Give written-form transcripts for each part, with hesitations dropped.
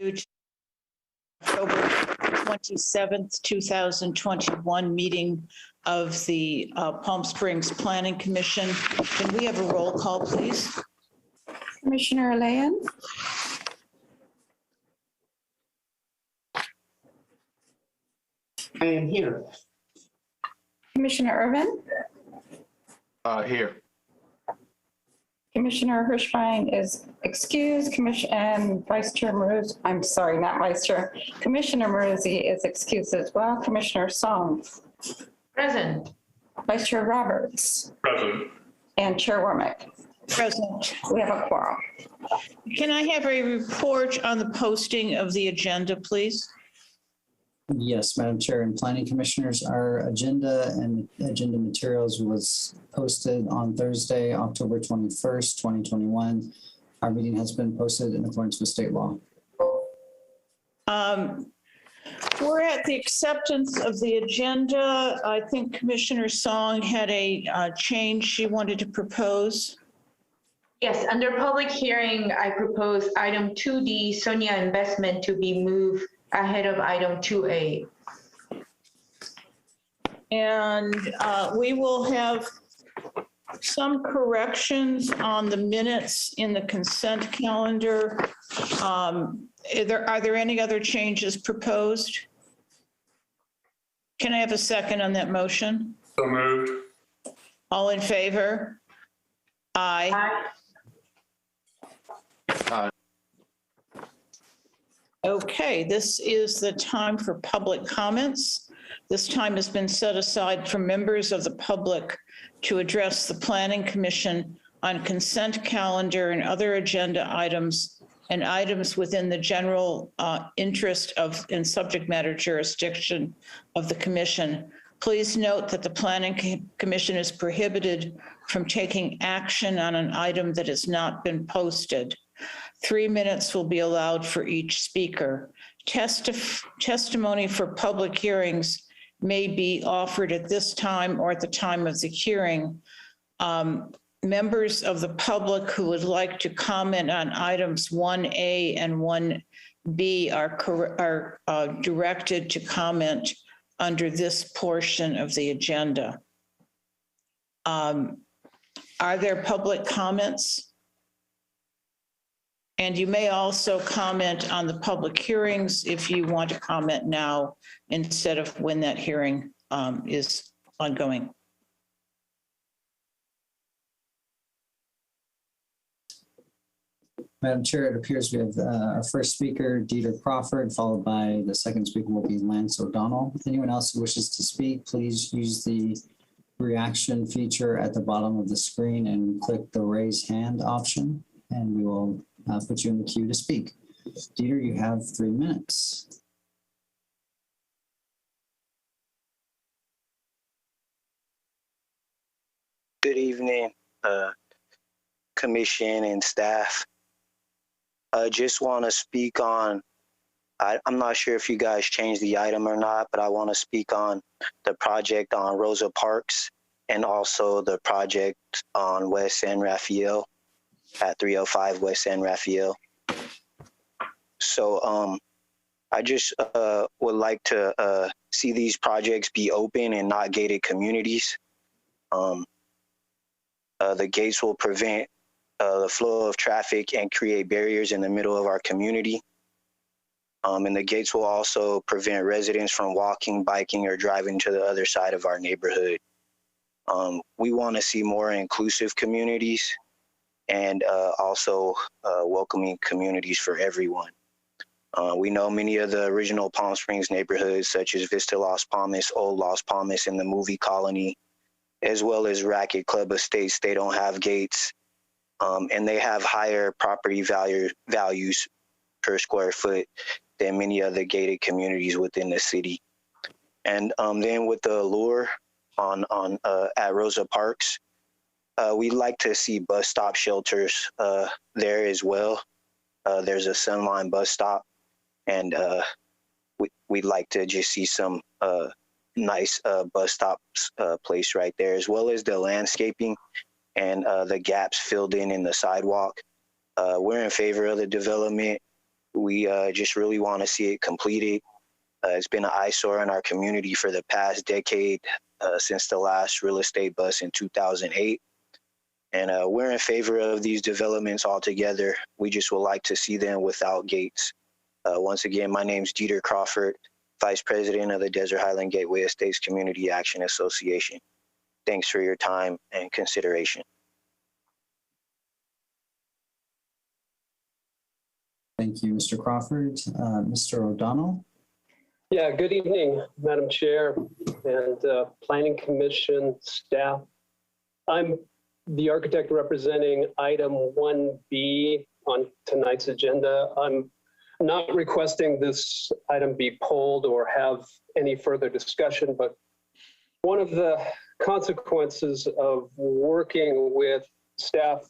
October 27th, 2021 meeting of the Palm Springs Planning Commission. Can we have a roll call, please? Commissioner Alain? I am here. Commissioner Irvin? Here. Commissioner Hirschbein is excused. And Vice Chair Maruzzi, I'm sorry, not Vice Chair. Commissioner Maruzzi is excused as well. Commissioner Song? Present. Vice Chair Roberts? Present. And Chair Wormick? Present. We have a quorum. Can I have a report on the posting of the agenda, please? Yes, Madam Chair and Planning Commissioners, our agenda and agenda materials was posted on Thursday, October 21st, 2021. Our meeting has been posted in accordance with state law. We're at the acceptance of the agenda. I think Commissioner Song had a change she wanted to propose. Yes, under public hearing, I propose item 2D, Sonia Investment, to be moved ahead of item 2A. And we will have some corrections on the minutes in the consent calendar. Are there any other changes proposed? Can I have a second on that motion? So moved. All in favor? Aye. Aye. Okay, this is the time for public comments. This time has been set aside for members of the public to address the Planning Commission on consent calendar and other agenda items and items within the general interest of and subject matter jurisdiction of the Commission. Please note that the Planning Commission is prohibited from taking action on an item that has not been posted. 3 minutes will be allowed for each speaker. Testimony for public hearings may be offered at this time or at the time of the hearing. Members of the public who would like to comment on items 1A and 1B are directed to comment under this portion of the agenda. Are there public comments? And you may also comment on the public hearings if you want to comment now instead of when that hearing is ongoing. Madam Chair, it appears we have our first speaker, Dieter Crawford, followed by the second speaker will be Lance O'Donnell. Anyone else who wishes to speak, please use the reaction feature at the bottom of the screen and click the raise hand option, and we will put you in the queue to speak. Dieter, you have 3 minutes. Good evening, Commission and staff. I just want to speak on, I'm not sure if you guys changed the item or not, but I want to speak on the project on Rosa Parks and also the project on West San Rafael at 305 West San Rafael. So I just would like to see these projects be open and not gated communities. The gates will prevent the flow of traffic and create barriers in the middle of our community. And the gates will also prevent residents from walking, biking, or driving to the other side of our neighborhood. We want to see more inclusive communities and also welcoming communities for everyone. We know many of the original Palm Springs neighborhoods, such as Vista Las Palmas, Old Las Palmas, and the Movie Colony, as well as Racket Club Estates, they don't have gates, and they have higher property values per square foot than many other gated communities within the city. And then with the allure at Rosa Parks, we'd like to see bus stop shelters there as well. There's a Sunline bus stop, and we'd like to just see some nice bus stops placed right there, as well as the landscaping and the gaps filled in the sidewalk. We're in favor of the development. We just really want to see it completed. It's been an eyesore in our community for the past decade, since the last real estate bust in 2008. And we're in favor of these developments altogether. We just would like to see them without gates. Once again, my name's Dieter Crawford, Vice President of the Desert Highland Gateway Estates Community Action Association. Thanks for your time and consideration. Thank you, Mr. Crawford. Mr. O'Donnell? Yeah, good evening, Madam Chair and Planning Commission staff. I'm the architect representing item 1B on tonight's agenda. I'm not requesting this item be polled or have any further discussion, but one of the consequences of working with staff,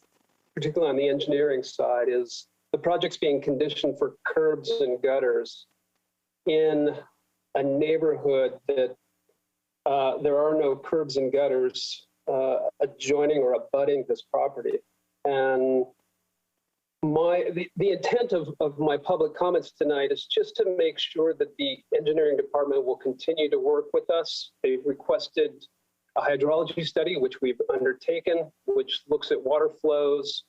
particularly on the engineering side, is the project's being conditioned for curbs and gutters in a neighborhood that there are no curbs and gutters adjoining or abutting this property. And the intent of my public comments tonight is just to make sure that the engineering department will continue to work with us. They've requested a hydrology study, which we've undertaken, which looks at water flows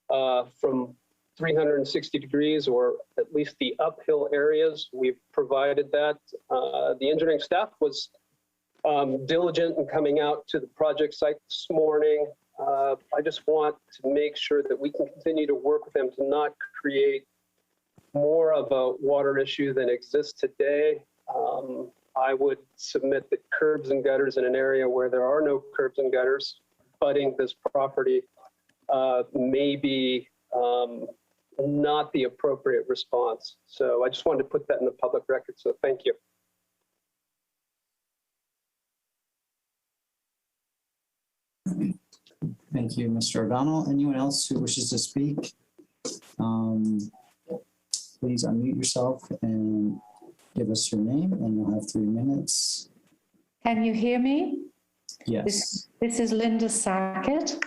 from 360 degrees, or at least the uphill areas. We've provided that. The engineering staff was diligent in coming out to the project site this morning. I just want to make sure that we can continue to work with them to not create more of a water issue than exists today. I would submit that curbs and gutters in an area where there are no curbs and gutters abutting this property may be not the appropriate response. So I just wanted to put that in the public record. So thank you. Thank you, Mr. O'Donnell. Anyone else who wishes to speak? Please unmute yourself and give us your name, and you'll have 3 minutes. Can you hear me? Yes. This is Linda Sackett.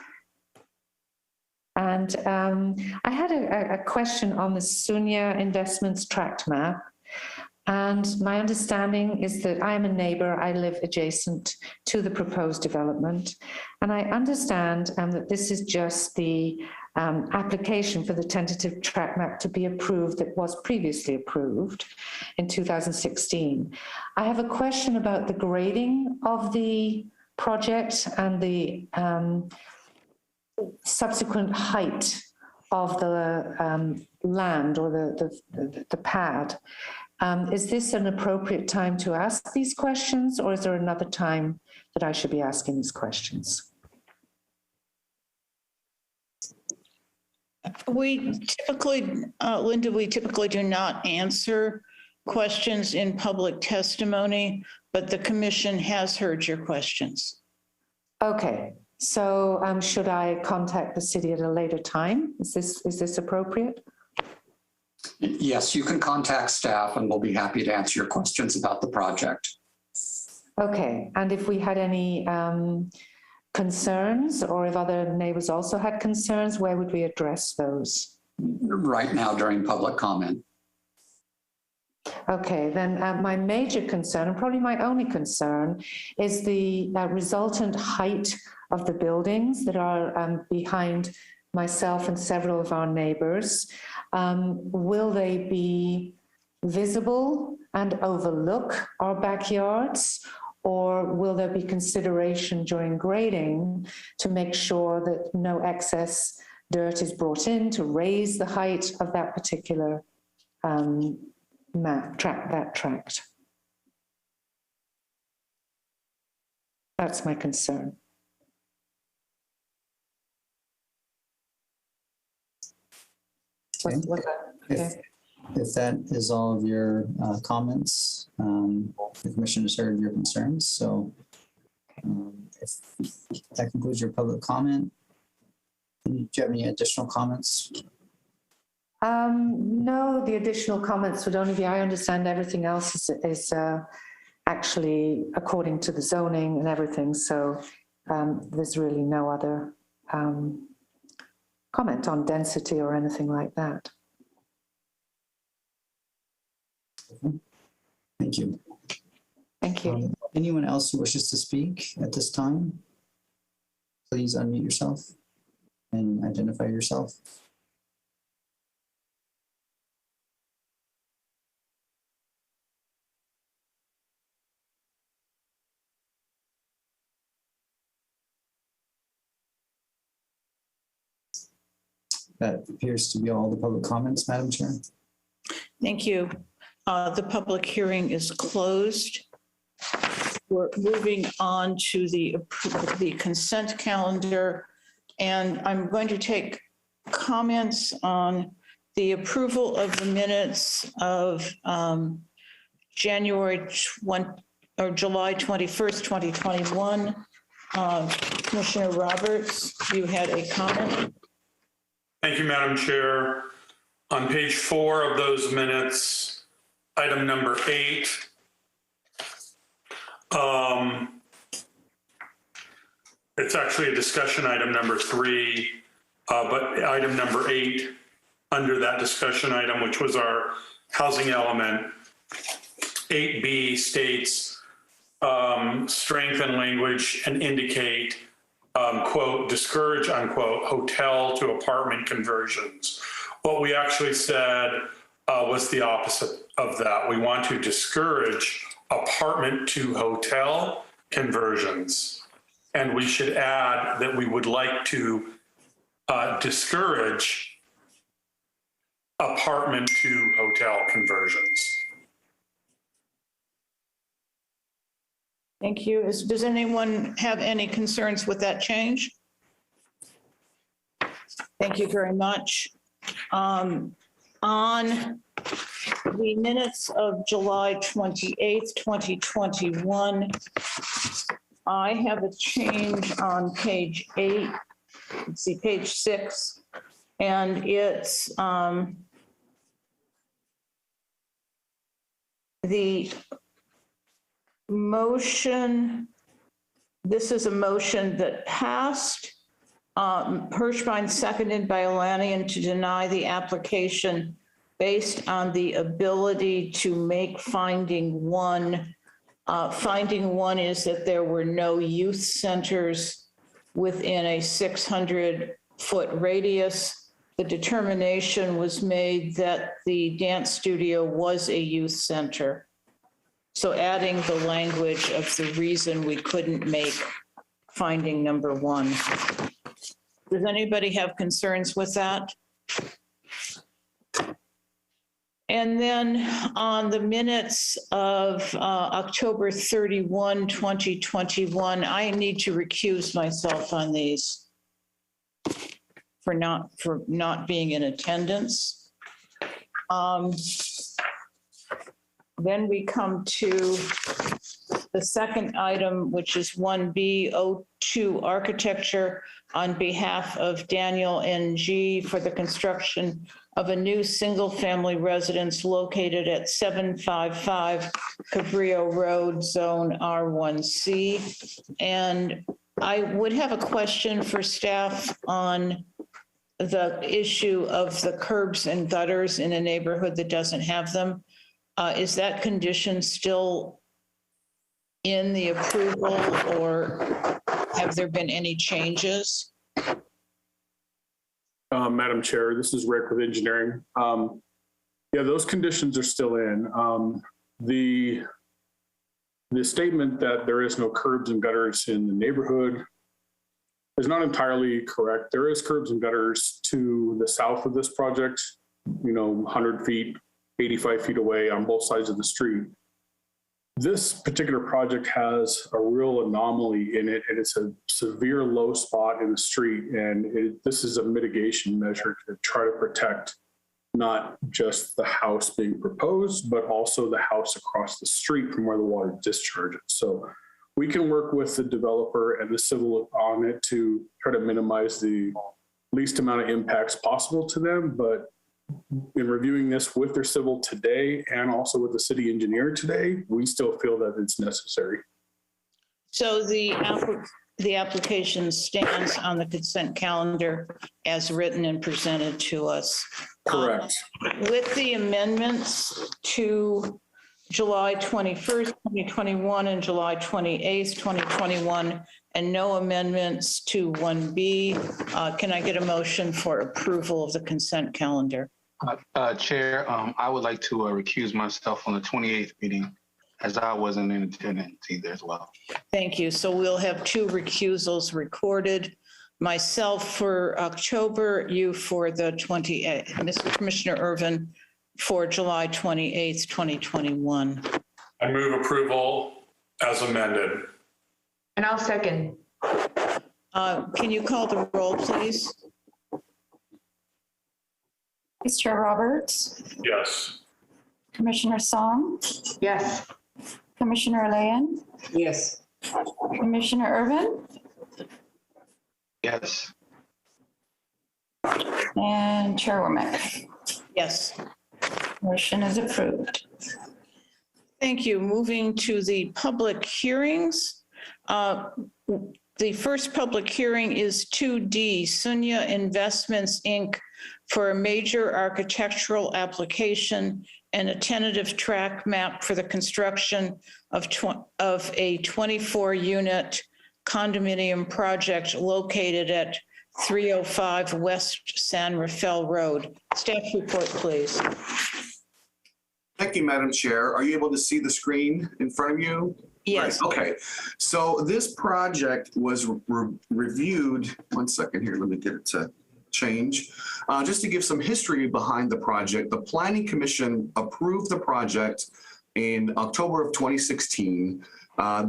And I had a question on the Sunya Investments Tract Map. And my understanding is that I am a neighbor. I live adjacent to the proposed development. And I understand that this is just the application for the tentative track map to be approved that was previously approved in 2016. I have a question about the grading of the project and the subsequent height of the land or the pad. Is this an appropriate time to ask these questions, or is there another time that I should be asking these questions? We typically, Linda, we typically do not answer questions in public testimony, but the commission has heard your questions. Okay, so should I contact the city at a later time? Is this appropriate? Yes, you can contact staff and we'll be happy to answer your questions about the project. Okay, and if we had any concerns, or if other neighbors also had concerns, where would we address those? Right now during public comment. Okay, then my major concern, and probably my only concern, is the resultant height of the buildings that are behind myself and several of our neighbors. Will they be visible and overlook our backyards? Or will there be consideration during grading to make sure that no excess dirt is brought in to raise the height of that particular tract? That's my concern. Okay. Okay. If that is all of your comments, the commission has heard your concerns. So if that concludes your public comment, do you have any additional comments? No, the additional comments would only be, I understand everything else is actually according to the zoning and everything. So there's really no other comment on density or anything like that. Thank you. Thank you. Anyone else who wishes to speak at this time? Please unmute yourself and identify yourself. That appears to be all the public comments, Madam Chair. Thank you. The public hearing is closed. We're moving on to the consent calendar, and I'm going to take comments on the approval of the minutes of July 21st, 2021. Commissioner Roberts, you had a comment? Thank you, Madam Chair. On page 4 of those minutes, item number 8, it's actually a discussion item number 3, but item number 8 under that discussion item, which was our housing element, 8B states strengthen language and indicate quote, discourage, unquote, hotel to apartment conversions. What we actually said was the opposite of that. We want to discourage apartment to hotel conversions. And we should add that we would like to discourage apartment to hotel conversions. Thank you. Does anyone have any concerns with that change? Thank you very much. On the minutes of July 28th, 2021, I have a change on page 8. Let's see, page 6, and it's the motion. This is a motion that passed. Hirschbein seconded by Olanian to deny the application based on the ability to make finding 1. Finding 1 is that there were no youth centers within a 600-foot radius. The determination was made that the dance studio was a youth center. So adding the language of the reason we couldn't make finding number 1. Does anybody have concerns with that? And then on the minutes of October 31, 2021, I need to recuse myself on these for not being in attendance. Then we come to the second item, which is 1B02 architecture on behalf of Daniel NG for the construction of a new single-family residence located at 755 Cabrillo Road, Zone R1C. And I would have a question for staff on the issue of the curbs and gutters in a neighborhood that doesn't have them. Is that condition still in the approval, or have there been any changes? Madam Chair, this is Rick with engineering. Yeah, those conditions are still in. The statement that there is no curbs and gutters in the neighborhood is not entirely correct. There is curbs and gutters to the south of this project, 100 feet, 85 feet away on both sides of the street. This particular project has a real anomaly in it, and it's a severe low spot in the street. And this is a mitigation measure to try to protect not just the house being proposed, but also the house across the street from where the water discharges. So we can work with the developer and the civil on it to try to minimize the least amount of impacts possible to them. But in reviewing this with their civil today and also with the city engineer today, we still feel that it's necessary. So the application stands on the consent calendar as written and presented to us. Correct. With the amendments to July 21st, 2021 and July 28th, 2021, and no amendments to 1B, can I get a motion for approval of the consent calendar? Chair, I would like to recuse myself on the 28th meeting as I wasn't in attendance either as well. Thank you. So we'll have 2 recusals recorded. Myself for October, you for the 28th, Mr. Commissioner Irvin for July 28th, 2021. I move approval as amended. And I'll second. Can you call the roll, please? Vice Chair Roberts, Yes. Commissioner Song, Yes. Commissioner Leyen, Yes. Commissioner Irvin, Yes. and Chair Womack. Yes. Motion is approved. Thank you. Moving to the public hearings. The first public hearing is 2D, Sunya Investments, Inc. for a major architectural application and a tentative track map for the construction of a 24-unit condominium project located at 305 West San Rafael Road. Staff report, please. Thank you, Madam Chair. Are you able to see the screen in front of you? Yes. Right. Okay. So this project was reviewed. One second here. Let me get it to change. Just to give some history behind the project, the Planning Commission approved the project in October of 2016.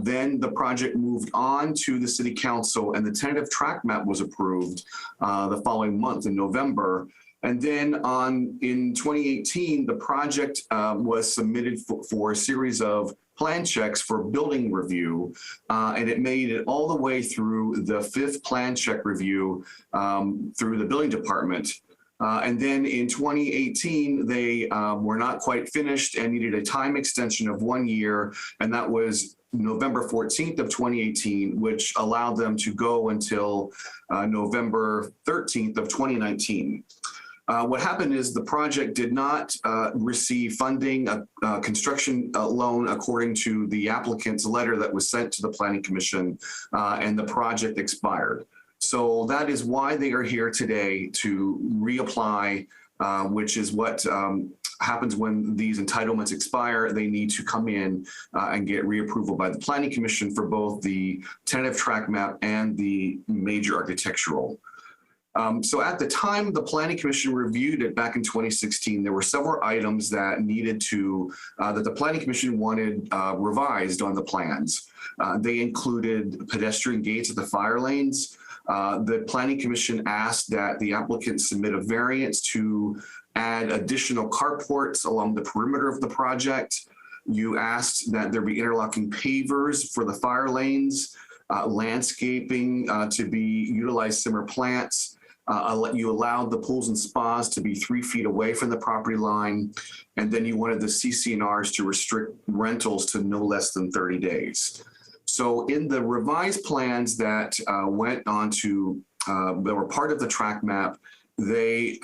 Then the project moved on to the City Council and the tentative track map was approved the following month in November. And then in 2018, the project was submitted for a series of plan checks for building review, and it made it all the way through the 5th plan check review through the building department. And then in 2018, they were not quite finished and needed a time extension of 1 year, and that was November 14th of 2018, which allowed them to go until November 13th of 2019. What happened is the project did not receive funding, a construction loan according to the applicant's letter that was sent to the Planning Commission, and the project expired. So that is why they are here today to reapply, which is what happens when these entitlements expire. They need to come in and get reapproval by the Planning Commission for both the tentative track map and the major architectural. So at the time the Planning Commission reviewed it back in 2016, there were several items that needed to, that the Planning Commission wanted revised on the plans. They included pedestrian gates at the fire lanes. The Planning Commission asked that the applicant submit a variance to add additional carports along the perimeter of the project. You asked that there be interlocking pavers for the fire lanes, landscaping to be utilized similar plants. You allowed the pools and spas to be 3 feet away from the property line. And then you wanted the CC&Rs to restrict rentals to no less than 30 days. So in the revised plans that went on to, that were part of the track map, they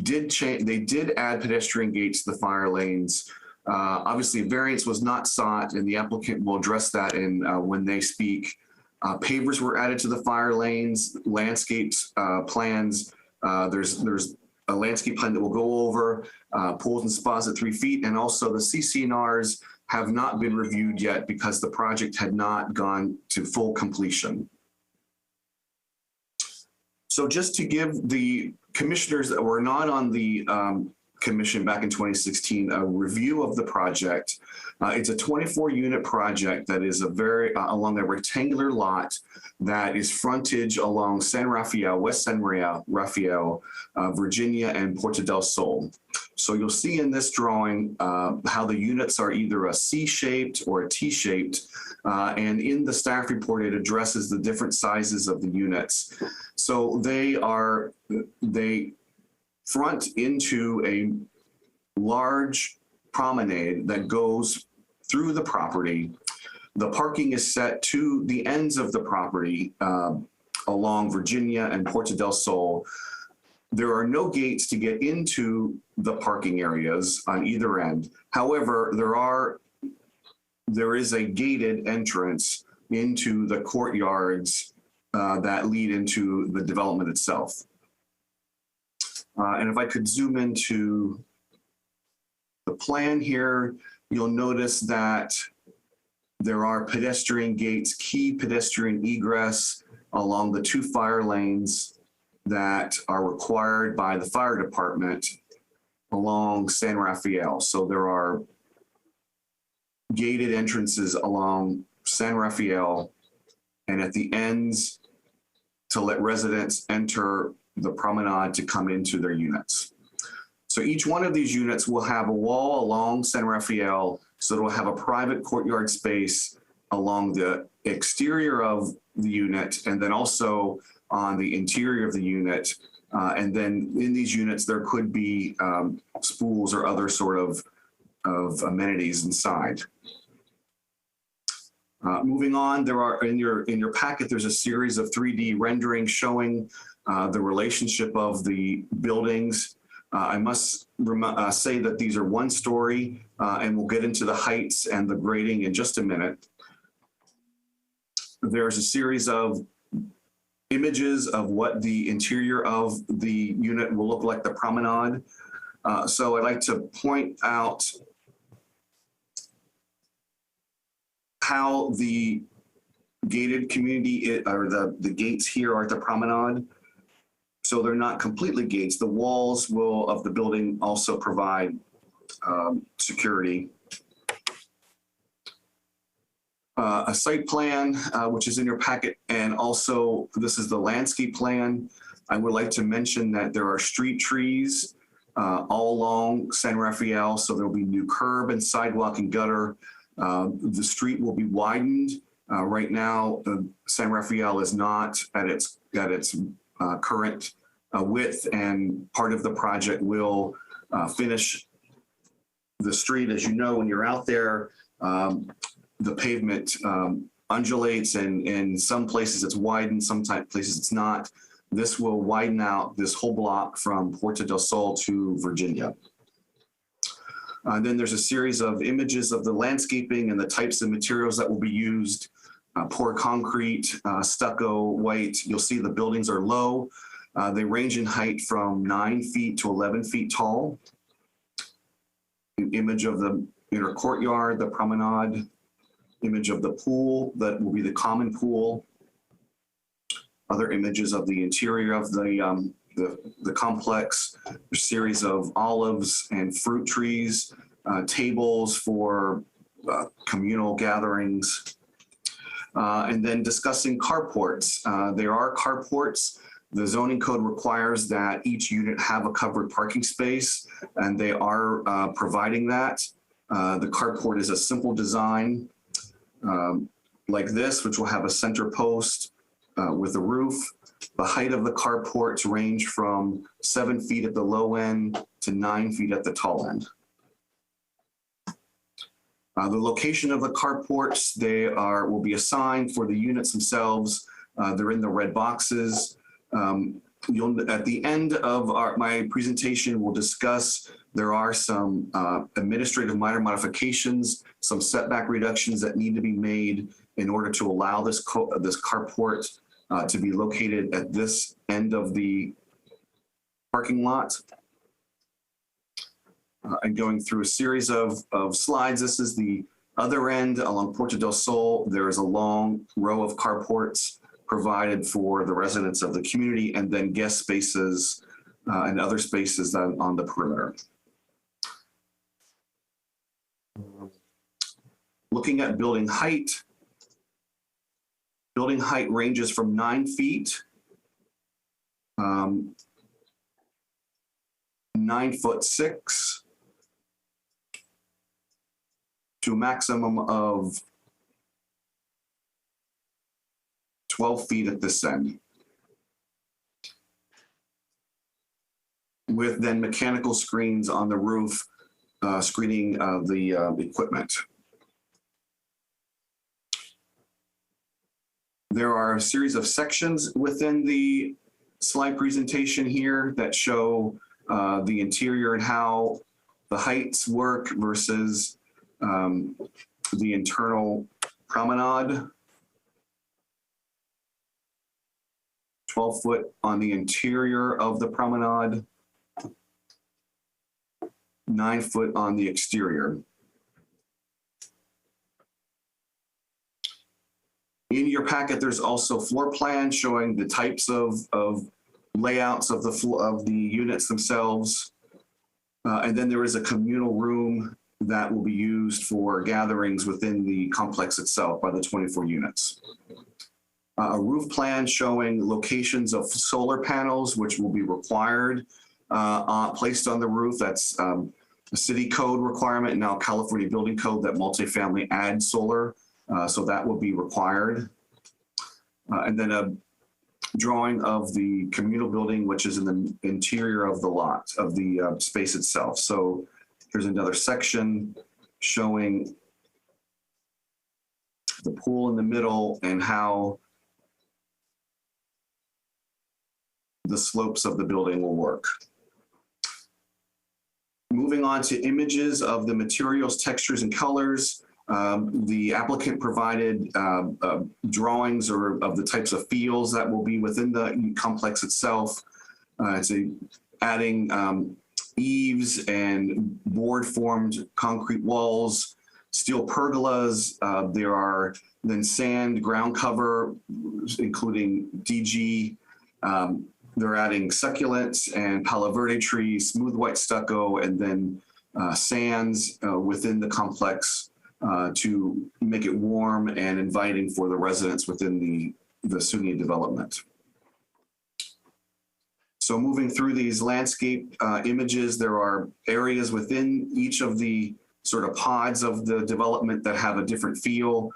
did add pedestrian gates to the fire lanes. Obviously, a variance was not sought, and the applicant will address that in when they speak. Pavers were added to the fire lanes, landscapes plans. There's a landscape plan that we'll go over, pools and spas at 3 feet, and also the CC&Rs have not been reviewed yet because the project had not gone to full completion. So just to give the commissioners that were not on the commission back in 2016 a review of the project. It's a 24-unit project that is along a rectangular lot that is frontage along San Rafael, West San Rafael, Virginia, and Puerto del Sol. So you'll see in this drawing how the units are either a C-shaped or a T-shaped, and in the staff report it addresses the different sizes of the units. So they front into a large promenade that goes through the property. The parking is set to the ends of the property along Virginia and Puerto del Sol. There are no gates to get into the parking areas on either end. However, there is a gated entrance into the courtyards that lead into the development itself. And if I could zoom into the plan here, you'll notice that there are pedestrian gates, key pedestrian egress along the 2 fire lanes that are required by the fire department along San Rafael. So there are gated entrances along San Rafael and at the ends to let residents enter the promenade to come into their units. So each one of these units will have a wall along San Rafael, so it will have a private courtyard space along the exterior of the unit and then also on the interior of the unit. And then in these units, there could be spools or other sort of amenities inside. Moving on, there are in your packet, there's a series of 3D renderings showing the relationship of the buildings. I must say that these are 1-story, and we'll get into the heights and the grading in just a minute. There's a series of images of what the interior of the unit will look like, the promenade. So I'd like to point out how the gated community, or the gates here are at the promenade. So they're not completely gates. The walls of the building also provide security. A site plan, which is in your packet, and also this is the landscape plan. I would like to mention that there are street trees all along San Rafael, so there'll be new curb and sidewalk and gutter. The street will be widened. Right now, San Rafael is not at its current width, and part of the project will finish the street. As you know, when you're out there, the pavement undulates, and in some places it's widened, some places it's not. This will widen out this whole block from Puerto del Sol to Virginia. Then there's a series of images of the landscaping and the types of materials that will be used. Poured concrete, stucco, white. You'll see the buildings are low. They range in height from 9 feet to 11 feet tall. An image of the inner courtyard, the promenade. Image of the pool, that will be the common pool. Other images of the interior of the complex. A series of olives and fruit trees, tables for communal gatherings. And then discussing carports. There are carports. The zoning code requires that each unit have a covered parking space, and they are providing that. The carport is a simple design like this, which will have a center post with a roof. The height of the carports range from 7 feet at the low end to 9 feet at the tall end. The location of the carports, will be assigned for the units themselves. They're in the red boxes. At the end of my presentation, we'll discuss there are some administrative minor modifications, some setback reductions that need to be made in order to allow this carport to be located at this end of the parking lot. And going through a series of slides, this is the other end along Puerto del Sol. There is a long row of carports provided for the residents of the community, and then guest spaces and other spaces on the perimeter. Looking at building height ranges from 9 feet, 9'6", to a maximum of 12 feet at this end, with then mechanical screens on the roof screening the equipment. There are a series of sections within the slide presentation here that show the interior and how the heights work versus the internal promenade. 12 foot on the interior of the promenade, 9 foot on the exterior. In your packet, there's also floor plans showing the types of layouts of the units themselves. And then there is a communal room that will be used for gatherings within the complex itself by the 24 units. A roof plan showing locations of solar panels, which will be required, placed on the roof. That's a city code requirement, now California building code, that multifamily add solar. So that will be required. And then a drawing of the communal building, which is in the interior of the lot, of the space itself. So here's another section showing the pool in the middle and how the slopes of the building will work. Moving on to images of the materials, textures, and colors. The applicant provided drawings or of the types of feels that will be within the complex itself. Adding eaves and board-formed concrete walls, steel pergolas. There are then sand ground cover, including DG. They're adding succulents and Palo Verde trees, smooth white stucco, and then sands within the complex to make it warm and inviting for the residents within the SUNY development. So moving through these landscape images, there are areas within each of the sort of pods of the development that have a different feel.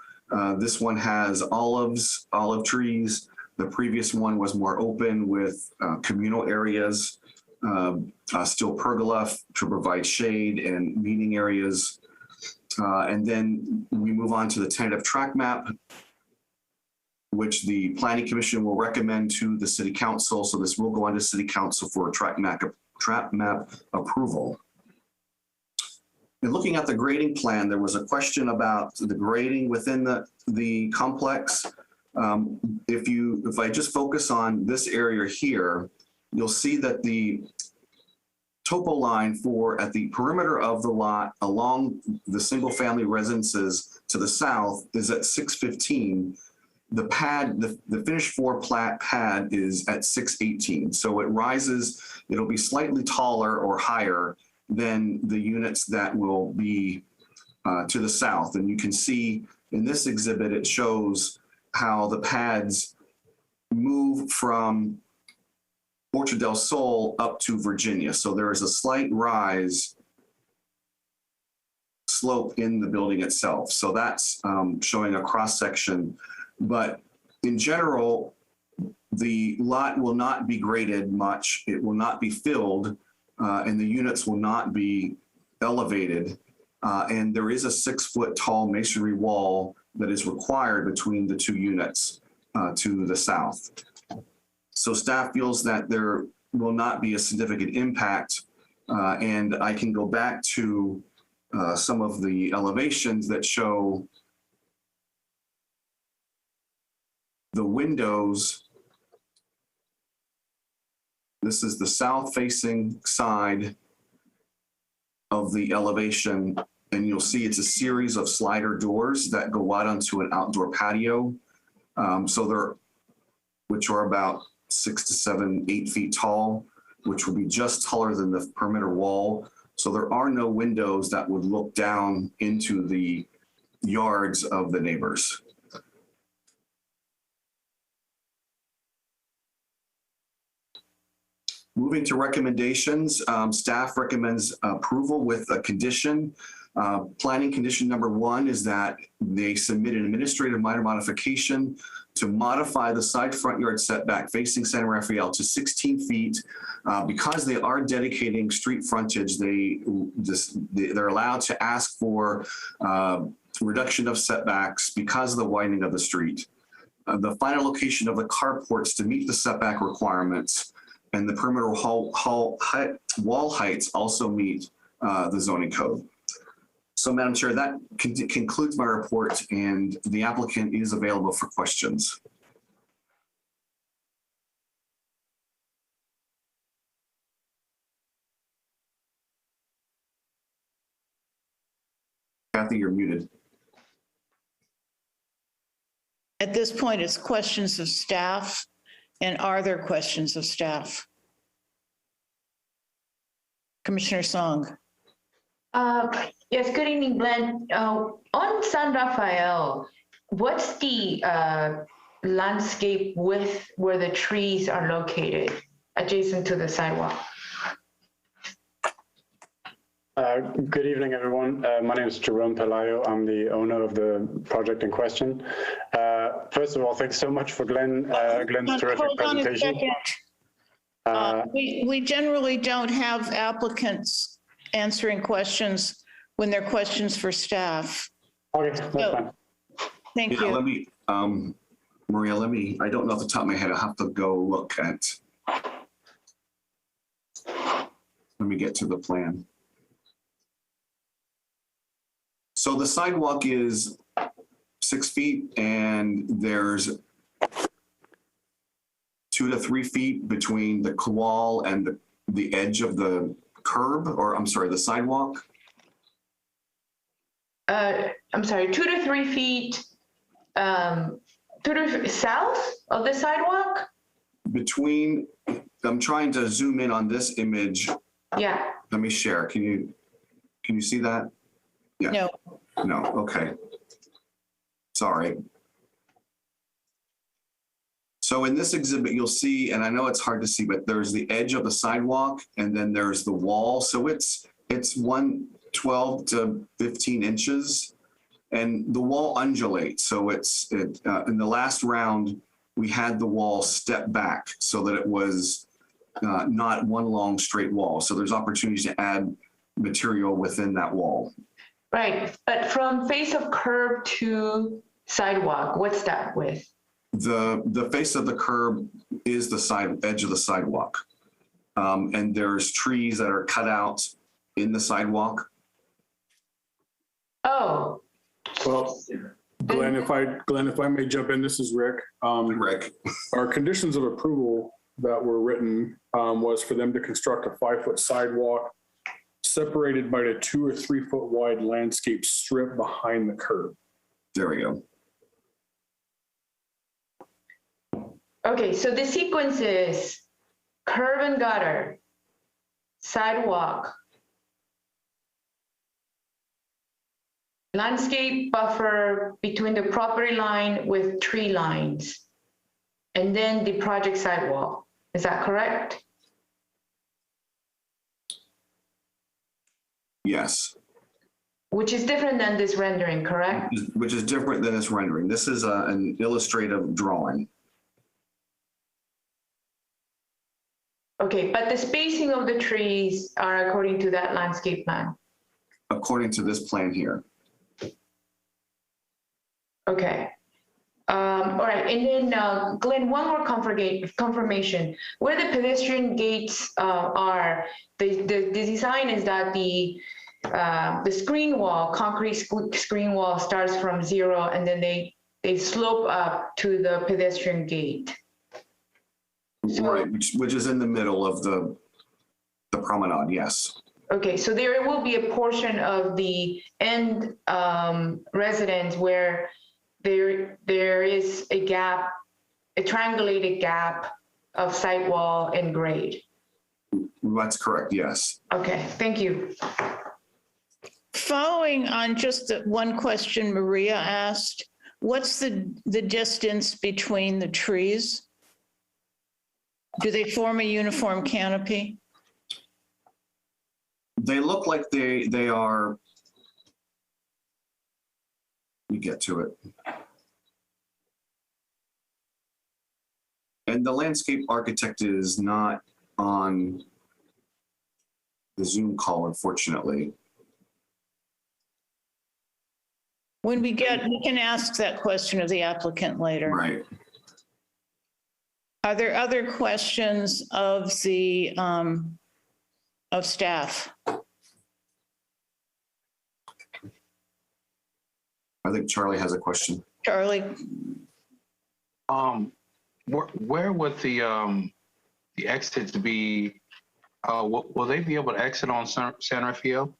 This one has olive trees. The previous one was more open with communal areas, steel pergola to provide shade and meeting areas. And then we move on to the tentative track map, which the Planning Commission will recommend to the City Council. So this will go on to City Council for a track map approval. And looking at the grading plan, there was a question about the grading within the complex. If I just focus on this area here, you'll see that the topo line at the perimeter of the lot along the single family residences to the south is at 615. The pad, the finished floor pad is at 618. So it rises, it'll be slightly taller or higher than the units that will be to the south. And you can see in this exhibit, it shows how the pads move from Orchard del Sol up to Virginia. So there is a slight slope in the building itself. So that's showing a cross section. But in general, the lot will not be graded much. It will not be filled, and the units will not be elevated. And there is a 6 foot tall masonry wall that is required between the two units to the south. So staff feels that there will not be a significant impact. And I can go back to some of the elevations that show the windows. This is the south facing side of the elevation. And you'll see it's a series of slider doors that go out onto an outdoor patio. Which are about 6 to 7, 8 feet tall, which will be just taller than the perimeter wall. So there are no windows that would look down into the yards of the neighbors. Moving to recommendations, staff recommends approval with a condition. Planning condition number 1 is that they submit an administrative minor modification to modify the side front yard setback facing San Rafael to 16 feet. Because they are dedicating street frontage, they're allowed to ask for reduction of setbacks because of the widening of the street. the final location of the carports to meet the setback requirements, and the perimeter wall heights also meet the zoning code. So, Madam Chair, that concludes my report, and the applicant is available for questions. Kathy, you're muted. At this point, it's questions of staff. And are there questions of staff? Commissioner Song. Yes, good evening, Glenn. On San Rafael, what's the landscape width where the trees are located adjacent to the sidewalk? Good evening, everyone. My name is Jerome Pelayo. I'm the owner of the project in question. First of all, thanks so much for Glenn's terrific presentation. We generally don't have applicants answering questions when they're questions for staff. Okay, that's fine. Thank you. Let me, Maria, I don't know off the top of my head, I'll have to go look at, let me get to the plan. So the sidewalk is 6 feet and there's 2 to 3 feet between the wall and the edge of the curb, or I'm sorry, the sidewalk. I'm sorry, 2 to 3 feet south of the sidewalk? Between, I'm trying to zoom in on this image. Yeah. Let me share. Can you see that? Yeah. No. No, okay. Sorry. So in this exhibit, you'll see, and I know it's hard to see, but there's the edge of the sidewalk and then there's the wall. So it's 12 to 15 inches and the wall undulates. So in the last round, we had the wall step back so that it was not one long straight wall. So there's opportunities to add material within that wall. Right, but from face of curb to sidewalk, what's that width? The face of the curb is the edge of the sidewalk. And there's trees that are cut out in the sidewalk. Oh. Well, Glenn, if I may jump in, this is Rick. Rick. Our conditions of approval that were written was for them to construct a 5-foot sidewalk separated by a 2 or 3 foot wide landscape strip behind the curb. There we go. Okay, so the sequence is curb and gutter, sidewalk, landscape buffer between the property line with tree lines, and then the project sidewalk. Is that correct? Yes. Which is different than this rendering, correct? Which is different than this rendering. This is an illustrative drawing. Okay, but the spacing of the trees are according to that landscape plan? According to this plan here. Okay. All right, and then Glenn, one more confirmation. Where the pedestrian gates are, the design is that the screen wall, concrete screen wall starts from 0 and then they slope up to the pedestrian gate. So, right, which is in the middle of the promenade, yes. Okay, so there will be a portion of the end residence where there is a gap, a triangulated gap of sidewall and grade. That's correct, yes. Okay, thank you. Following on just the one question Maria asked, what's the distance between the trees? Do they form a uniform canopy? They look like they are, let me get to it. And the landscape architect is not on the Zoom call, unfortunately. When we can ask that question of the applicant later. Right. Are there other questions of the, of staff? I think Charlie has a question. Charlie? Where would the exits be? Will they be able to exit on San Rafael?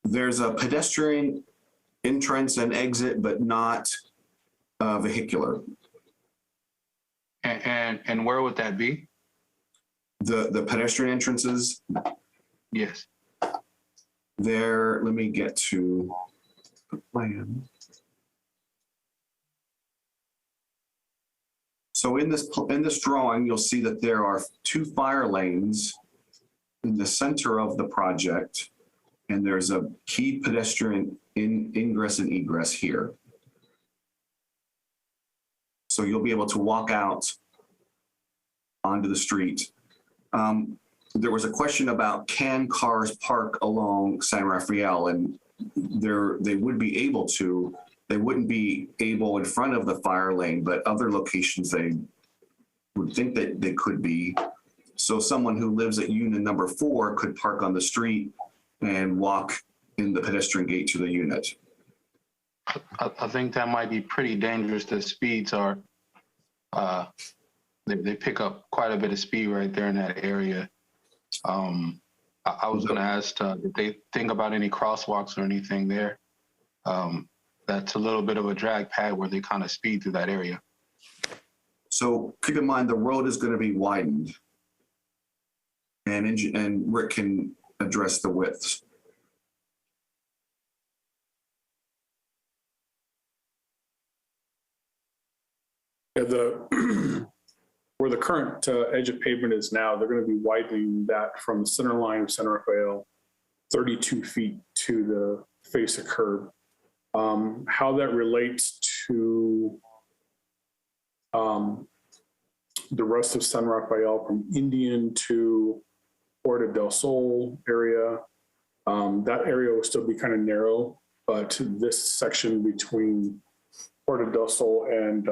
There's a pedestrian entrance and exit, but not vehicular. And where would that be? The pedestrian entrances, Yes. there, let me get to the plan. So in this drawing, you'll see that there are 2 fire lanes in the center of the project, and there's a key pedestrian ingress and egress here. So you'll be able to walk out onto the street. There was a question about, can cars park along San Rafael? And they would be able to. They wouldn't be able in front of the fire lane, but other locations they would think that they could be. So someone who lives at unit number 4 could park on the street and walk in the pedestrian gate to the unit. I think that might be pretty dangerous. The speeds are, they pick up quite a bit of speed right there in that area. I was going to ask, did they think about any crosswalks or anything there? That's a little bit of a drag pad where they kind of speed through that area. So keep in mind, the road is going to be widened, and Rick can address the widths. Yeah, where the current edge of pavement is now, they're going to be widening that from the center line of San Rafael 32 feet to the face of curb. How that relates to the rest of San Rafael from Indian to Puerto del Sol area, that area will still be kind of narrow, but this section between Puerto del Sol and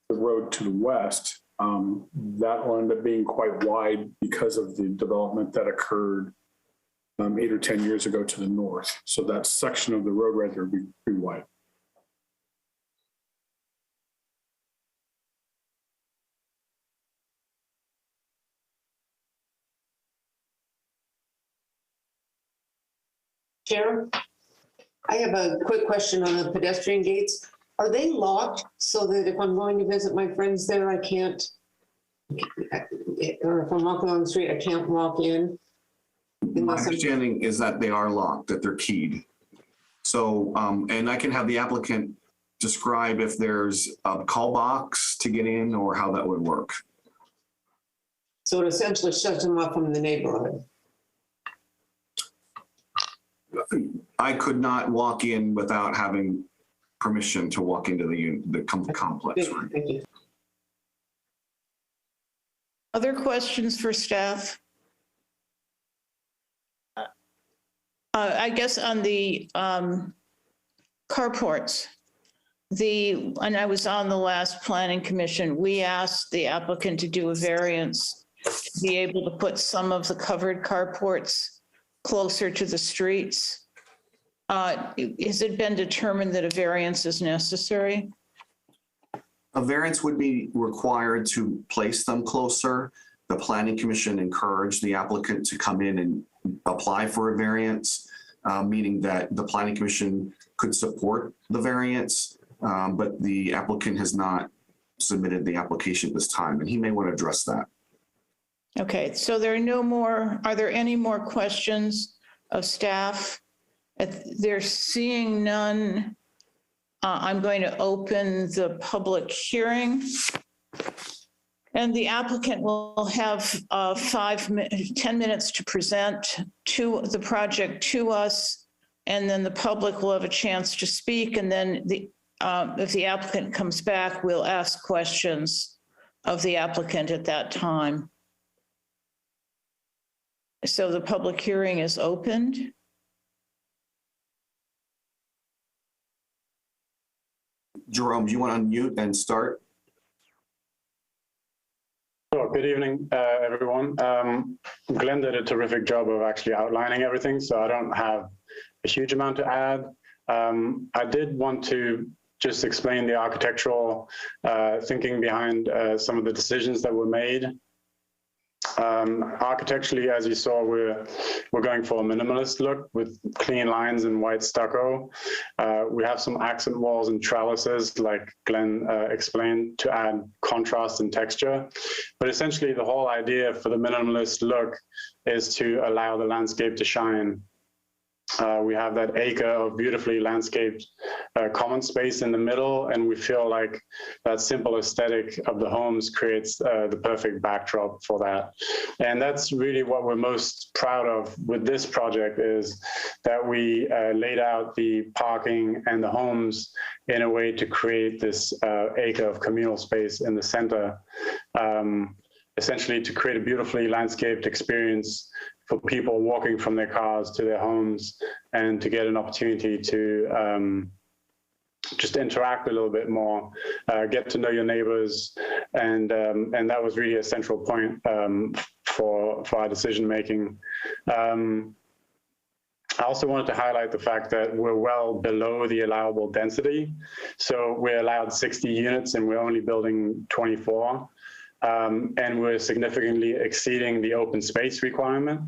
the road to the west, that will end up being quite wide because of the development that occurred 8 or 10 years ago to the north. So that section of the road right there will be pretty wide. Chair, I have a quick question on the pedestrian gates. Are they locked so that if I'm going to visit my friends there, I can't, or if I'm walking on the street, I can't walk in? My understanding is that they are locked, that they're keyed. So, and I can have the applicant describe if there's a call box to get in or how that would work. So it essentially shuts them off from the neighborhood. I could not walk in without having permission to walk into the complex. Thank you. Other questions for staff? I guess on the carports, and I was on the last planning commission, we asked the applicant to do a variance to be able to put some of the covered carports closer to the streets. Has it been determined that a variance is necessary? A variance would be required to place them closer. The planning commission encouraged the applicant to come in and apply for a variance, meaning that the planning commission could support the variance, but the applicant has not submitted the application at this time, and he may want to address that. Okay, so are there any more questions of staff? They're seeing none. I'm going to open the public hearing. And the applicant will have 10 minutes to present to the project to us. And then the public will have a chance to speak. And then if the applicant comes back, we'll ask questions of the applicant at that time. So the public hearing is opened. Jerome, do you want to unmute and start? Sure. Good evening, everyone. Glenn did a terrific job of actually outlining everything, so I don't have a huge amount to add. I did want to just explain the architectural thinking behind some of the decisions that were made. Architecturally, as you saw, we're going for a minimalist look with clean lines and white stucco. We have some accent walls and trellises, like Glenn explained, to add contrast and texture. But essentially, the whole idea for the minimalist look is to allow the landscape to shine. We have that acre of beautifully landscaped common space in the middle, and we feel like that simple aesthetic of the homes creates the perfect backdrop for that. And that's really what we're most proud of with this project, is that we laid out the parking and the homes in a way to create this acre of communal space in the center, essentially to create a beautifully landscaped experience for people walking from their cars to their homes, and to get an opportunity to just interact a little bit more, get to know your neighbors, and that was really a central point for our decision making. I also wanted to highlight the fact that we're well below the allowable density. So we're allowed 60 units and we're only building 24. And we're significantly exceeding the open space requirement.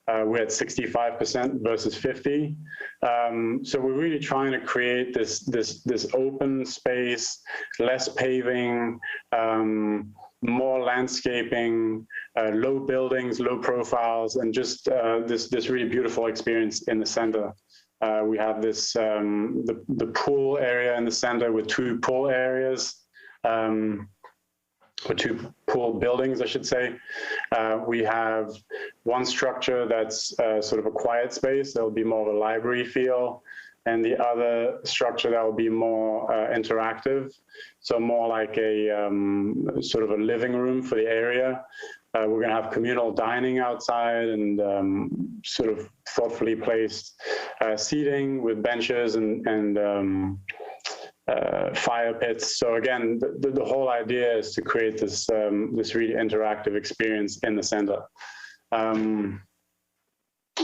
We're at 65% versus 50. So we're really trying to create this open space, less paving, more landscaping, low buildings, low profiles, and just this really beautiful experience in the center. We have this the pool area in the center with 2 pool areas. Or 2 pool buildings, I should say. We have one structure that's sort of a quiet space. There'll be more of a library feel, and the other structure that will be more interactive. So more like a sort of a living room for the area. We're going to have communal dining outside and sort of thoughtfully placed seating with benches and fire pits. So again, the whole idea is to create this this really interactive experience in the center.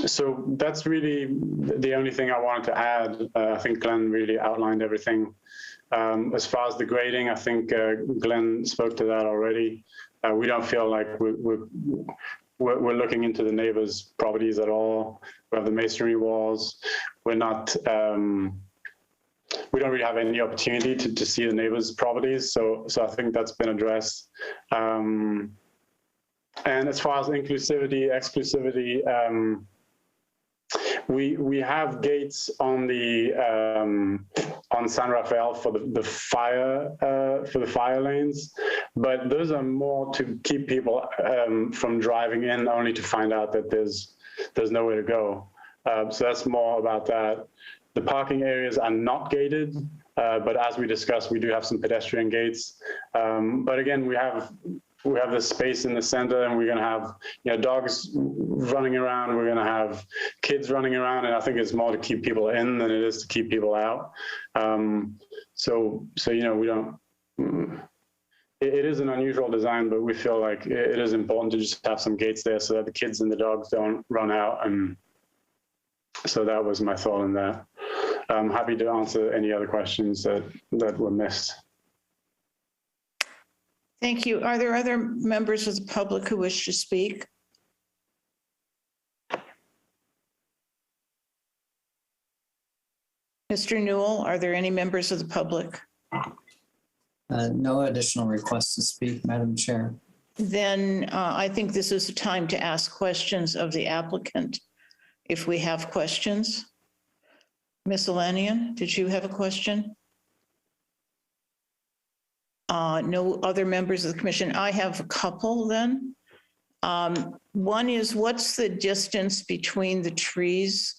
So that's really the only thing I wanted to add. I think Glenn really outlined everything. As far as the grading, I think Glenn spoke to that already. We don't feel like we're looking into the neighbors' properties at all. We have the masonry walls. We're not. We don't really have any opportunity to see the neighbors' properties, so I think that's been addressed. And as far as inclusivity, exclusivity, we have gates on the on San Rafael for the fire lanes, but those are more to keep people from driving in, only to find out that there's nowhere to go. So that's more about that. The parking areas are not gated, but as we discussed, we do have some pedestrian gates. But again, we have this space in the center, and we're going to have dogs running around. We're going to have kids running around, and I think it's more to keep people in than it is to keep people out. So we don't. It is an unusual design, but we feel like it is important to just have some gates there so that the kids and the dogs don't run out. And so that was my thought on that. I'm happy to answer any other questions that were missed. Thank you. Are there other members of the public who wish to speak? Mr. Newell, are there any members of the public? No additional requests to speak, Madam Chair. Then I think this is the time to ask questions of the applicant, if we have questions. Ms. Alanian, did you have a question? No other members of the commission. I have a couple then. One is, what's the distance between the trees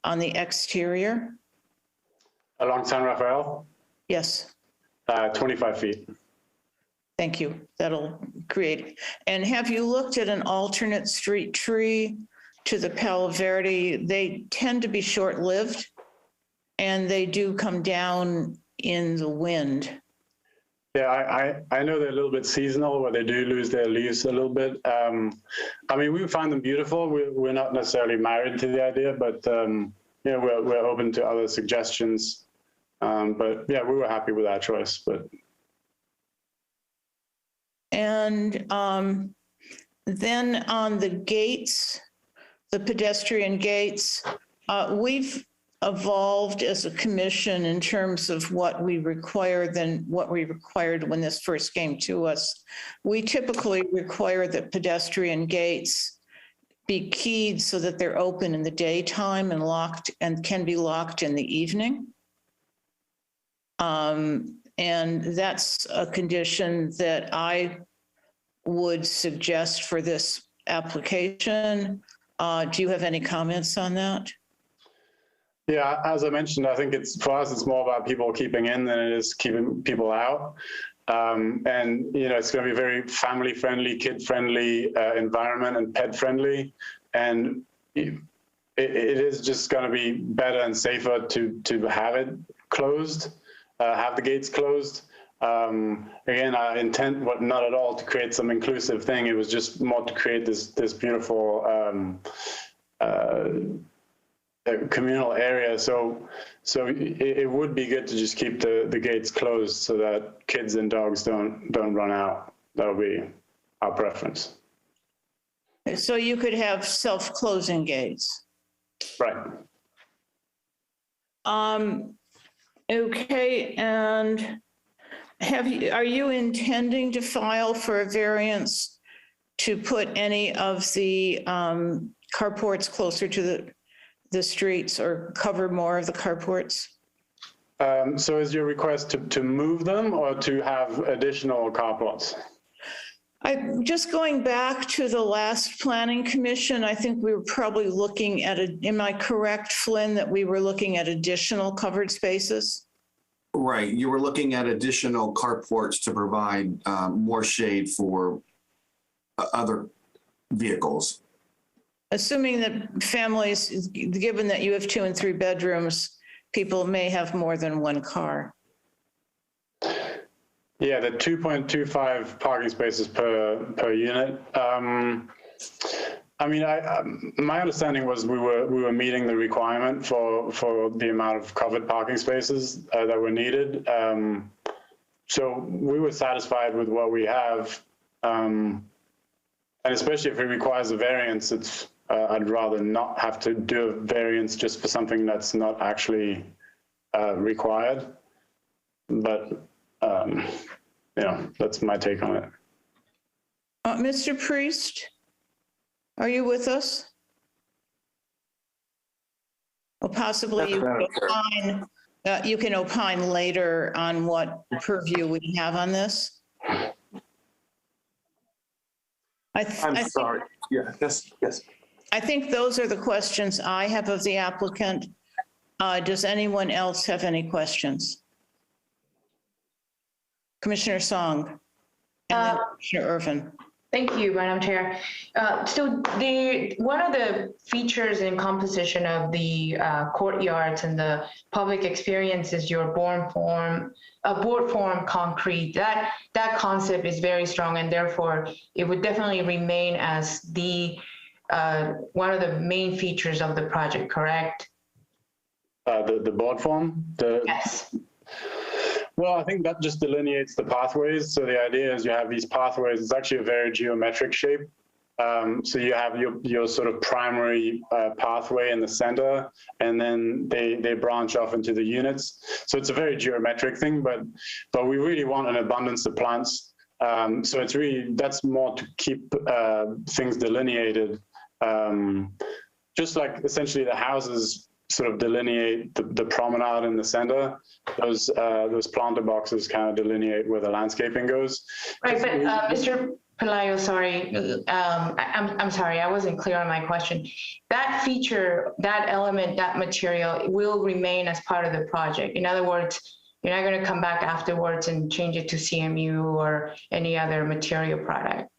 on the exterior? Along San Rafael? Yes. 25 feet. Thank you. That'll create. And have you looked at an alternate street tree to the Palo Verde? They tend to be short-lived, and they do come down in the wind. Yeah, I know they're a little bit seasonal, where they do lose their leaves a little bit. I mean, we find them beautiful. We're not necessarily married to the idea, but yeah, we're open to other suggestions. But yeah, we were happy with our choice. But and then on the gates, the pedestrian gates, we've evolved as a commission in terms of what we require than what we required when this first came to us. We typically require that pedestrian gates be keyed so that they're open in the daytime and locked and can be locked in the evening. And that's a condition that I would suggest for this application. Do you have any comments on that? yeah, as I mentioned, I think for us, it's more about people keeping in than it is keeping people out. And, you know, it's going to be very family friendly, kid friendly environment and pet friendly. And it is just going to be better and safer to have it closed, have the gates closed. Again, our intent was not at all to create some inclusive thing. It was just more to create this beautiful communal area. So it would be good to just keep the gates closed so that kids and dogs don't run out. That'll be our preference. So you could have self-closing gates. Right. Okay, and are you intending to file for a variance to put any of the carports closer to the streets or cover more of the carports? So is your request to move them or to have additional carports? Just going back to the last planning commission, I think we were probably looking at, am I correct, Flynn, that we were looking at additional covered spaces? Right, you were looking at additional carports to provide more shade for other vehicles. Assuming that families, given that you have 2 and 3 bedrooms, people may have more than one car. Yeah, the 2.25 parking spaces per unit. I mean, my understanding was we were meeting the requirement for the amount of covered parking spaces that were needed. So we were satisfied with what we have, and especially if it requires a variance, I'd rather not have to do a variance just for something that's not actually required. But you know, that's my take on it. Mr. Priest, are you with us? Or possibly you can opine later on what purview we have on this. I'm sorry. Yeah, yes. I think those are the questions I have of the applicant. Does anyone else have any questions? Commissioner Song and then Commissioner Irvin. Thank you, Madam Chair. So one of the features and composition of the courtyards and the public experience is your board form concrete. That concept is very strong, and therefore it would definitely remain as the one of the main features of the project, correct? The board form? Yes. Well, I think that just delineates the pathways. So the idea is you have these pathways. It's actually a very geometric shape. So you have your sort of primary pathway in the center, and then they branch off into the units. So it's a very geometric thing, but we really want an abundance of plants. So it's really, that's more to keep things delineated. Just like essentially the houses sort of delineate the promenade in the center. Those planter boxes kind of delineate where the landscaping goes. Right, but Mr. Pelayo, sorry, I'm sorry, I wasn't clear on my question. That feature, that element, that material will remain as part of the project. In other words, you're not going to come back afterwards and change it to CMU or any other material product.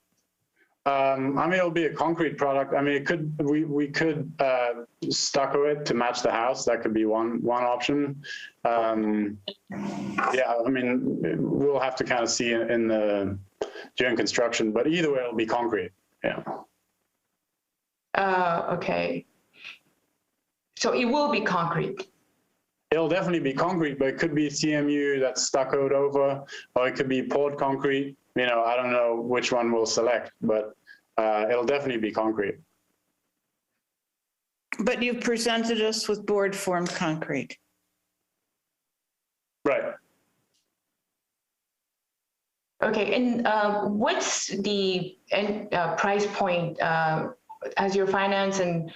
I mean, it'll be a concrete product. I mean, we could stucco it to match the house. That could be one option. Yeah, I mean, we'll have to kind of see during construction, but either way, it'll be concrete. Yeah. Okay. So it will be concrete. It'll definitely be concrete, but it could be CMU that's stuccoed over, or it could be poured concrete. You know, I don't know which one we'll select, but it'll definitely be concrete. But you've presented us with board formed concrete. Right. Okay, and what's the price point as your finance and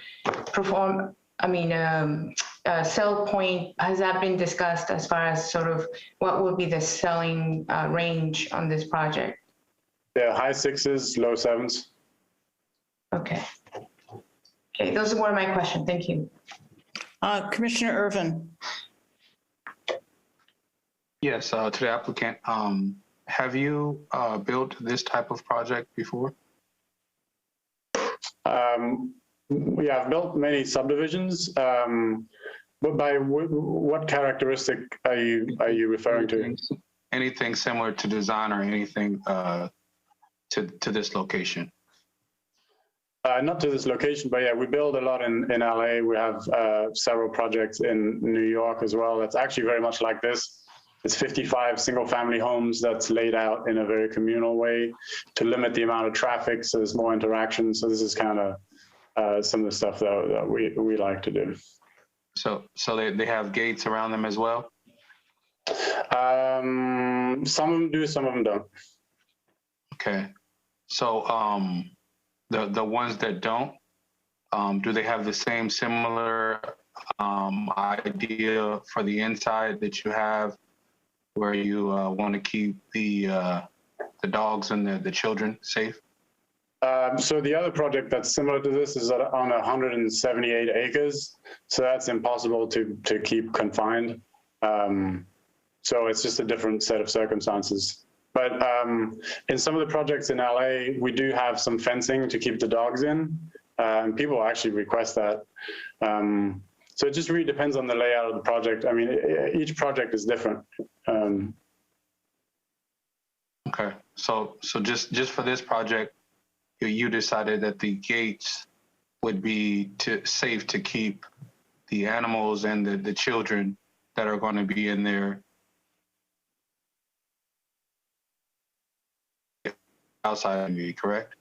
sell point, has that been discussed as far as sort of what would be the selling range on this project? Yeah, high sixes, low sevens. Okay. Okay, those were my questions. Thank you. Commissioner Irvin. Yes, to the applicant, have you built this type of project before? Yeah, I've built many subdivisions, but by what characteristic are you referring to? Anything similar to design or anything to this location? Not to this location, but yeah, we build a lot in LA. We have several projects in New York as well. That's actually very much like this. It's 55 single-family homes that's laid out in a very communal way to limit the amount of traffic, so there's more interaction. So this is kind of some of the stuff that we like to do. So they have gates around them as well? Some of them do, some of them don't. Okay. So the ones that don't, do they have the same similar idea for the inside that you have, where you want to keep the dogs and the children safe? So the other project that's similar to this is on 178 acres. So that's impossible to keep confined. So it's just a different set of circumstances. But in some of the projects in LA, we do have some fencing to keep the dogs in, and people actually request that. So it just really depends on the layout of the project. I mean, each project is different. Okay, so just for this project, you decided that the gates would be safe to keep the animals and the children that are going to be in there outside of me, correct?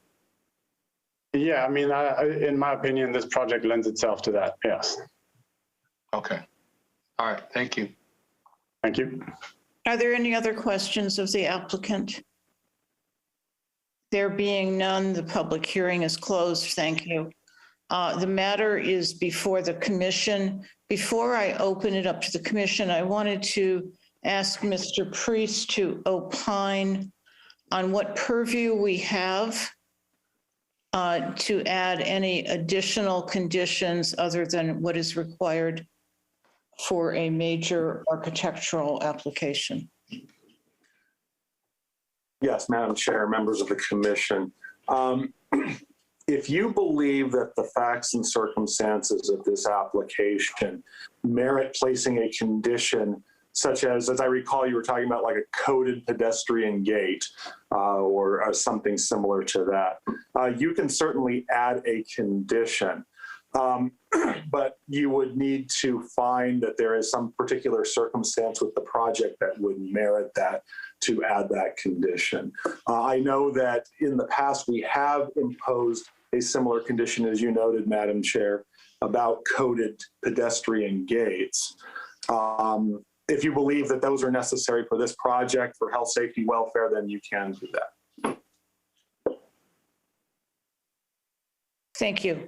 Yeah, I mean, in my opinion, this project lends itself to that, yes. Okay. All right, thank you. Thank you. Are there any other questions of the applicant? There being none, the public hearing is closed. Thank you. The matter is before the commission. Before I open it up to the commission, I wanted to ask Mr. Priest to opine on what purview we have to add any additional conditions other than what is required for a major architectural application. Yes, Madam Chair, members of the commission. If you believe that the facts and circumstances of this application merit placing a condition such as I recall, you were talking about like a coded pedestrian gate or something similar to that, you can certainly add a condition. But you would need to find that there is some particular circumstance with the project that would merit that to add that condition. I know that in the past we have imposed a similar condition, as you noted, Madam Chair, about coded pedestrian gates. If you believe that those are necessary for this project for health, safety, welfare, then you can do that. Thank you.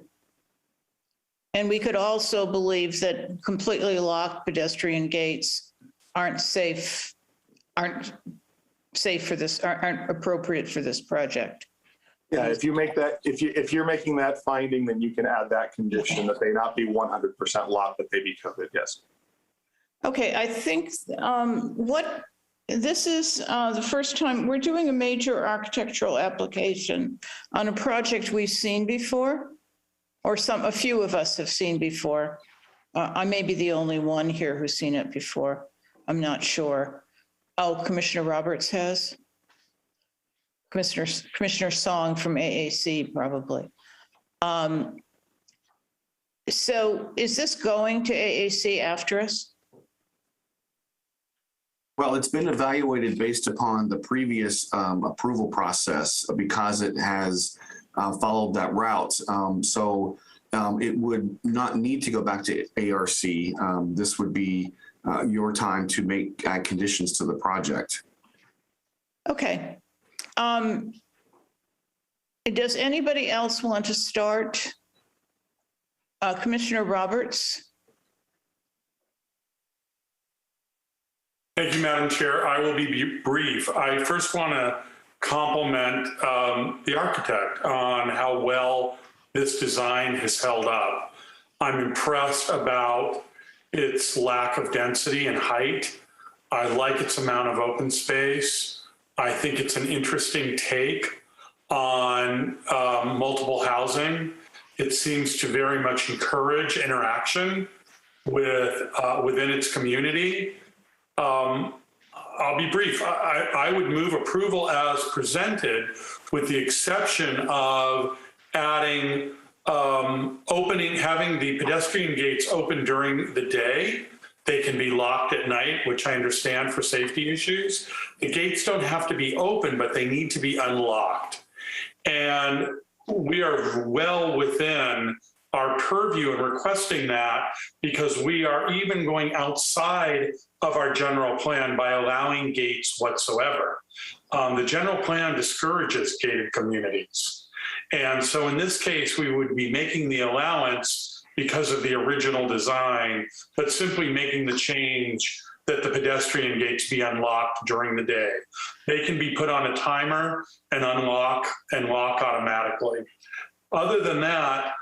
And we could also believe that completely locked pedestrian gates aren't safe for this, aren't appropriate for this project. Yeah, if you make that, if you're making that finding, then you can add that condition that they not be 100% locked, but they be covered. Yes. Okay, I think what This is the first time we're doing a major architectural application on a project we've seen before, or a few of us have seen before. I may be the only one here who's seen it before. I'm not sure. Oh, Commissioner Roberts has. Commissioner Song from AAC, probably. So is this going to AAC after us? Well, it's been evaluated based upon the previous approval process because it has followed that route. So it would not need to go back to ARC. This would be your time to add conditions to the project. Okay. Does anybody else want to start? Commissioner Roberts? Thank you, Madam Chair. I will be brief. I first want to compliment the architect on how well this design has held up. I'm impressed about its lack of density and height. I like its amount of open space. I think it's an interesting take on multiple housing. It seems to very much encourage interaction within its community. I'll be brief. I would move approval as presented, with the exception of adding having the pedestrian gates open during the day. They can be locked at night, which I understand for safety issues. The gates don't have to be open, but they need to be unlocked. And we are well within our purview in requesting that, because we are even going outside of our general plan by allowing gates whatsoever. The general plan discourages gated communities. And so in this case, we would be making the allowance because of the original design, but simply making the change that the pedestrian gates be unlocked during the day. They can be put on a timer and unlock and lock automatically. Other than that,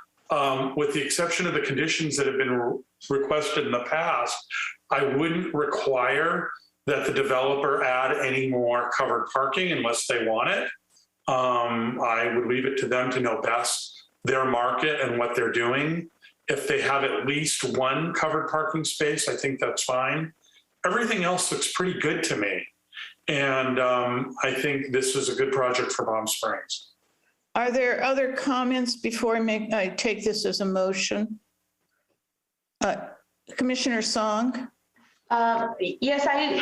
with the exception of the conditions that have been requested in the past, I wouldn't require that the developer add any more covered parking unless they want it. I would leave it to them to know best their market and what they're doing. If they have at least one covered parking space, I think that's fine. Everything else looks pretty good to me. And I think this is a good project for Palm Springs. Are there other comments before I take this as a motion? Commissioner Song? Yes, I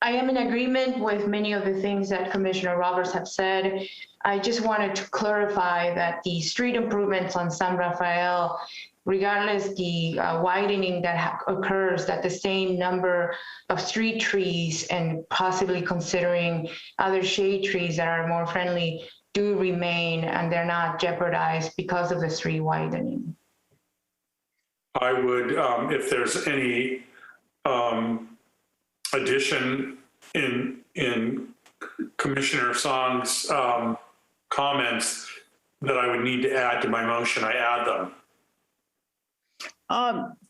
am in agreement with many of the things that Commissioner Roberts have said. I just wanted to clarify that the street improvements on San Rafael, regardless the widening that occurs, that the same number of street trees and possibly considering other shade trees that are more friendly do remain, and they're not jeopardized because of the street widening. I would, if there's any addition in Commissioner Song's comments that I would need to add to my motion, I add them.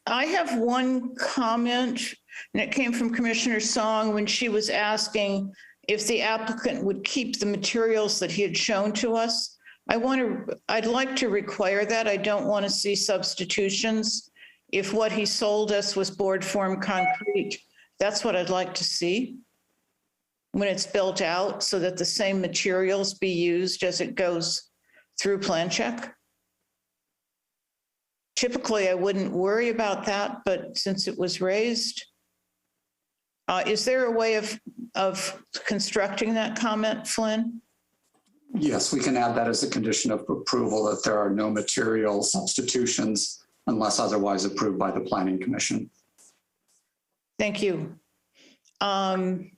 I have one comment, and it came from Commissioner Song when she was asking if the applicant would keep the materials that he had shown to us. I'd like to require that. I don't want to see substitutions. If what he sold us was board form concrete, that's what I'd like to see when it's built out, so that the same materials be used as it goes through plan check. Typically, I wouldn't worry about that, but since it was raised, is there a way of constructing that comment, Flynn? Yes, we can add that as a condition of approval, that there are no material substitutions unless otherwise approved by the Planning Commission. Thank you. And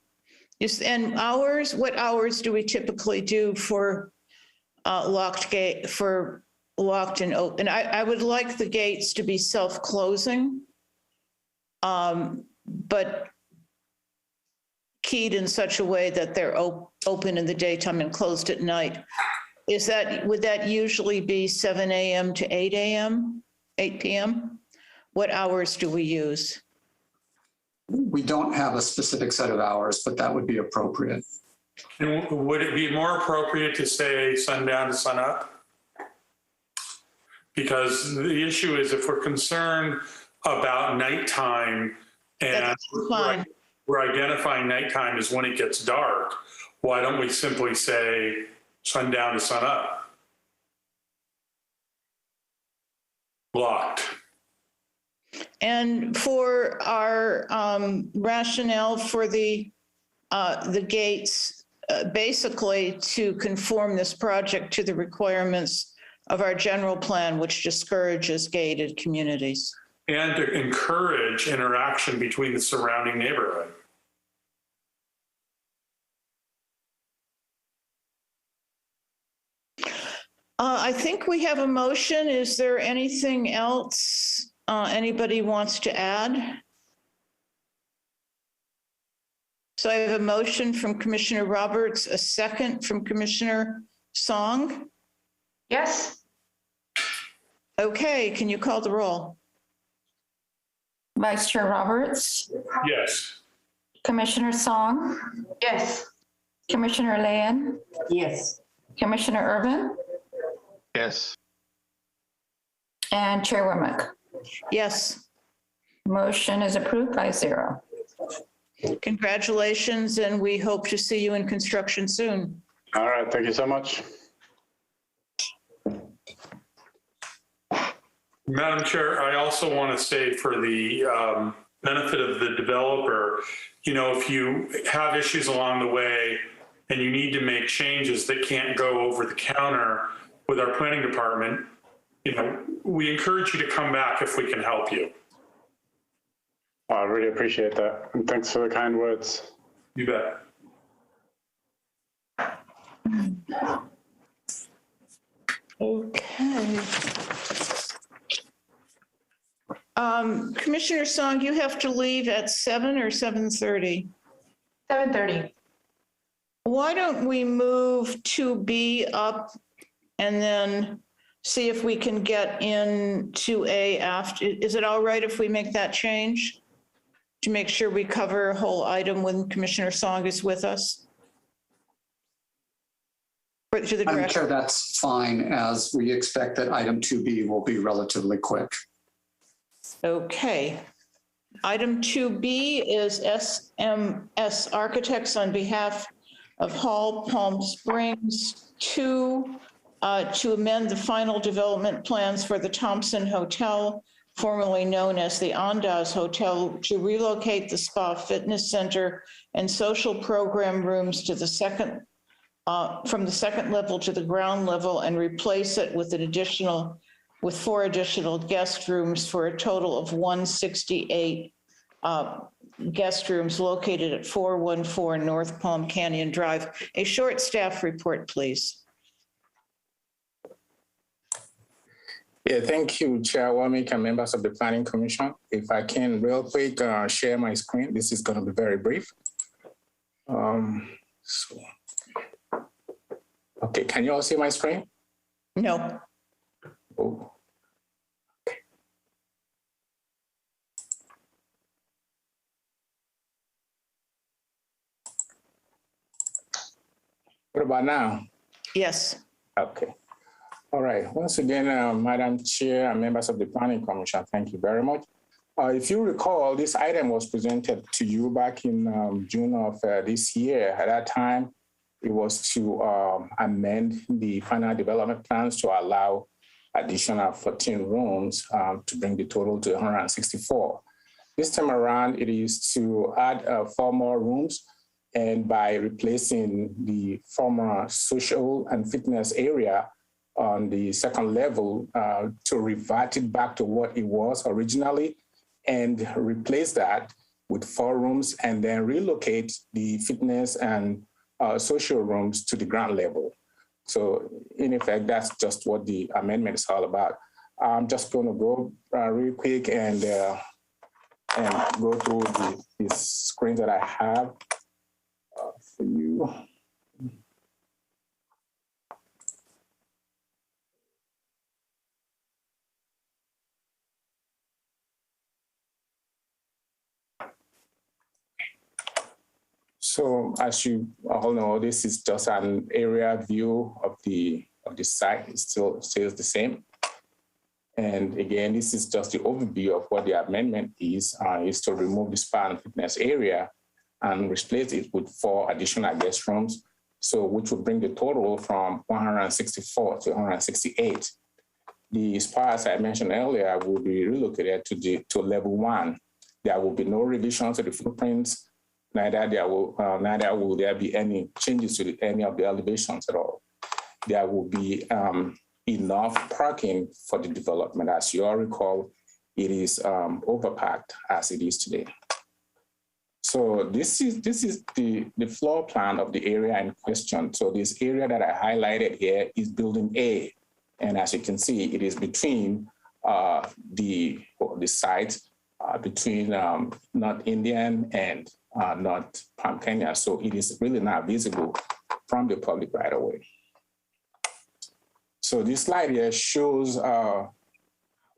hours, what hours do we typically do for locked gate, for locked and open? I would like the gates to be self-closing, but keyed in such a way that they're open in the daytime and closed at night. Would that usually be 7 a.m. to 8 a.m., 8 p.m.? What hours do we use? We don't have a specific set of hours, but that would be appropriate. And would it be more appropriate to say sundown to sunup? Because the issue is if we're concerned about nighttime and That's fine. we're identifying nighttime as when it gets dark, why don't we simply say sundown to sunup? Blocked. And for our rationale for the gates, basically to conform this project to the requirements of our general plan, which discourages gated communities. And to encourage interaction between the surrounding neighborhood. I think we have a motion. Is there anything else anybody wants to add? So I have a motion from Commissioner Roberts, a second from Commissioner Song. Yes. Okay, can you call the roll? Vice Chair Roberts, Yes. Commissioner Song, Yes. Commissioner Leyen, Yes. Commissioner Urban, Yes. and Chair Womack. Yes. Motion is approved by 0. Congratulations, and we hope to see you in construction soon. All right, thank you so much. Madam Chair, I also want to say for the benefit of the developer, you know, if you have issues along the way and you need to make changes that can't go over the counter with our planning department, you know, we encourage you to come back if we can help you. I really appreciate that. And thanks for the kind words. You bet. Okay. Commissioner Song, you have to leave at 7 or 7:30? 7:30. Why don't we move 2B up and then see if we can get in 2A after? Is it all right if we make that change? To make sure we cover a whole item when Commissioner Song is with us? Or to the I'm director? sure that's fine, as we expect that item 2B will be relatively quick. Okay. Item 2B is SMS Architects on behalf of Hall Palm Springs to amend the final development plans for the Thompson Hotel, formerly known as the Andaz Hotel, to relocate the spa fitness center and social program rooms to the second, from the second level to the ground level, and replace it with with 4 additional guest rooms for a total of 168 guest rooms located at 414 North Palm Canyon Drive. A short staff report, please. Yeah, thank you, Chair Womack and members of the Planning Commission. If I can real quick share my screen, this is going to be very brief. Okay, can you all see my screen? No. Oh. What about now? Yes. Okay. All right. Once again, Madam Chair and members of the Planning Commission, thank you very much. If you recall, this item was presented to you back in June of this year. At that time, it was to amend the final development plans to allow additional 14 rooms to bring the total to 164. This time around, it is to add 4 more rooms, and by replacing the former social and fitness area on the second level to revert it back to what it was originally, and replace that with 4 rooms, and then relocate the fitness and social rooms to the ground level. So in effect, that's just what the amendment is all about. I'm just going to go real quick and go through the screen that I have for you. So as you all know, this is just an area view of the site. It still stays the same. And again, this is just the overview of what the amendment is to remove the spa and fitness area and replace it with 4 additional guest rooms. So which would bring the total from 164 to 168. The spa, as I mentioned earlier, will be relocated to level 1. There will be no revision to the footprints. Neither will there be any changes to any of the elevations at all. There will be enough parking for the development. As you all recall, it is overpacked as it is today. So this is the floor plan of the area in question. So this area that I highlighted here is building A. And as you can see, it is between the site between North Indian and North Palm Kenya. So it is really not visible from the public right away. So this slide here shows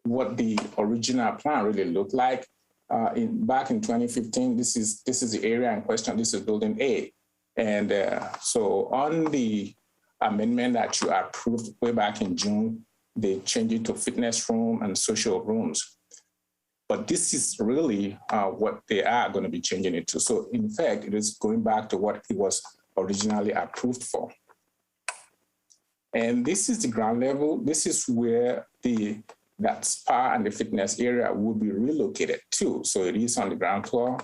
what the original plan really looked like. Back in 2015, this is the area in question. This is building A. And so on the amendment that you approved way back in June, they changed it to fitness room and social rooms. But this is really what they are going to be changing it to. So in fact, it is going back to what it was originally approved for. And this is the ground level. This is where that spa and the fitness area will be relocated to. So it is on the ground floor.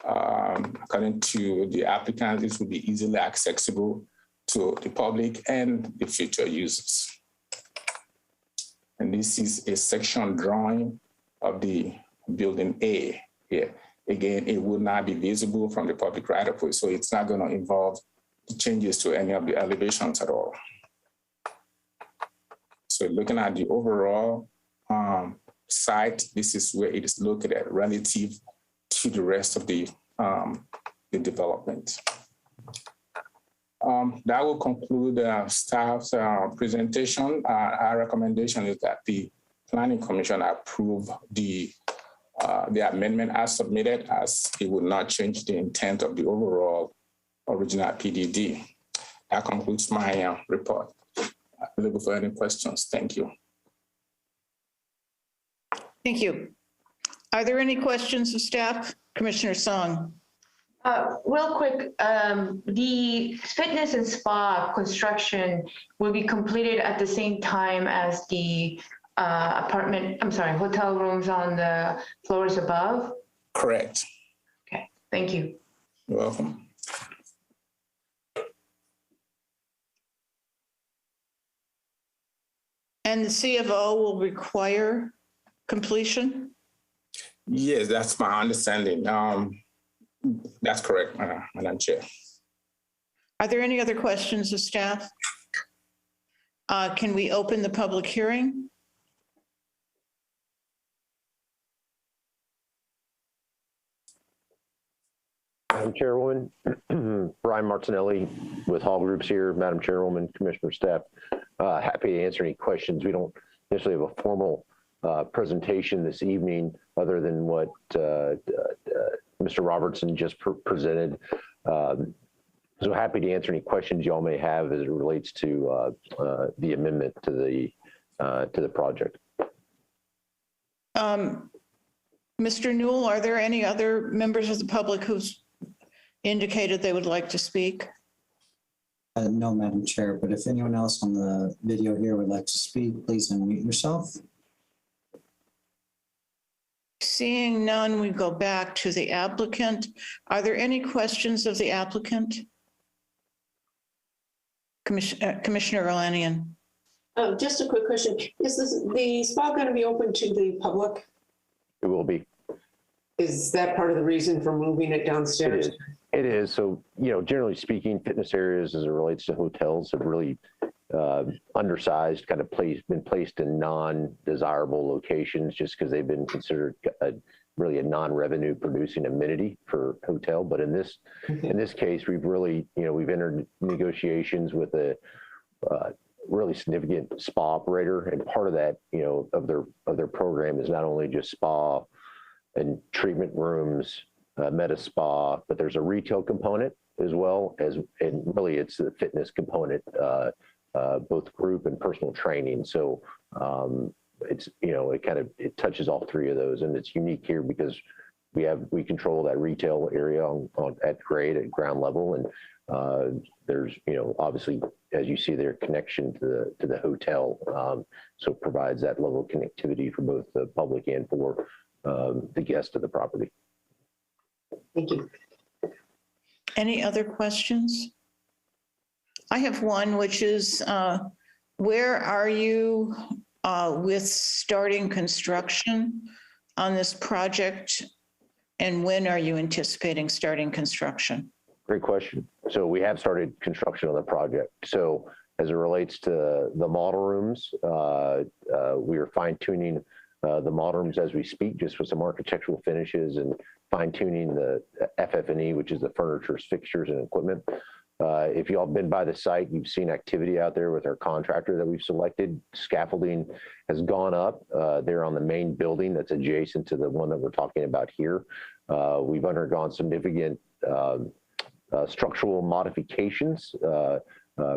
According to the applicant, this will be easily accessible to the public and the future users. And this is a section drawing of the building A here. Again, it will not be visible from the public right of way, so it's not going to involve changes to any of the elevations at all. So looking at the overall site, this is where it is located relative to the rest of the development. That will conclude staff's presentation. Our recommendation is that the Planning Commission approve the amendment as submitted, as it would not change the intent of the overall original PDD. That concludes my report. Available for any questions. Thank you. Thank you. Are there any questions of staff? Commissioner Song. Real quick, the fitness and spa construction will be completed at the same time as the hotel rooms on the floors above? Correct. Okay, thank you. You're welcome. And the CFO will require completion? Yes, that's my understanding. That's correct, Madam Chair. Are there any other questions of staff? Can we open the public hearing? Madam Chairwoman, Brian Martinelli with Hall Groups here. Madam Chairwoman, Commissioner staff, happy to answer any questions. We don't necessarily have a formal presentation this evening other than what Mr. Robertson just presented. So happy to answer any questions y'all may have as it relates to the amendment to the project. Mr. Newell, are there any other members of the public who's indicated they would like to speak? No, Madam Chair, but if anyone else on the video here would like to speak, please unmute yourself. Seeing none, we go back to the applicant. Are there any questions of the applicant? Commissioner Irlanian. Just a quick question. Is the spa going to be open to the public? It will be. Is that part of the reason for moving it downstairs? It is. So, generally speaking, fitness areas as it relates to hotels have really undersized, kind of been placed in non-desirable locations just because they've been considered really a non-revenue producing amenity for hotel. But in this case, we've really, we've entered negotiations with a really significant spa operator, and part of that, of their program is not only just spa and treatment rooms, med spa, but there's a retail component as well as, and really it's the fitness component, both group and personal training. So it's, you know, it touches all three of those, and it's unique here because we control that retail area at grade, at ground level, and there's, you know, obviously, as you see their connection to the hotel, so it provides that level of connectivity for both the public and for the guest of the property. Thank you. Any other questions? I have one, which is, where are you with starting construction on this project? And when are you anticipating starting construction? Great question. So we have started construction on the project. So as it relates to the model rooms, we are fine tuning the model rooms as we speak, just with some architectural finishes and fine tuning the FF&E, which is the furniture, fixtures, and equipment. If you all been by the site, you've seen activity out there with our contractor that we've selected. Scaffolding has gone up there on the main building that's adjacent to the one that we're talking about here. We've undergone significant structural modifications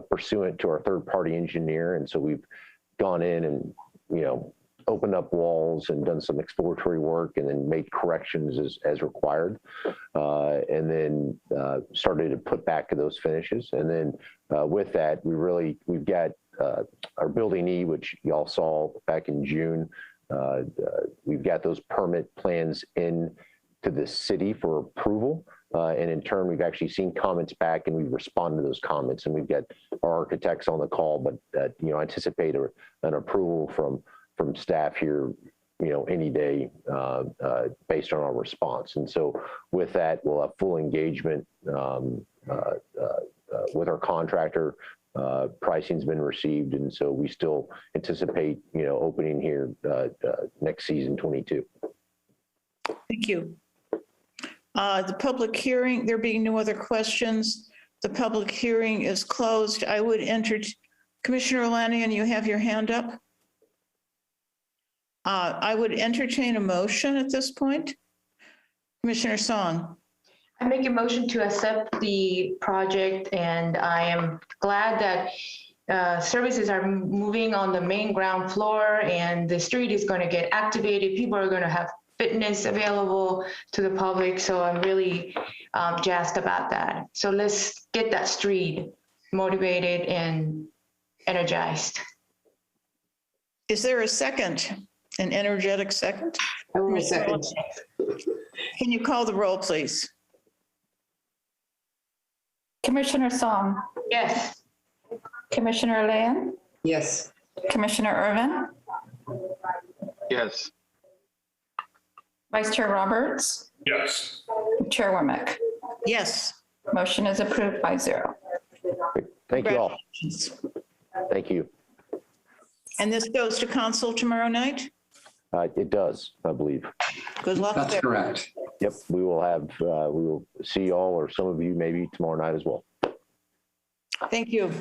pursuant to our third-party engineer. And so we've gone in and, you know, opened up walls and done some exploratory work and then made corrections as required. And then started to put back those finishes. And then with that, we've got our building E, which y'all saw back in June. We've got those permit plans in to the city for approval. And in turn, we've actually seen comments back and we've responded to those comments. And we've got our architects on the call, but you know, anticipate an approval from staff here, you know, any day based on our response. And so with that, we'll have full engagement with our contractor. Pricing's been received. And so we still anticipate, you know, opening here next season, 22. Thank you. The public hearing, there being no other questions, the public hearing is closed. I would enter, Commissioner Lanian, you have your hand up. I would entertain a motion at this point. Commissioner Song. I make a motion to accept the project, and I am glad that services are moving on the main ground floor and the street is going to get activated. People are going to have fitness available to the public. So I'm really jazzed about that. So let's get that street motivated and energized. Is there a second? An energetic second? I will second. Can you call the roll, please? Commissioner Song. Yes. Commissioner Lan. Yes. Commissioner Irvin. Yes. Vice Chair Roberts. Yes. Chair Womack. Yes. Motion is approved 5-0. Thank you all. Thank you. And this goes to council tomorrow night? It does, I believe. Good luck. That's there. correct. Yep, we will see y'all, or some of you maybe tomorrow night as well. Thank you.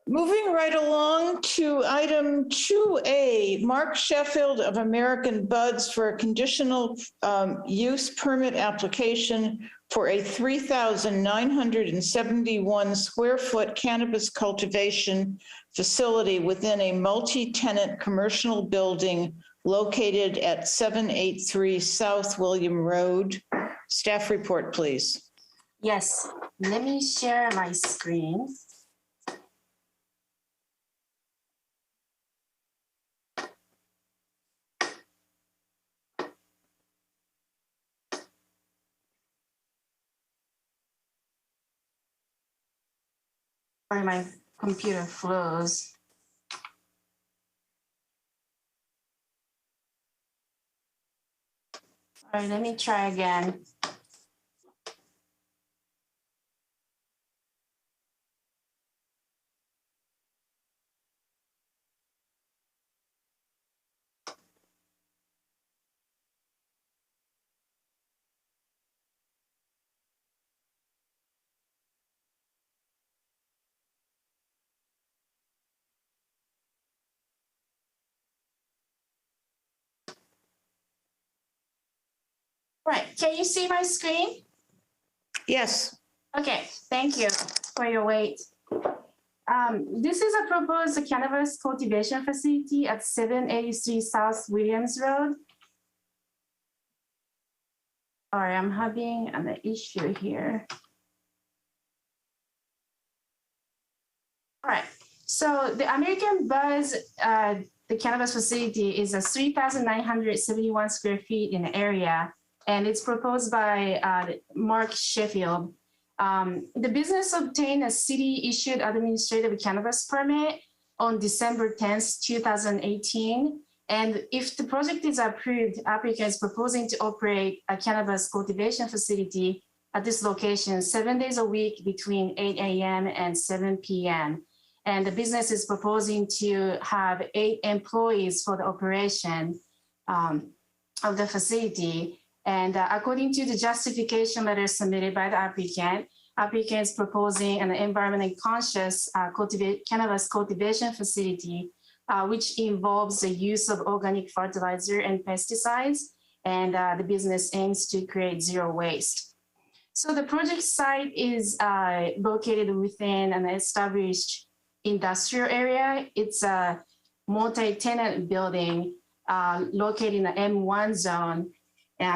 Moving right along to item 2A, Mark Sheffield of American Buds for a conditional use permit application for a 3,971 square foot cannabis cultivation facility within a multi-tenant commercial building located at 783 South William Road. Staff report, please. Yes, let me share my screen. Sorry, my computer froze. All right, let me try again. Right, can you see my screen? Yes. Okay, thank you for your wait. This is a proposed cannabis cultivation facility at 783 South Williams Road. Sorry, I'm having an issue here. All right, so the American Buzz, the cannabis facility is a 3,971 square feet in the area, and it's proposed by Mark Sheffield. The business obtained a city-issued administrative cannabis permit on December 10th, 2018. And if the project is approved, applicant is proposing to operate a cannabis cultivation facility at this location 7 days a week between 8 a.m. and 7 p.m. And the business is proposing to have 8 employees for the operation of the facility. And according to the justification letter submitted by the applicant is proposing an environmentally conscious cannabis cultivation facility, which involves the use of organic fertilizer and pesticides. And the business aims to create zero waste. So the project site is located within an established industrial area. It's a multi-tenant building located in the M1 zone,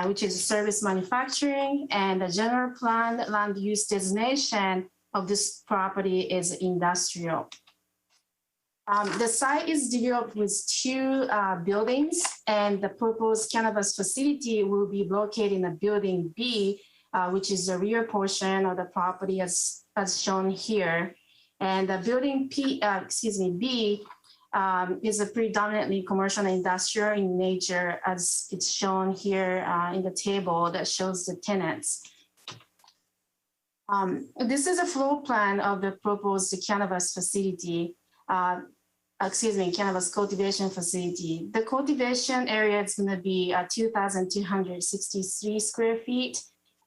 which is service manufacturing, and the general plan land use designation of this property is industrial. The site is developed with 2 buildings, and the proposed cannabis facility will be located in the building B, which is the rear portion of the property as shown here. And the building B is a predominantly commercial and industrial in nature, as it's shown here in the table that shows the tenants. This is a floor plan of the proposed cannabis facility, cannabis cultivation facility. The cultivation area is going to be 2,263 square feet.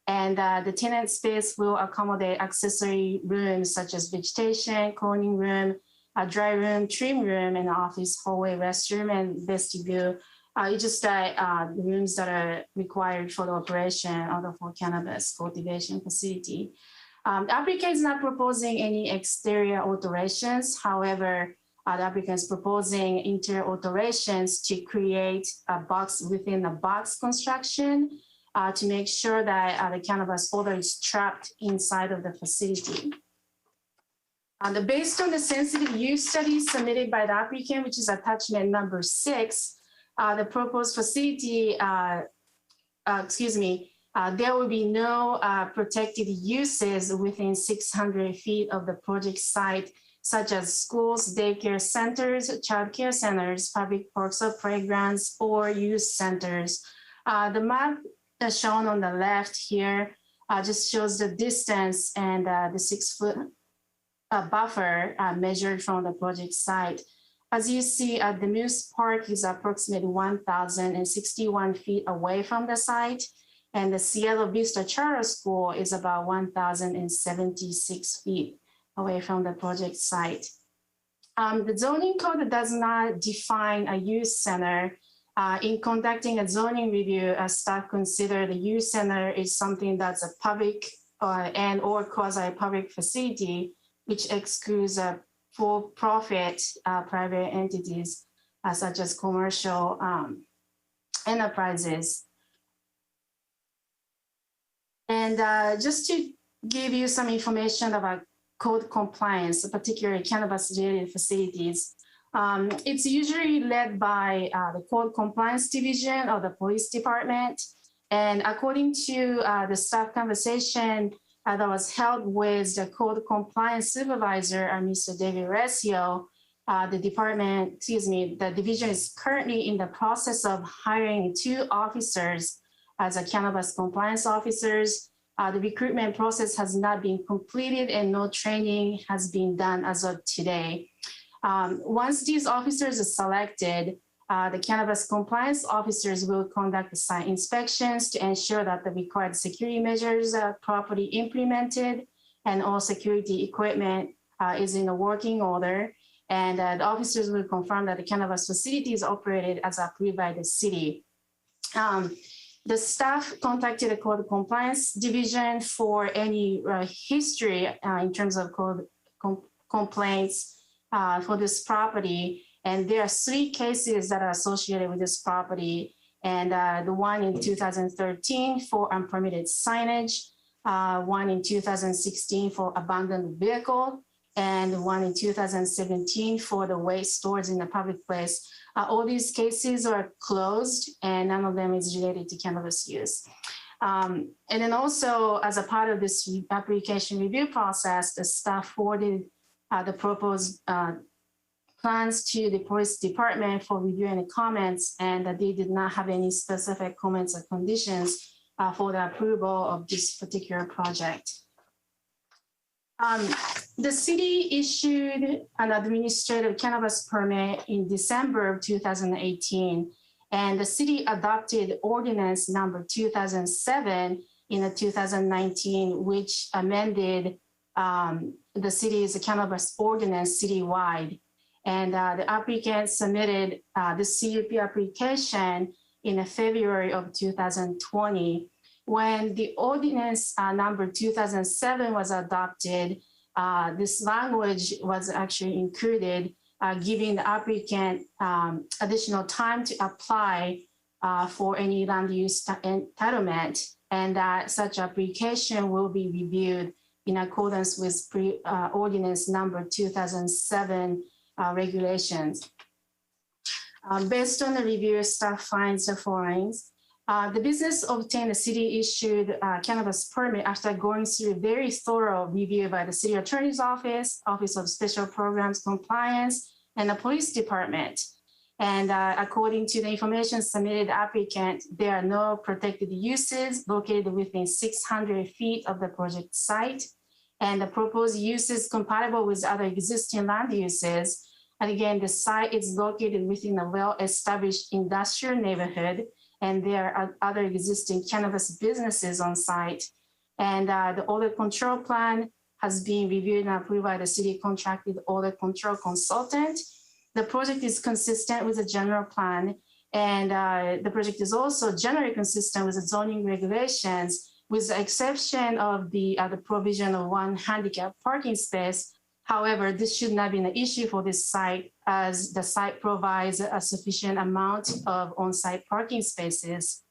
And the tenant space will accommodate accessory rooms such as vegetation, cloning room, a dry room, trim room, and office, hallway, restroom, and vestibule. It's just the rooms that are required for the operation of the cannabis cultivation facility. The applicant is not proposing any exterior alterations. However, the applicant is proposing interior alterations to create a box within a box construction to make sure that the cannabis odor is trapped inside of the facility. Based on the sensitive use study submitted by the applicant, which is attachment number 6, the proposed facility, there will be no protected uses within 600 feet of the project site, such as schools, daycare centers, childcare centers, public parks or playgrounds, or youth centers. The map that's shown on the left here just shows the distance and the 6-foot buffer measured from the project site. As you see, the Moose Park is approximately 1,061 feet away from the site, and the Seattle Vista Charter School is about 1,076 feet away from the project site. The zoning code does not define a youth center. In conducting a zoning review, staff consider the youth center is something that's a public and or quasi-public facility, which excludes for-profit private entities such as commercial enterprises. And just to give you some information about code compliance, particularly cannabis-related facilities, it's usually led by the Code Compliance Division of the Police Department. And according to the staff conversation that was held with the Code Compliance Supervisor, Mr. David Resio, the division is currently in the process of hiring 2 officers as a cannabis compliance officers. The recruitment process has not been completed and no training has been done as of today. Once these officers are selected, the cannabis compliance officers will conduct the site inspections to ensure that the required security measures are properly implemented and all security equipment is in a working order. And the officers will confirm that the cannabis facility is operated as approved by the city. The staff contacted the Code Compliance Division for any history in terms of code complaints for this property. And there are 3 cases that are associated with this property. And the one in 2013 for unpermitted signage, one in 2016 for abandoned vehicle, and one in 2017 for the waste stores in the public place. All these cases are closed and none of them is related to cannabis use. And then also as a part of this application review process, the staff forwarded the proposed plans to the police department for review and comments, and that they did not have any specific comments or conditions for the approval of this particular project. The city issued an administrative cannabis permit in December of 2018, and the city adopted ordinance number 2007 in 2019, which amended the city's cannabis ordinance citywide. And the applicant submitted the CUP application in February of 2020. When the ordinance number 2007 was adopted, this language was actually included, giving the applicant additional time to apply for any land use entitlement, and that such application will be reviewed in accordance with ordinance number 2007 regulations. Based on the review, staff finds the following. The business obtained a city-issued cannabis permit after going through a very thorough review by the city attorney's office, Office of Special Programs Compliance, and the police department. And according to the information submitted applicant, there are no protected uses located within 600 feet of the project site. And the proposed use is compatible with other existing land uses. And again, the site is located within a well-established industrial neighborhood, and there are other existing cannabis businesses on site. And the odor control plan has been reviewed and approved by the city contracted odor control consultant. The project is consistent with the general plan, and the project is also generally consistent with the zoning regulations, with the exception of the provision of 1 handicap parking space. However, this should not be an issue for this site, as the site provides a sufficient amount of on-site parking spaces.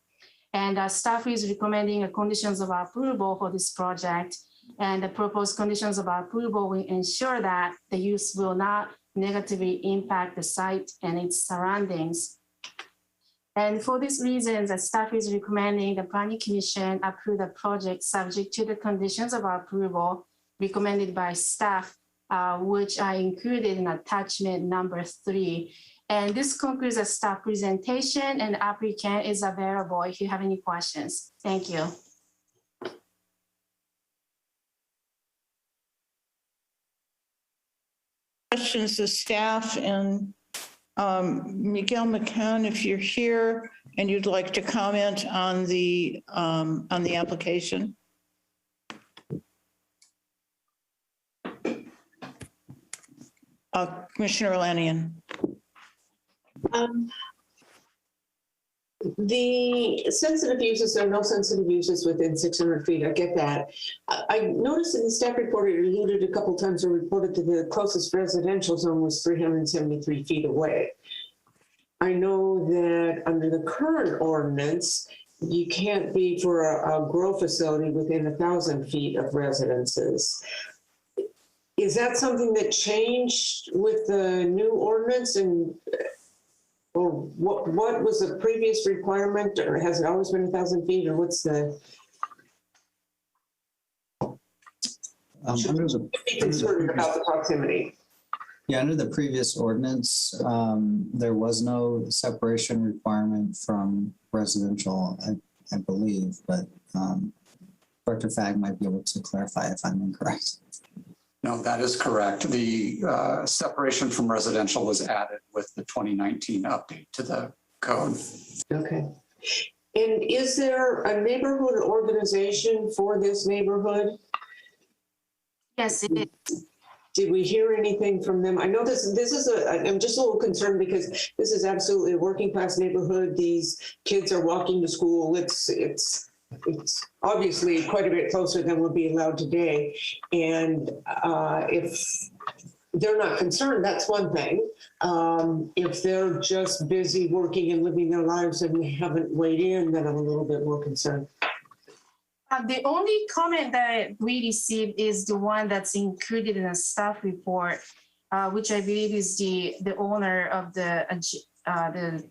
And staff is recommending conditions of approval for this project. And the proposed conditions of approval will ensure that the use will not negatively impact the site and its surroundings. And for these reasons, the staff is recommending the Planning Commission approve the project subject to the conditions of approval recommended by staff, which are included in attachment number 3. And this concludes the staff presentation, and the applicant is available if you have any questions. Thank you. Questions to staff, and Miguel McCann, if you're here and you'd like to comment on the application. Commissioner Lanian. The sensitive uses, there are no sensitive uses within 600 feet. I get that. I noticed in the staff report, it alluded a couple times or reported that the closest residential zone was 373 feet away. I know that under the current ordinance, you can't be for a grow facility within 1,000 feet of residences. Is that something that changed with the new ordinance, and or what was the previous requirement, or has it always been 1,000 feet, or what's the? Be concerned about the proximity. Yeah, under the previous ordinance, there was no separation requirement from residential, I believe, but Director Fag might be able to clarify if I'm incorrect. No, that is correct. The separation from residential was added with the 2019 update to the code. Okay. And is there a Did we hear anything from them? I know this is I'm just a little concerned because this is absolutely a working class neighborhood. These kids are walking to school. It's obviously quite a bit closer than would be allowed today. And if they're not concerned, that's one thing. If they're just busy working and living their lives and haven't weighed in, then I'm a little bit more concerned. The only comment that we received is the one that's included in a staff report, which I believe is the owner of the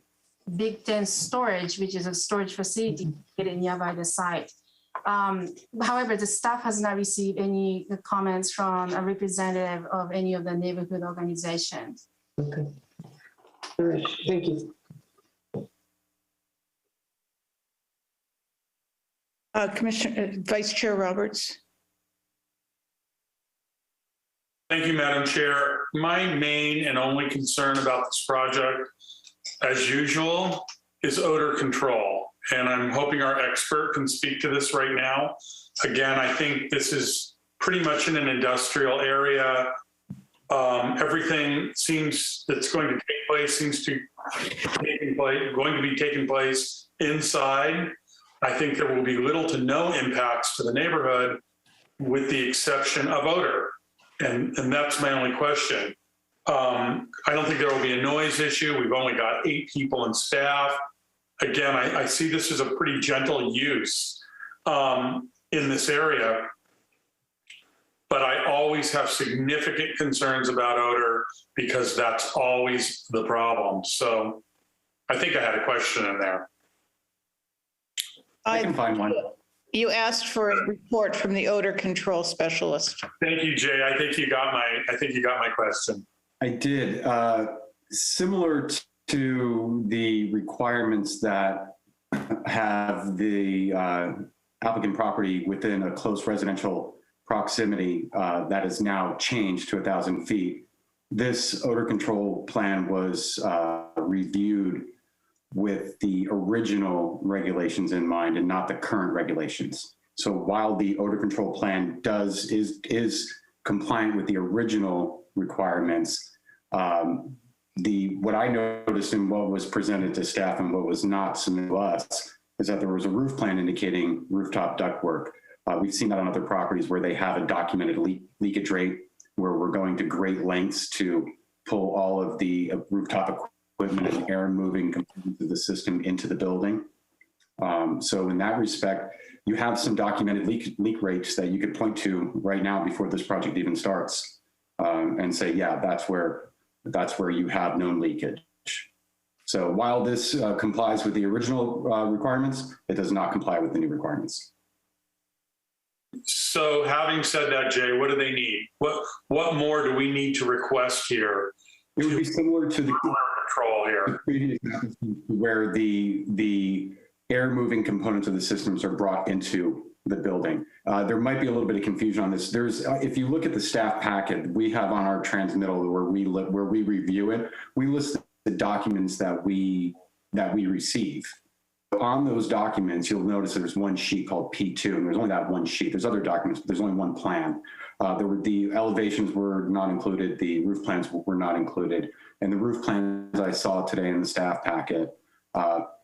Big Ten Storage, which is a storage facility nearby the site. However, the staff has not received any comments from a representative of any of the neighborhood organizations. Okay. All right. Thank you. Commissioner, Vice Chair Roberts. Thank you, Madam Chair. My main and only concern about this project, as usual, is odor control. And I'm hoping our expert can speak to this right now. Again, I think this is pretty much in an industrial area. Everything seems that's going to take place seems to going to be taking place inside. I think there will be little to no impacts to the neighborhood with the exception of odor. And that's my only question. I don't think there will be a noise issue. We've only got 8 people and staff. Again, I see this as a pretty gentle use in this area, but I always have significant concerns about odor because that's always the problem. So I think I had a question in there. I can find one. You asked for a report from the odor control specialist. Thank you, Jay. I think you got my question. I did. Similar to the requirements that have the applicant property within a close residential proximity that is now changed to 1,000 feet. This odor control plan was reviewed with the original regulations in mind and not the current regulations. So while the odor control plan is compliant with the original requirements, what I noticed in what was presented to staff and what was not submitted to us is that there was a roof plan indicating rooftop ductwork. We've seen that on other properties where they have a documented leakage rate, where we're going to great lengths to pull all of the rooftop equipment and air moving components of the system into the building. So in that respect, you have some documented leak rates that you could point to right now before this project even starts and say, yeah, that's where you have known leakage. So while this complies with the original requirements, it does not comply with the new requirements. So having said that, Jay, what do they need? What more do we need to request here? It would be similar to the control here, where the air moving components of the systems are brought into the building. There might be a little bit of confusion on this. If you look at the staff packet we have on our transmittal where we review it, we list the documents that we receive. On those documents, you'll notice there's one sheet called P2, and there's only that one sheet. There's other documents, but there's only one plan. The elevations were not included, the roof plans were not included, and the roof plans I saw today in the staff packet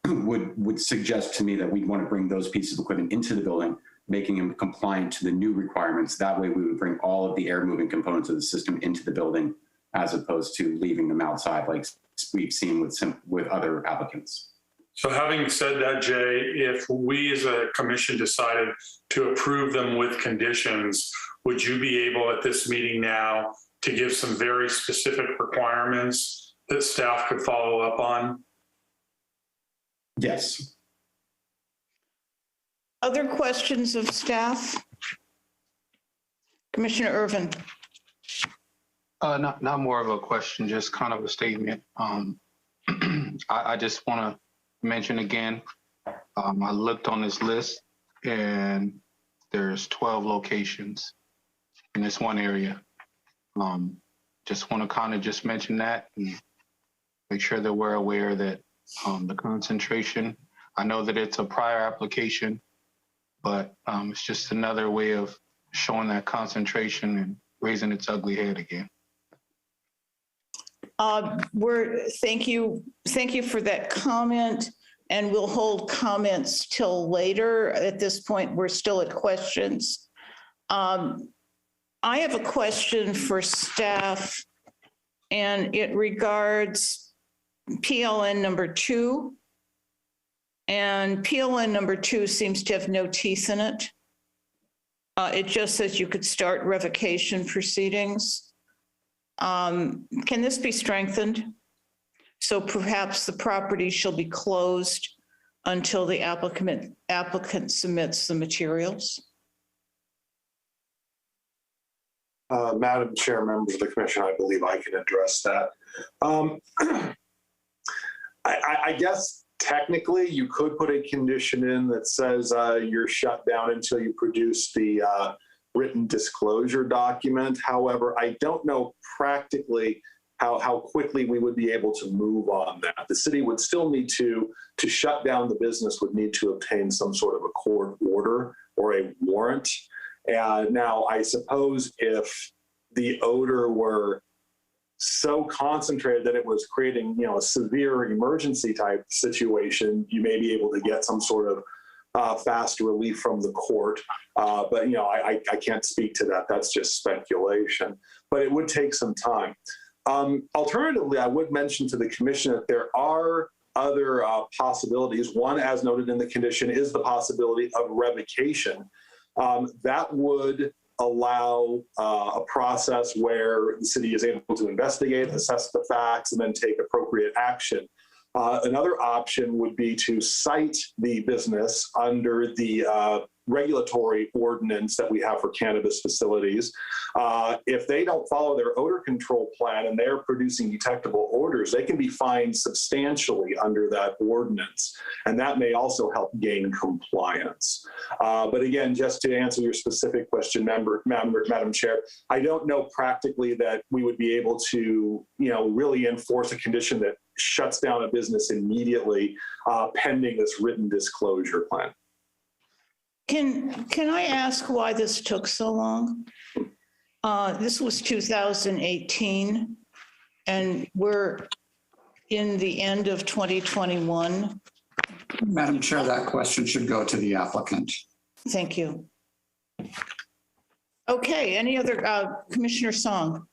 would suggest to me that we'd want to bring those pieces of equipment into the building, making them compliant to the new requirements. That way we would bring all of the air moving components of the system into the building as opposed to leaving them outside like we've seen with other applicants. So having said that, Jay, if we as a commission decided to approve them with conditions, would you be able at this meeting now to give some very specific requirements that staff could follow up on? Yes. Other questions of staff? Commissioner Irvin. Not more of a question, just kind of a statement. I just want to mention again, I looked on this list and there's 12 locations in this one area. Just want to kind of just mention that and make sure that we're aware that the concentration, I know that it's a prior application, but it's just another way of showing that concentration and raising its ugly head again. Thank you for that comment, and we'll hold comments till later. At this point, we're still at questions. I have a question for staff, and it regards PLN number 2. And PLN number 2 seems to have no teeth in it. It just says you could start revocation proceedings. Can this be strengthened? So perhaps the property shall be closed until the applicant submits the materials? Madam Chair, members of the commission, I believe I can address that. I guess technically you could put a condition in that says you're shut down until you produce the written disclosure document. However, I don't know practically how quickly we would be able to move on that. The city would still need to shut down the business, would need to obtain some sort of a court order or a warrant. Now, I suppose if the odor were so concentrated that it was creating, a severe emergency type situation, you may be able to get some sort of fast relief from the court. But, I can't speak to that. That's just speculation. But it would take some time. Alternatively, I would mention to the commission that there are other possibilities. One, as noted in the condition, is the possibility of revocation. That would allow a process where the city is able to investigate, assess the facts, and then take appropriate action. Another option would be to cite the business under the regulatory ordinance that we have for cannabis facilities. If they don't follow their odor control plan and they're producing detectable odors, they can be fined substantially under that ordinance. And that may also help gain compliance. But again, just to answer your specific question, Madam Chair, I don't know practically that we would be able to, really enforce a condition that shuts down a business immediately pending this written disclosure plan. Can I ask why this took so long? This was 2018, and we're in the end of 2021. Madam Chair, that question should go to the applicant. Thank you. Okay, any other, Commissioner Song?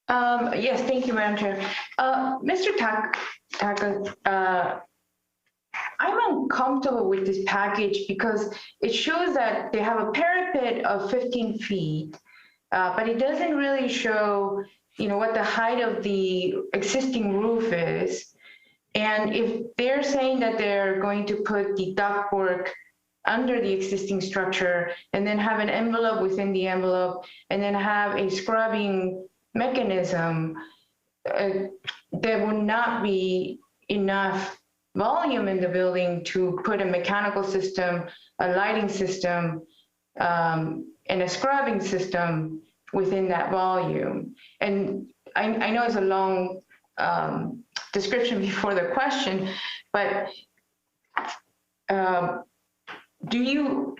Yes, thank you, Madam Chair. Mr. Taka, I'm uncomfortable with this package because it shows that they have a parapet of 15 feet, but it doesn't really show, what the height of the existing roof is. And if they're saying that they're going to put the ductwork under the existing structure and then have an envelope within the envelope and then have a scrubbing mechanism, there will not be enough volume in the building to put a mechanical system, a lighting system, and a scrubbing system within that volume. And I know it's a long description before the question, but do you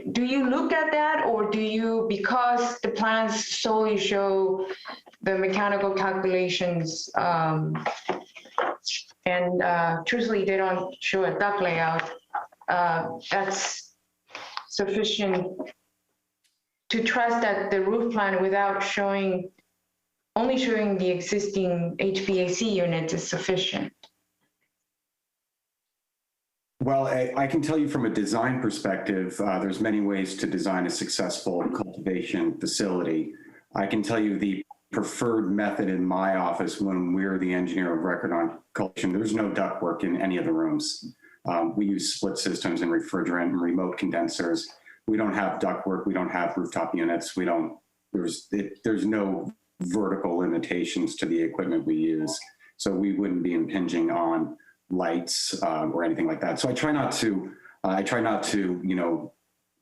look at that, or do you, because the plans solely show the mechanical calculations and truthfully, they don't show a duct layout, that's sufficient to trust that the roof plan without only showing the existing HVAC units is sufficient? Well, I can tell you from a design perspective, there's many ways to design a successful cultivation facility. I can tell you the preferred method in my office when we're the engineer of record on cultivation, there's no ductwork in any of the rooms. We use split systems and refrigerant and remote condensers. We don't have ductwork. We don't have rooftop units. There's no vertical limitations to the equipment we use. So we wouldn't be impinging on lights or anything like that. So I try not to,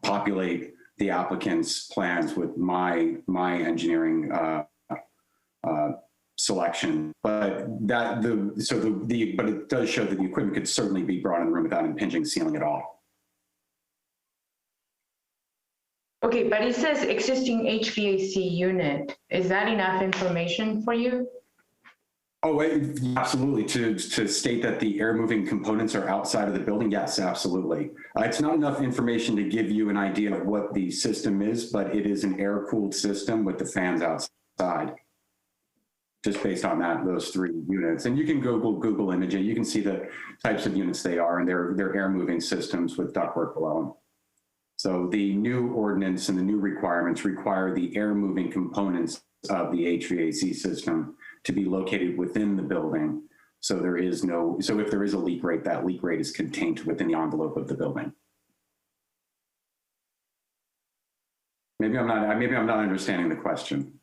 populate the applicant's plans with my engineering selection, but it does show that the equipment could certainly be brought in the room without impinging ceiling at all. Okay, but it says existing HVAC unit. Is that enough information for you? Oh, absolutely. To state that the air moving components are outside of the building, yes, absolutely. It's not enough information to give you an idea of what the system is, but it is an air-cooled system with the fans outside. Just based on those 3 units. And you can Google image it. You can see the types of units they are, and they're air moving systems with ductwork below them. So the new ordinance and the new requirements require the air moving components of the HVAC system to be located within the building. So if there is a leak rate, that leak rate is contained within the envelope of the building. Maybe I'm not understanding the question.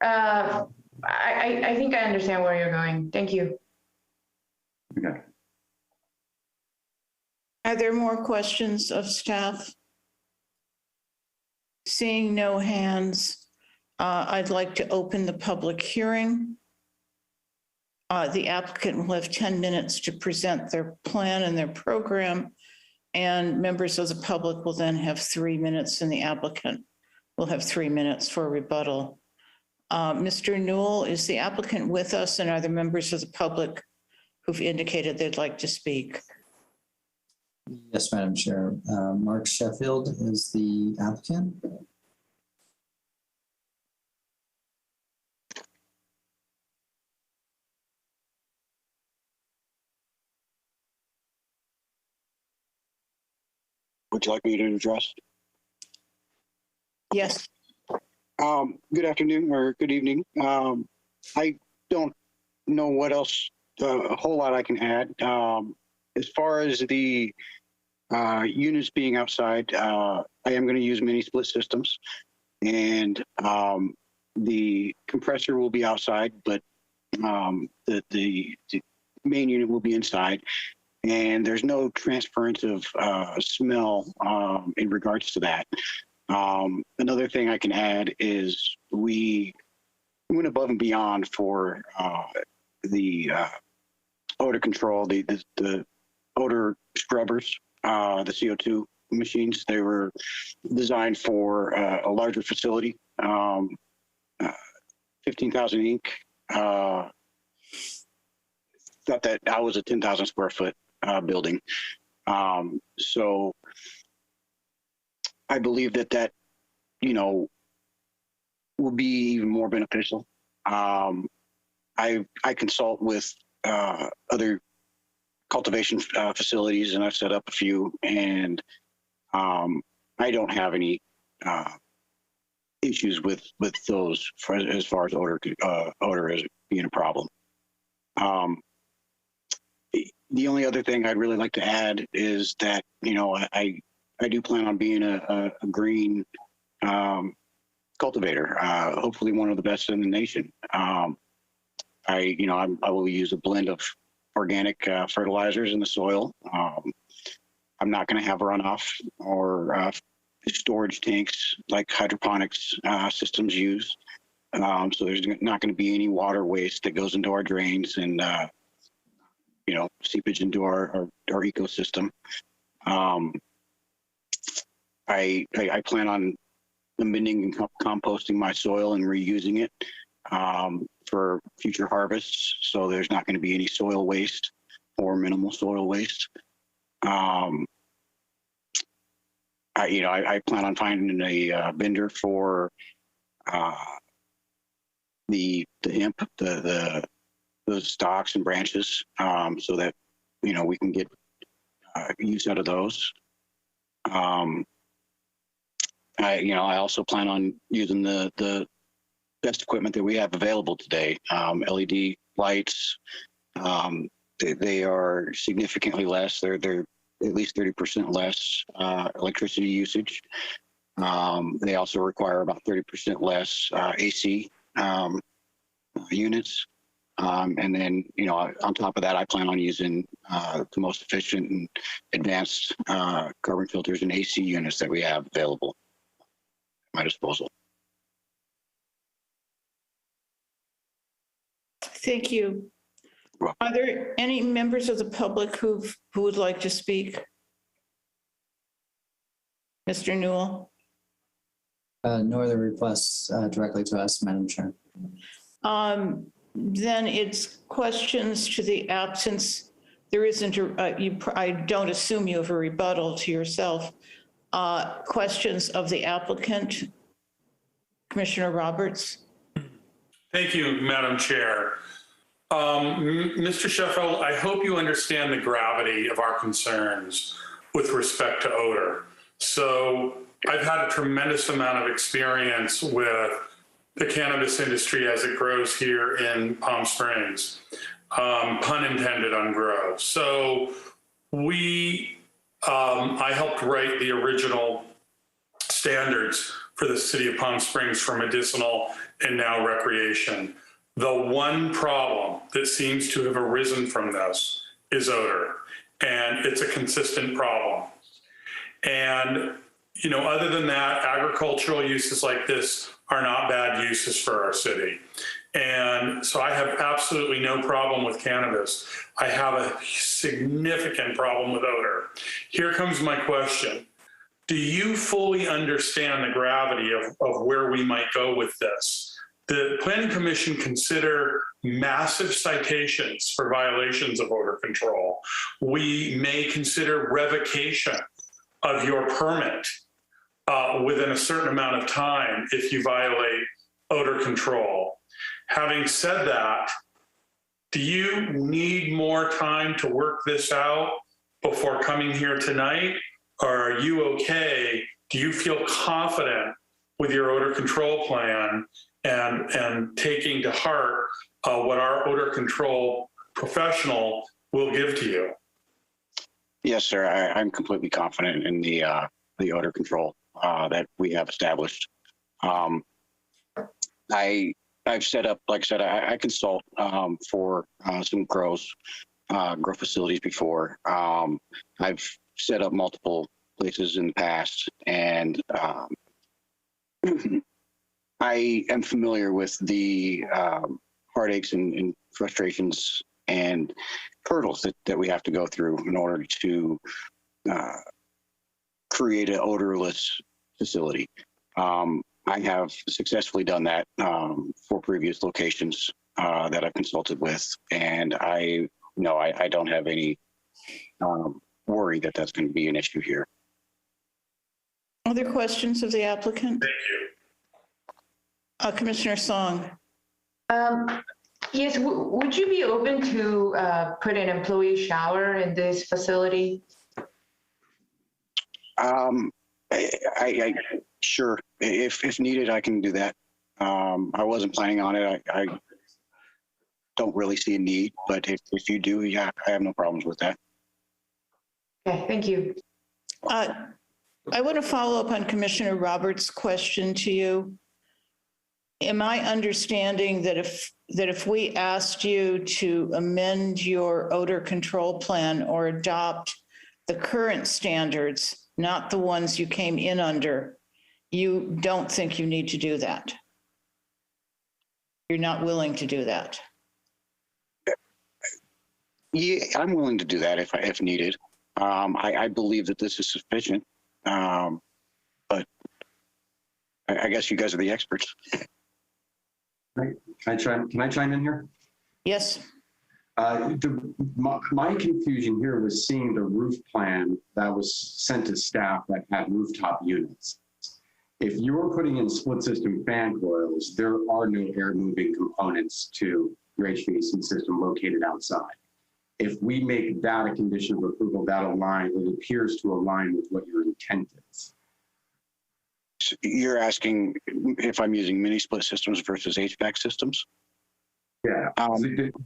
I think I understand where you're going. Thank you. Okay. Are there more questions of staff? Seeing no hands, I'd like to open the public hearing. The applicant will have 10 minutes to present their plan and their program, and members of the public will then have 3 minutes, and the applicant will have 3 minutes for rebuttal. Mr. Newell, is the applicant with us, and are there members of the public who've indicated they'd like to speak? Yes, Madam Chair. Mark Sheffield is the applicant. Would you like me to address? Yes. Good afternoon or good evening. I don't know what else, a whole lot I can add. As far as the units being outside, I am going to use mini split systems, and the compressor will be outside, but the main unit will be inside. And there's no transference of smell in regards to that. Another thing I can add is we went above and beyond for the odor control, the odor scrubbers, the CO2 machines. They were designed for a larger facility, 15,000 ink. Thought that I was a 10,000 square foot building. So I believe that, will be even more beneficial. I consult with other cultivation facilities, and I've set up a few, and I don't have any issues with those as far as odor as being a problem. The only other thing I'd really like to add is that, I do plan on being a green cultivator, hopefully one of the best in the nation. I will use a blend of organic fertilizers in the soil. I'm not going to have runoff or storage tanks like hydroponics systems use. So there's not going to be any water waste that goes into our drains and seepage into our ecosystem. I plan on amending and composting my soil and reusing it for future harvests. So there's not going to be any soil waste or minimal soil waste. I plan on finding a vendor for the hemp, the stalks and branches, so that we can get use out of those. I also plan on using the best equipment that we have available today. LED lights, they are significantly less. They're at least 30% less electricity usage. They also require about 30% less AC units. And then, on top of that, I plan on using the most efficient and advanced carbon filters and AC units that we have available at my disposal. Thank you. Are there any members of the public who would like to speak? Mr. Newell? No other requests directly to us, Madam Chair. Then it's questions to the absence. There isn't, I don't assume you have a rebuttal to yourself. Questions of the applicant. Commissioner Roberts. Thank you, Madam Chair. Mr. Sheffield, I hope you understand the gravity of our concerns with respect to odor. So I've had a tremendous amount of experience with the cannabis industry as it grows here in Palm Springs, pun intended on grow. So I helped write the original standards for the city of Palm Springs for medicinal and now recreation. The one problem that seems to have arisen from this is odor, and it's a consistent problem. And, you know, other than that, agricultural uses like this are not bad uses for our city. And so I have absolutely no problem with cannabis. I have a significant problem with odor. Here comes my question. Do you fully understand the gravity of where we might go with this? The Planning Commission consider massive citations for violations of odor control. We may consider revocation of your permit within a certain amount of time if you violate odor control. Having said that, do you need more time to work this out before coming here tonight? Or are you okay? Do you feel confident with your odor control plan and taking to heart what our odor control professional will give to you? Yes, sir. I'm completely confident in the odor control that we have established. I've set up, like I said, I consult for some grow facilities before. I've set up multiple places in the past, and I am familiar with the heartaches and frustrations and hurdles that we have to go through in order to create an odorless facility. I have successfully done that for previous locations that I've consulted with, and I don't have any worry that that's going to be an issue here. Other questions of the applicant? Thank you. Commissioner Song. Yes, would you be open to put an employee shower in this facility? Sure. If needed, I can do that. I wasn't planning on it. I don't really see a need, but if you do, yeah, I have no problems with that. Okay, thank you. I want to follow up on Commissioner Roberts' question to you. Am I understanding that if we asked you to amend your odor control plan or adopt the current standards, not the ones you came in under, you don't think you need to do that? You're not willing to do that? Yeah, I'm willing to do that if needed. I believe that this is sufficient, but I guess you guys are the experts. Right. Can I chime in here? Yes. My confusion here was seeing the roof plan that was sent to staff that had rooftop units. If you're putting in split system fan coils, there are no air moving components to your HVAC system located outside. If we make that a condition of approval, it appears to align with what your intent is. So you're asking if I'm using mini split systems versus HVAC systems? Yeah,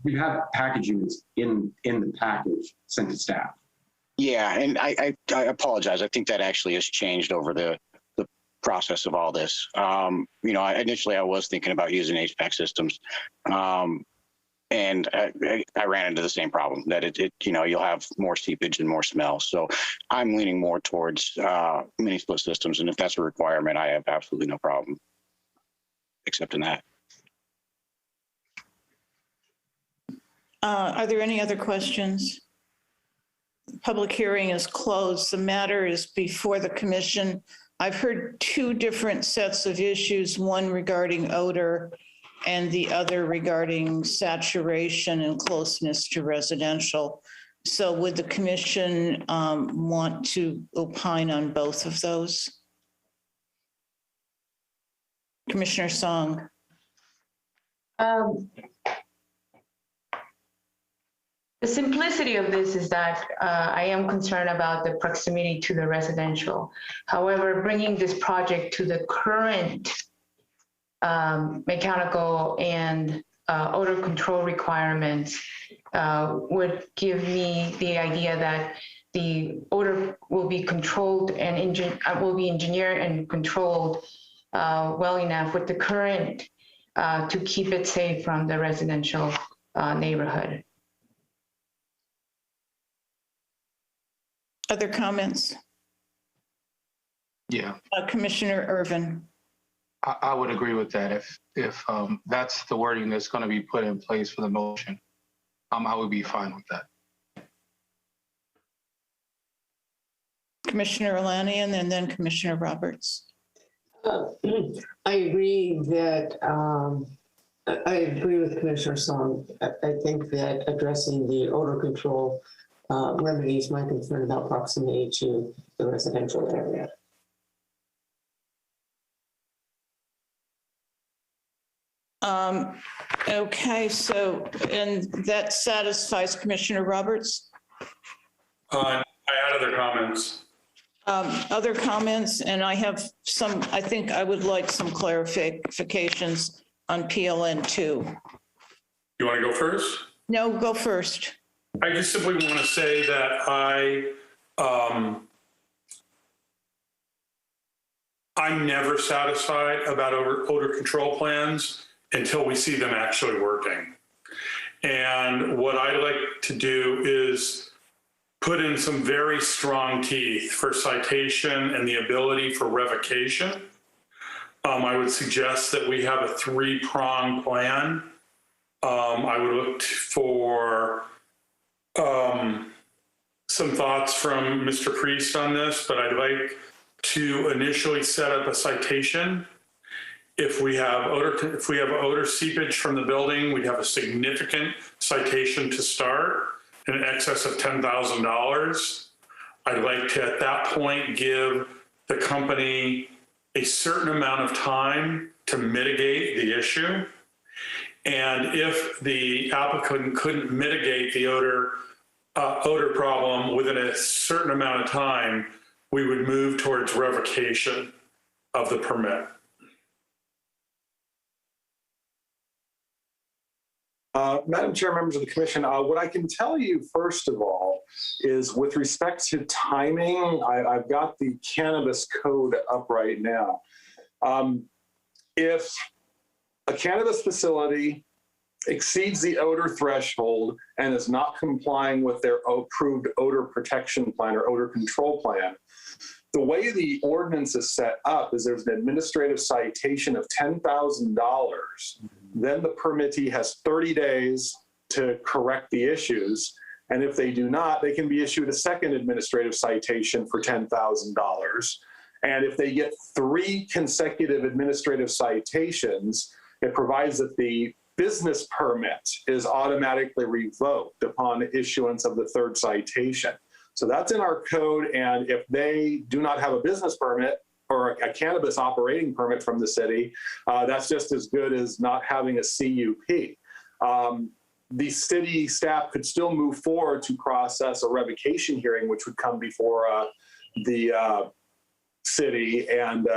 we have package units in the package sent to staff. Yeah, and I apologize. I think that actually has changed over the process of all this. Initially I was thinking about using HVAC systems, and I ran into the same problem that you'll have more seepage and more smell. So I'm leaning more towards mini split systems, and if that's a requirement, I have absolutely no problem accepting that. Are there any other questions? Public hearing is closed. The matter is before the commission I've heard two different sets of issues, one regarding odor and the other regarding saturation and closeness to residential. So would the commission want to opine on both of those? Commissioner Song. The simplicity of this is that I am concerned about the proximity to the residential. However, bringing this project to the current mechanical and odor control requirements would give me the idea that the odor will be controlled and will be engineered and controlled well enough with the current to keep it safe from the residential neighborhood. Other comments? Yeah. Commissioner Irvin. I would agree with that. If that's the wording that's going to be put in place for the motion, I would be fine with that. Commissioner Alanian and then Commissioner Roberts. I agree that I agree with Commissioner Song. I think that addressing the odor control remedies my concern about proximity to the residential area. Okay, so, and that satisfies Commissioner Roberts? I had other comments. Other comments, and I have some, I think I would like some clarifications on PLN 2. You want to go first? No, go first. I just simply want to say that I'm never satisfied about odor control plans until we see them actually working. And what I like to do is put in some very strong teeth for citation and the ability for revocation. I would suggest that we have a 3-pronged plan. I would look for some thoughts from Mr. Priest on this, but I'd like to initially set up a citation. If we have odor seepage from the building, we'd have a significant citation to start in excess of $10,000. I'd like to, at that point, give the company a certain amount of time to mitigate the issue. And if the applicant couldn't mitigate the odor problem within a certain amount of time, we would move towards revocation of the permit. Madam Chair, members of the commission, what I can tell you first of all is with respect to timing, I've got the cannabis code up right now. If a cannabis facility exceeds the odor threshold and is not complying with their approved odor protection plan or odor control plan, the way the ordinance is set up is there's an administrative citation of $10,000. Then the permittee has 30 days to correct the issues. And if they do not, they can be issued a second administrative citation for $10,000. And if they get 3 consecutive administrative citations, it provides that the business permit is automatically revoked upon issuance of the 3rd citation. So that's in our code. And if they do not have a business permit or a cannabis operating permit from the city, that's just as good as not having a CUP. The city staff could still move forward to process a revocation hearing, which would come before the city. And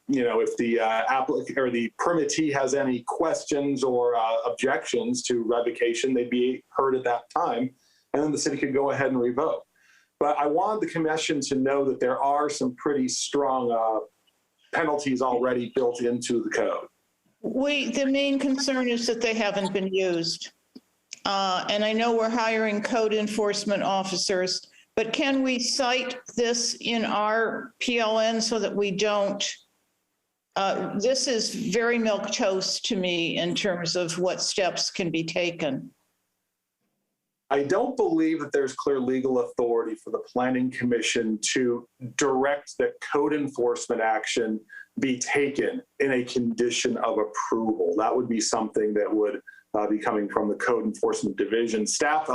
if the applicant or the permittee has any questions or objections to revocation, they'd be heard at that time, and then the city could go ahead and revoke. But I wanted the commission to know that there are some pretty strong penalties already built into the code. The main concern is that they haven't been used. And I know we're hiring code enforcement officers, but can we cite this in our PLN so that we don't? This is very milquetoast to me in terms of what steps can be taken. I don't believe that there's clear legal authority for the Planning Commission to direct that code enforcement action be taken in a condition of approval. That would be something that would be coming from the Code Enforcement Division. Staff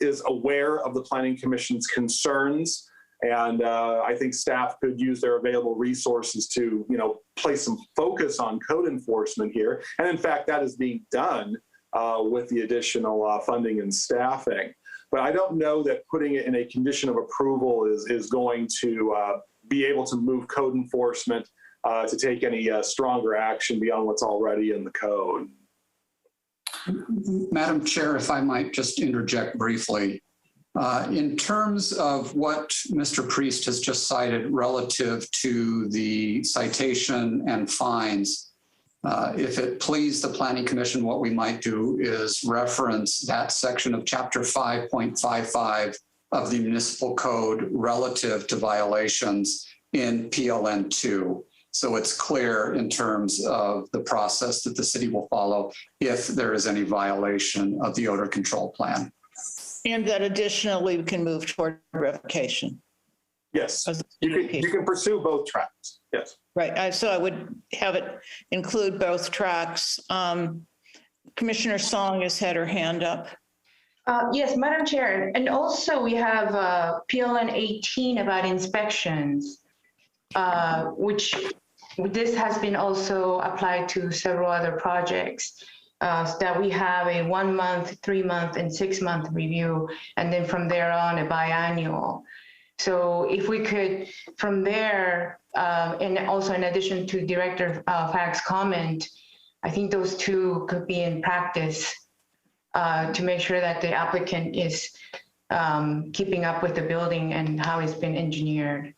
is aware of the Planning Commission's concerns, and I think staff could use their available resources to, place some focus on code enforcement here. And in fact, that is being done with the additional funding and staffing. But I don't know that putting it in a condition of approval is going to be able to move code enforcement to take any stronger action beyond what's already in the code. Madam Chair, if I might just interject briefly. In terms of what Mr. Priest has just cited relative to the citation and fines, if it please the Planning Commission, what we might do is reference that section of Chapter 5.55 of the Municipal Code relative to violations in PLN 2. So it's clear in terms of the process that the city will follow if there is any violation of the odor control plan. And that additionally we can move toward revocation. Yes, you can pursue both tracks. Yes. Right. So I would have it include both tracks. Commissioner Song has had her hand up. Yes, Madam Chair. And also we have PLN 18 about inspections, which this has been also applied to several other projects. So that we have a 1 month, 3 month, and 6 month review, and then from there on a biannual. So if we could, from there, and also in addition to Director Fack's comment, I think those two could be in practice to make sure that the applicant is keeping up with the building and how it's been engineered.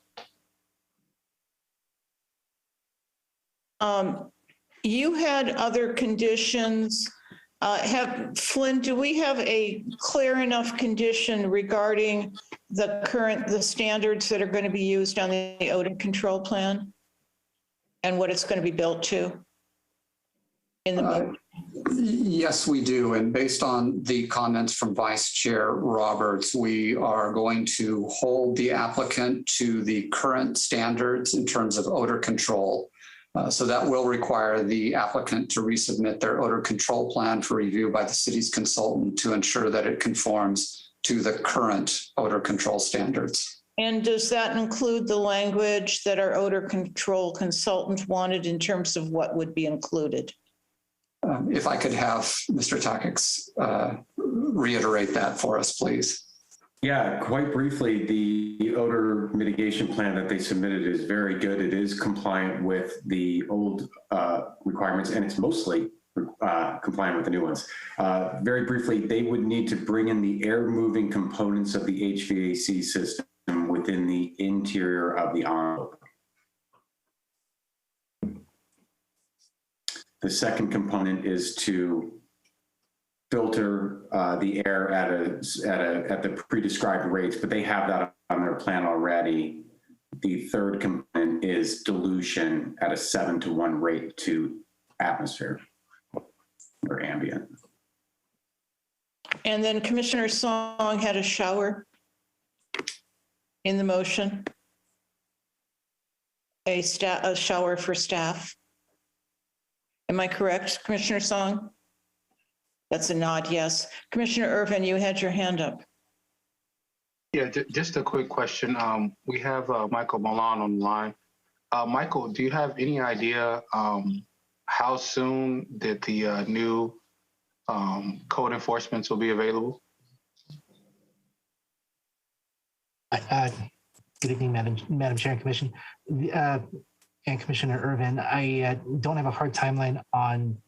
You had other conditions. Flynn, do we have a clear enough condition regarding the standards that are going to be used on the odor control plan and what it's going to be built to in the Yes, we do. And based on the comments from Vice Chair Roberts, we are going to hold the applicant to the current standards in terms of odor control. So that will require the applicant to resubmit their odor control plan for review by the city's consultant to ensure that it conforms to the current odor control standards. And does that include the language that our odor control consultant wanted in terms of what would be included? If I could have Mr. Takix reiterate that for us, please. Yeah, quite briefly, the odor mitigation plan that they submitted is very good. It is compliant with the old requirements, and it's mostly compliant with the new ones. Very briefly, they would need to bring in the air moving components of the HVAC system within the interior of the envelope. The second component is to filter the air at the pre-described rates, but they have that on their plan already. The third component is dilution at a 7-to-1 rate to atmosphere or ambient. And then Commissioner Song had a shower in the motion. A shower for staff. Am I correct, Commissioner Song? That's a nod, yes. Commissioner Irvin, you had your hand up. Yeah, just a quick question. We have Michael Milan on the line. Michael, do you have any idea how soon that the new code enforcements will be available? Good evening, Madam Chair and Commission. And Commissioner Irvin, I don't have a hard timeline on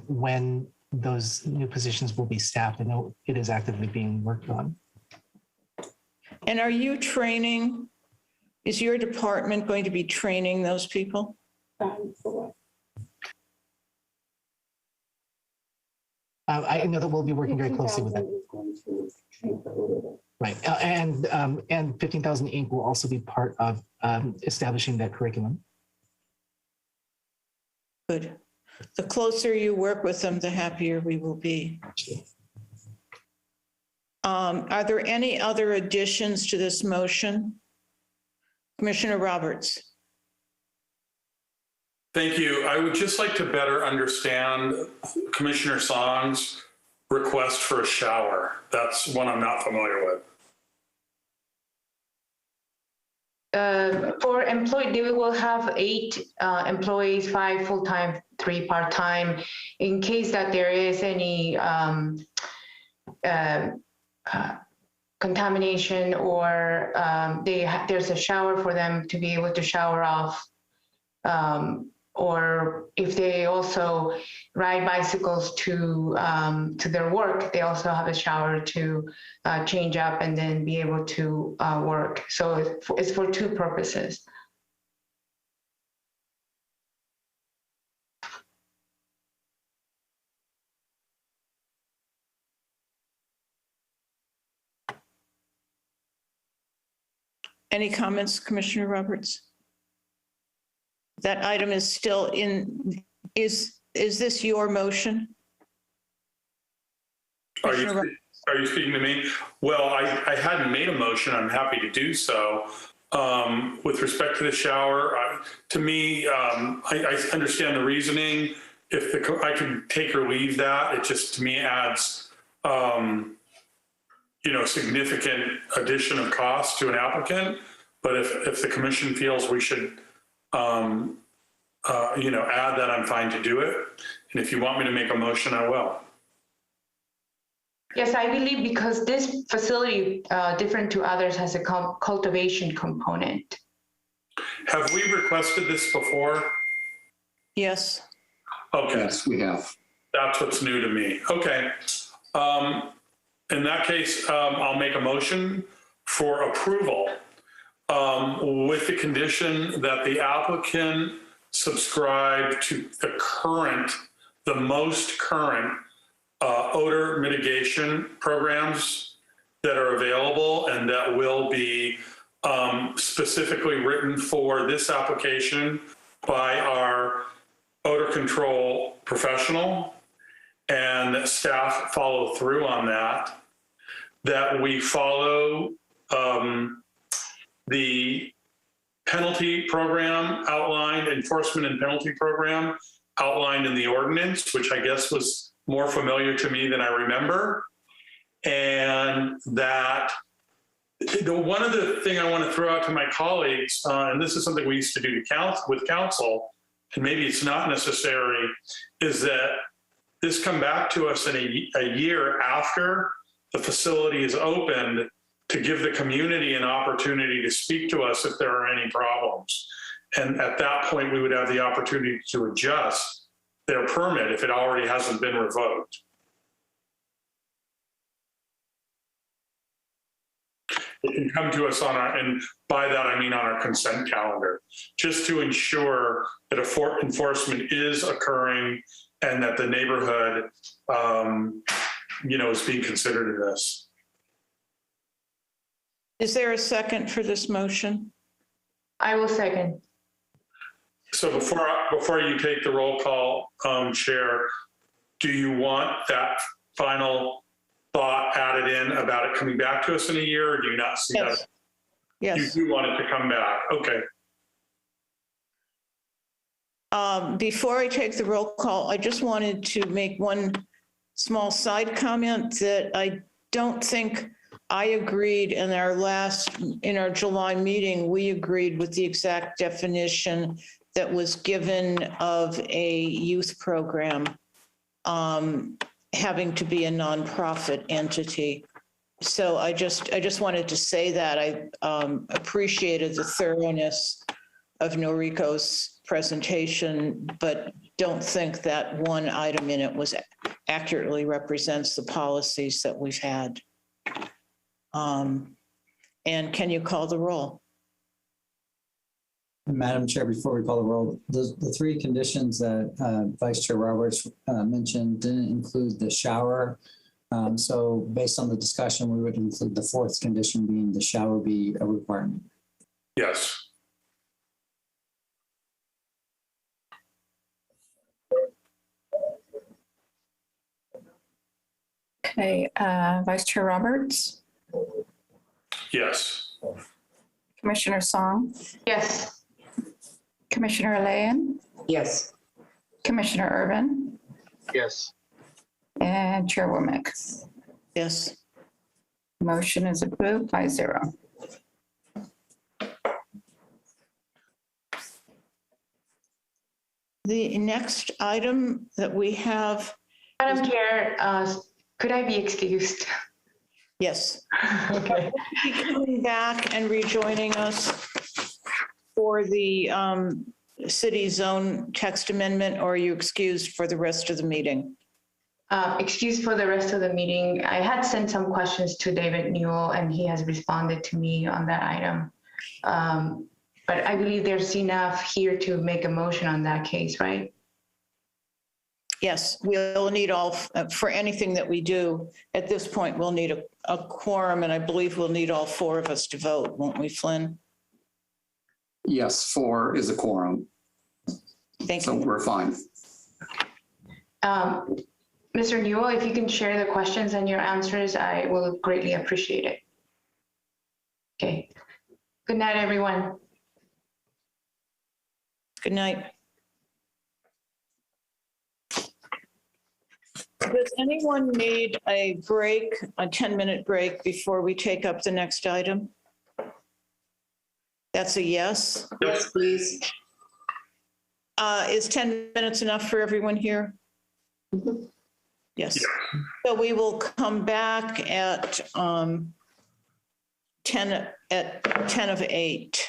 when those new positions will be staffed. I know it is actively being worked on. And are you training, is your department going to be training those people? I know that we'll be working very closely with them. Right, and 15,000 Inc. will also be part of establishing that curriculum. Good. The closer you work with them, the happier we will be. Are there any other additions to this motion? Commissioner Roberts. Thank you. I would just like to better understand Commissioner Song's request for a shower. That's one I'm not familiar with. For employee, they will have 8 employees, 5 full-time, 3 part-time, in case that there is any contamination or there's a shower for them to be able to shower off. Or if they also ride bicycles to their work, they also have a shower to change up and then be able to work. So it's for 2 purposes. Any comments, Commissioner Roberts? That item is still in, is this your motion? Are you speaking to me? Well, I hadn't made a motion. I'm happy to do so. With respect to the shower, to me, I understand the reasoning. If I could take or leave that, it just to me adds, significant addition of cost to an applicant. But if the commission feels we should, add that, I'm fine to do it. And if you want me to make a motion, I will. Yes, I believe because this facility, different to others, has a cultivation component. Have we requested this before? Yes. Okay. Yes, we have. That's what's new to me. Okay. In that case, I'll make a motion for approval with the condition that the applicant subscribe to the most current odor mitigation programs that are available and that will be specifically written for this application by our odor control professional, and that staff follow through on that we follow the penalty program outlined, enforcement and penalty program outlined in the ordinance, which I guess was more familiar to me than I remember. And that one of the thing I want to throw out to my colleagues, and this is something we used to do with council, and maybe it's not necessary, is that this come back to us in a year after the facility is opened to give the community an opportunity to speak to us if there are any problems. And at that point, we would have the opportunity to adjust their permit if it already hasn't been revoked. It can come to us and by that I mean on our consent calendar, just to ensure that enforcement is occurring and that the neighborhood, is being considered in this. Is there a second for this motion? I will second. So before you take the roll call, Chair, do you want that final thought added in about it coming back to us in a year, or do you not see that? Yes. You do want it to come back. Okay. Before I take the roll call, I just wanted to make one small side comment that I don't think I agreed in our July meeting. We agreed with the exact definition that was given of a youth program having to be a nonprofit entity. So I just wanted to say that I appreciated the thoroughness of Noriko's presentation, but don't think that one item in it accurately represents the policies that we've had. And can you call the roll? Madam Chair, before we call the roll, the 3 conditions that Vice Chair Roberts mentioned didn't include the shower. So based on the discussion, we would include the 4th condition being the shower be a requirement. Yes. Okay, Vice Chair Roberts, Yes. Commissioner Song, Yes. Commissioner Leyen, Yes. Commissioner Irvin, Yes. and Chair Womack. Yes. Motion is approved 5-0. The next item that we have. Madam Chair, could I be excused? Yes. Okay. Coming back and rejoining us for the city zone text amendment, or are you excused for the rest of the meeting? Excused for the rest of the meeting. I had sent some questions to David Newell and he has responded to me on that item. But I believe there's enough here to make a motion on that case, right? Yes, we'll need all, for anything that we do, at this point, we'll need a quorum, and I believe we'll need all four of us to vote, won't we, Flynn? Yes, 4 is a quorum. Thank you. So we're fine. Mr. Newell, if you can share the questions and your answers, I will greatly appreciate it. Okay. Good night, everyone. Good night. Does anyone need a break, a 10-minute break before we take up the next item? That's a yes. Yes, please. Is 10 minutes enough for everyone here? Mm-hmm. Yes. So we will come back at 10 of 8.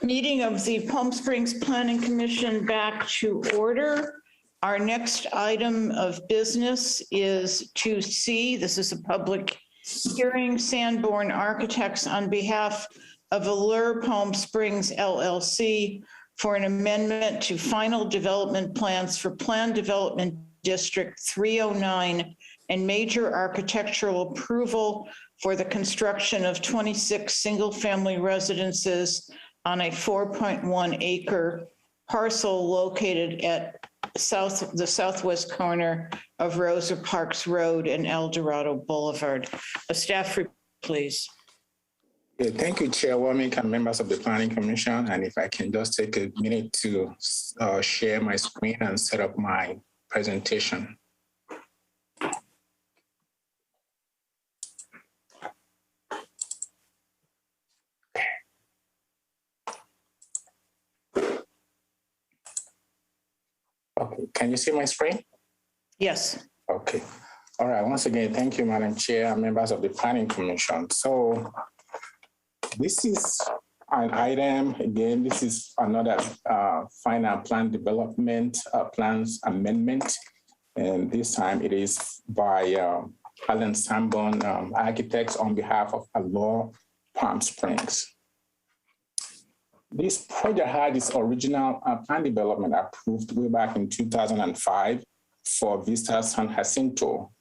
Meeting of the Palm Springs Planning Commission back to order. Our next item of business is 2C. This is a public hearing. Sanborn Architects on behalf of Allure Palm Springs LLC for an amendment to final development plans for Plan Development District 309 and major architectural approval for the construction of 26 single-family residences on a 4.1 acre parcel located at the southwest corner of Rosa Parks Road and El Dorado Boulevard. A staff report, please. Yeah, thank you, Chairwoman and members of the Planning Commission. And if I can just take a minute to share my screen and set up my presentation. Okay, can you see my screen? Yes. Okay. All right, once again, thank you, Madam Chair and members of the Planning Commission. So this is an item, again, this is another final plan development plans amendment. And this time it is by Alan Sanborn Architects on behalf of Allure Palm Springs. This project had its original plan development approved way back in 2005 for Vista San Jacinto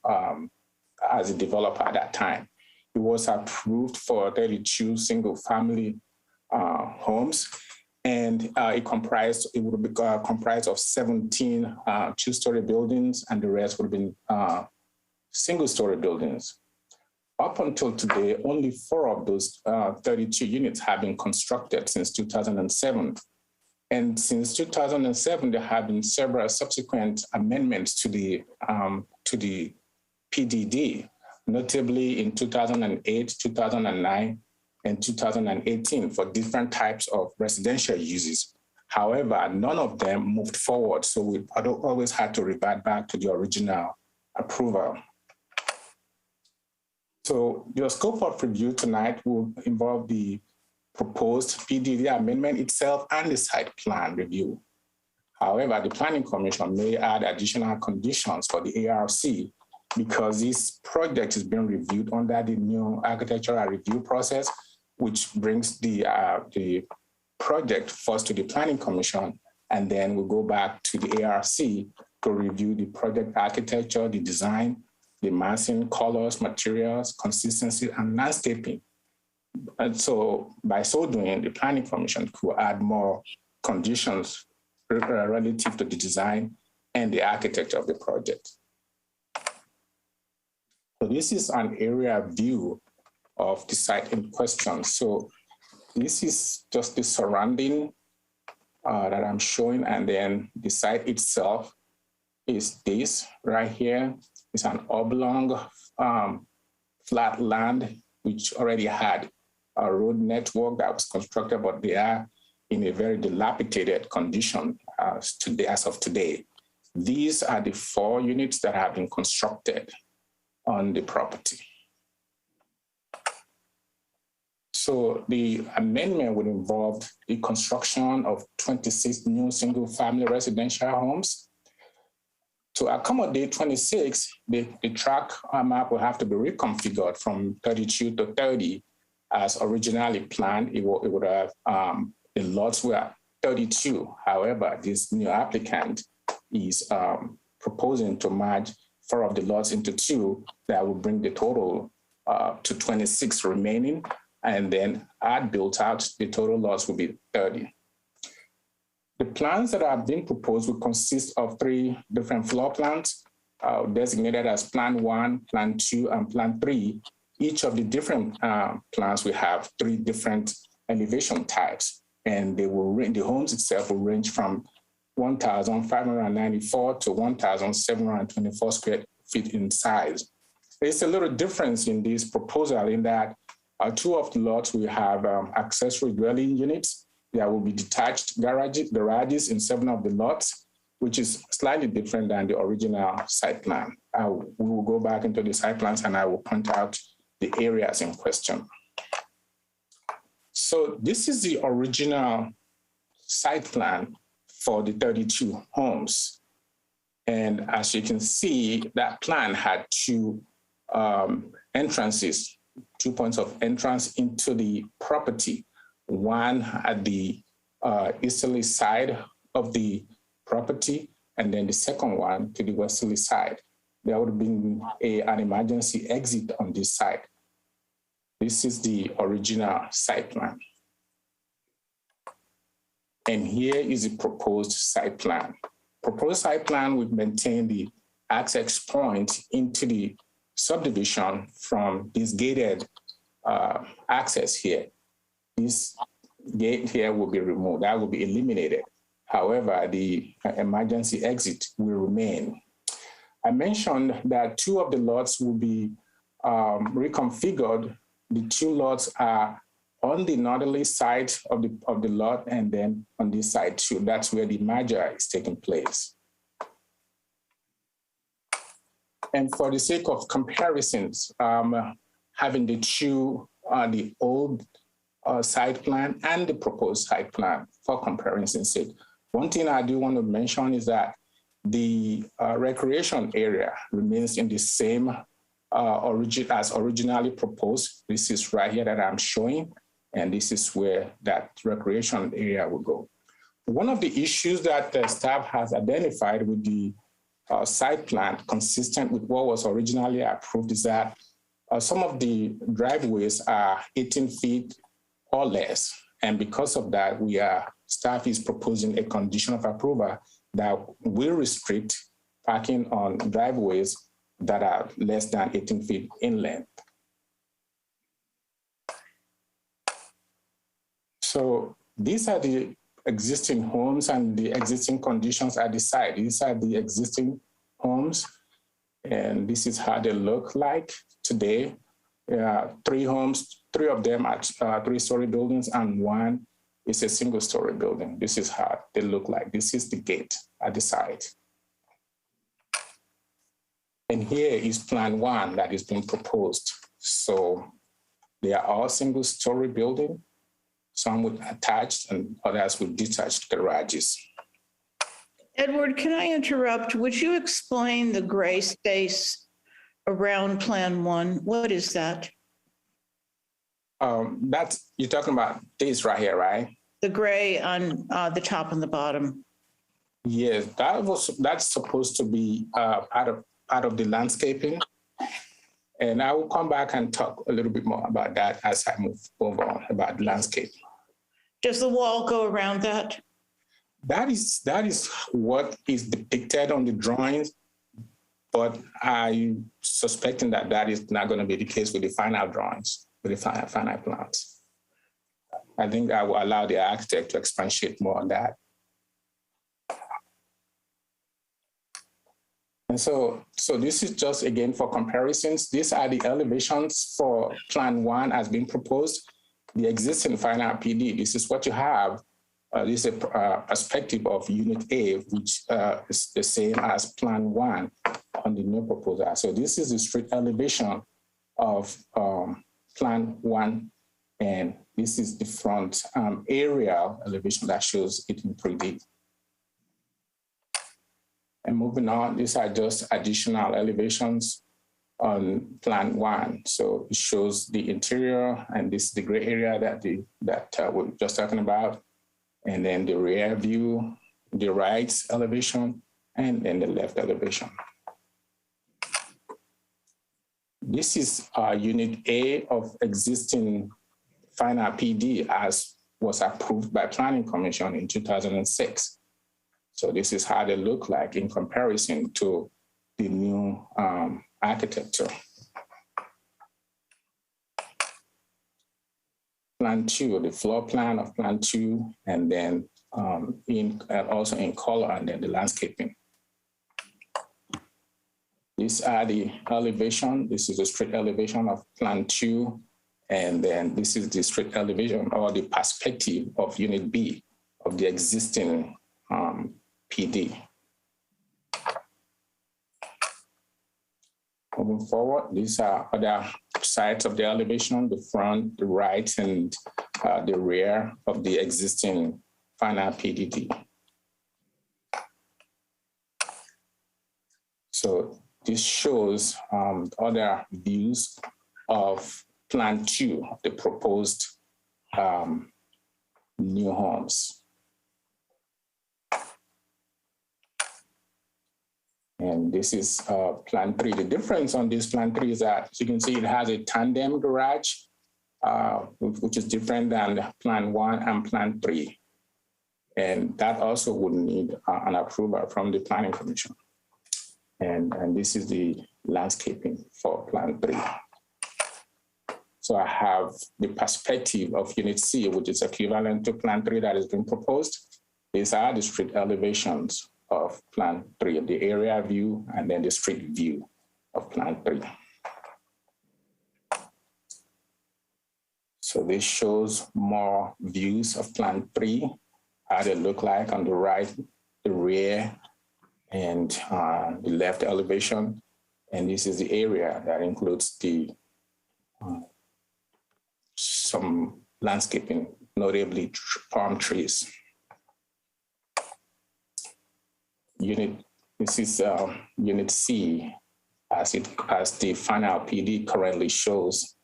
as a developer at that time. It was approved for 32 single-family homes, and it would be comprised of 17 two-story buildings, and the rest would have been single-story buildings. Up until today, only 4 of those 32 units have been constructed since 2007. And since 2007, there have been several subsequent amendments to the PDD, notably in 2008, 2009, and 2018 for different types of residential uses. However, none of them moved forward, so we always had to revert back to the original approval. So your scope of review tonight will involve the proposed PDD amendment itself and the site plan review. However, the Planning Commission may add additional conditions for the ARC because this project is being reviewed under the new architectural review process, which brings the project first to the Planning Commission, and then we'll go back to the ARC to review the project architecture, the design, the massing, colors, materials, consistency, and landscaping. And so by so doing, the Planning Commission could add more conditions relative to the design and the architecture of the project. So this is an area view of the site in question. So this is just the surrounding that I'm showing, and then the site itself is this right here. It's an oblong flat land which already had a road network that was constructed, but they are in a very dilapidated condition as of today. These are the 4 units that have been constructed on the property. So the amendment would involve the construction of 26 new single-family residential homes. To accommodate 26, the track map will have to be reconfigured from 32 to 30 as originally planned. It would have, the lots were 32. However, this new applicant is proposing to merge 4 of the lots into 2 that will bring the total to 26 remaining, and then add built out, the total lots will be 30. The plans that are being proposed will consist of 3 different floor plans designated as Plan 1, Plan 2, and Plan 3. Each of the different plans will have 3 different elevation types, and they will the homes itself will range from 1,594 to 1,724 square feet in size. There's a little difference in this proposal in that 2 of the lots will have accessory dwelling units. There will be detached garages in 7 of the lots, which is slightly different than the original site plan. We will go back into the site plans and I will point out the areas in question. So this is the original site plan for the 32 homes. And as you can see, that plan had two entrances, 2 points of entrance into the property, one at the easterly side of the property, and then the second one to the westerly side. There would have been an emergency exit on this side. This is the original site plan. And here is the proposed site plan. Proposed site plan would maintain the access point into the subdivision from this gated access here. This gate here will be removed, that will be eliminated. However, the emergency exit will remain. I mentioned that 2 of the lots will be reconfigured. The 2 lots are on the northerly side of the lot, and then on this side too. That's where the merger is taking place. And for the sake of comparisons, having the 2, the old site plan and the proposed site plan for comparison's sake. One thing I do want to mention is that the recreation area remains in the same as originally proposed. This is right here that I'm showing, and this is where that recreation area will go. One of the issues that the staff has identified with the site plan, consistent with what was originally approved, is that some of the driveways are 18 feet or less. And because of that, staff is proposing a condition of approval that will restrict parking on driveways that are less than 18 feet in length. So these are the existing homes and the existing conditions at the site. These are the existing homes, and this is how they look like today. 3 homes, 3 of them are 3-story buildings, and 1 is a single-story building. This is how they look like. This is the gate at the site. And here is plan 1 that is being proposed. So they are all single-story building, some with attached and others with detached garages. Edward, can I interrupt? Would you explain the gray space around Plan 1? What is that? You're talking about this right here, right? The gray on the top and the bottom. Yes, that's supposed to be part of the landscaping. And I will come back and talk a little bit more about that as I move on about the landscape. Does the wall go around that? That is what is depicted on the drawings, but I'm suspecting that is not going to be the case with the final drawings, with the final plans. I think I will allow the architect to expatiate more on that. And so this is just, again, for comparisons. These are the elevations for Plan 1 as being proposed. The existing final PD, this is what you have. This is a perspective of Unit A, which is the same as Plan 1 on the new proposal. So this is the street elevation of Plan 1, and this is the front aerial elevation that shows it in 3D. And moving on, these are just additional elevations on Plan 1. So it shows the interior, and this is the gray area that we're just talking about. And then the rear view, the right elevation, and then the left elevation. This is Unit A of existing final PD as was approved by Planning Commission in 2006. So this is how they look like in comparison to the new architecture. Plan 2, the floor plan of Plan 2, and then also in color, and then the landscaping. These are the elevation. This is the street elevation of Plan 2, and then this is the street elevation or the perspective of Unit B of the existing PD. Moving forward, these are other sides of the elevation, the front, the right, and the rear of the existing final PDD. So this shows other views of Plan 2, the proposed new homes. And this is Plan 3. The difference on this Plan 3 is that, as you can see, it has a tandem garage, which is different than Plan 1 and Plan 3. And that also would need an approval from the Planning Commission. And this is the landscaping for Plan 3. So I have the perspective of Unit C, which is equivalent to Plan 3 that has been proposed. These are the street elevations of Plan 3, the area view, and then the street view of Plan 3. So this shows more views of Plan 3, how they look like on the right, the rear, and the left elevation. And this is the area that includes the some landscaping, notably palm trees. This is Unit C, as the final PD currently shows.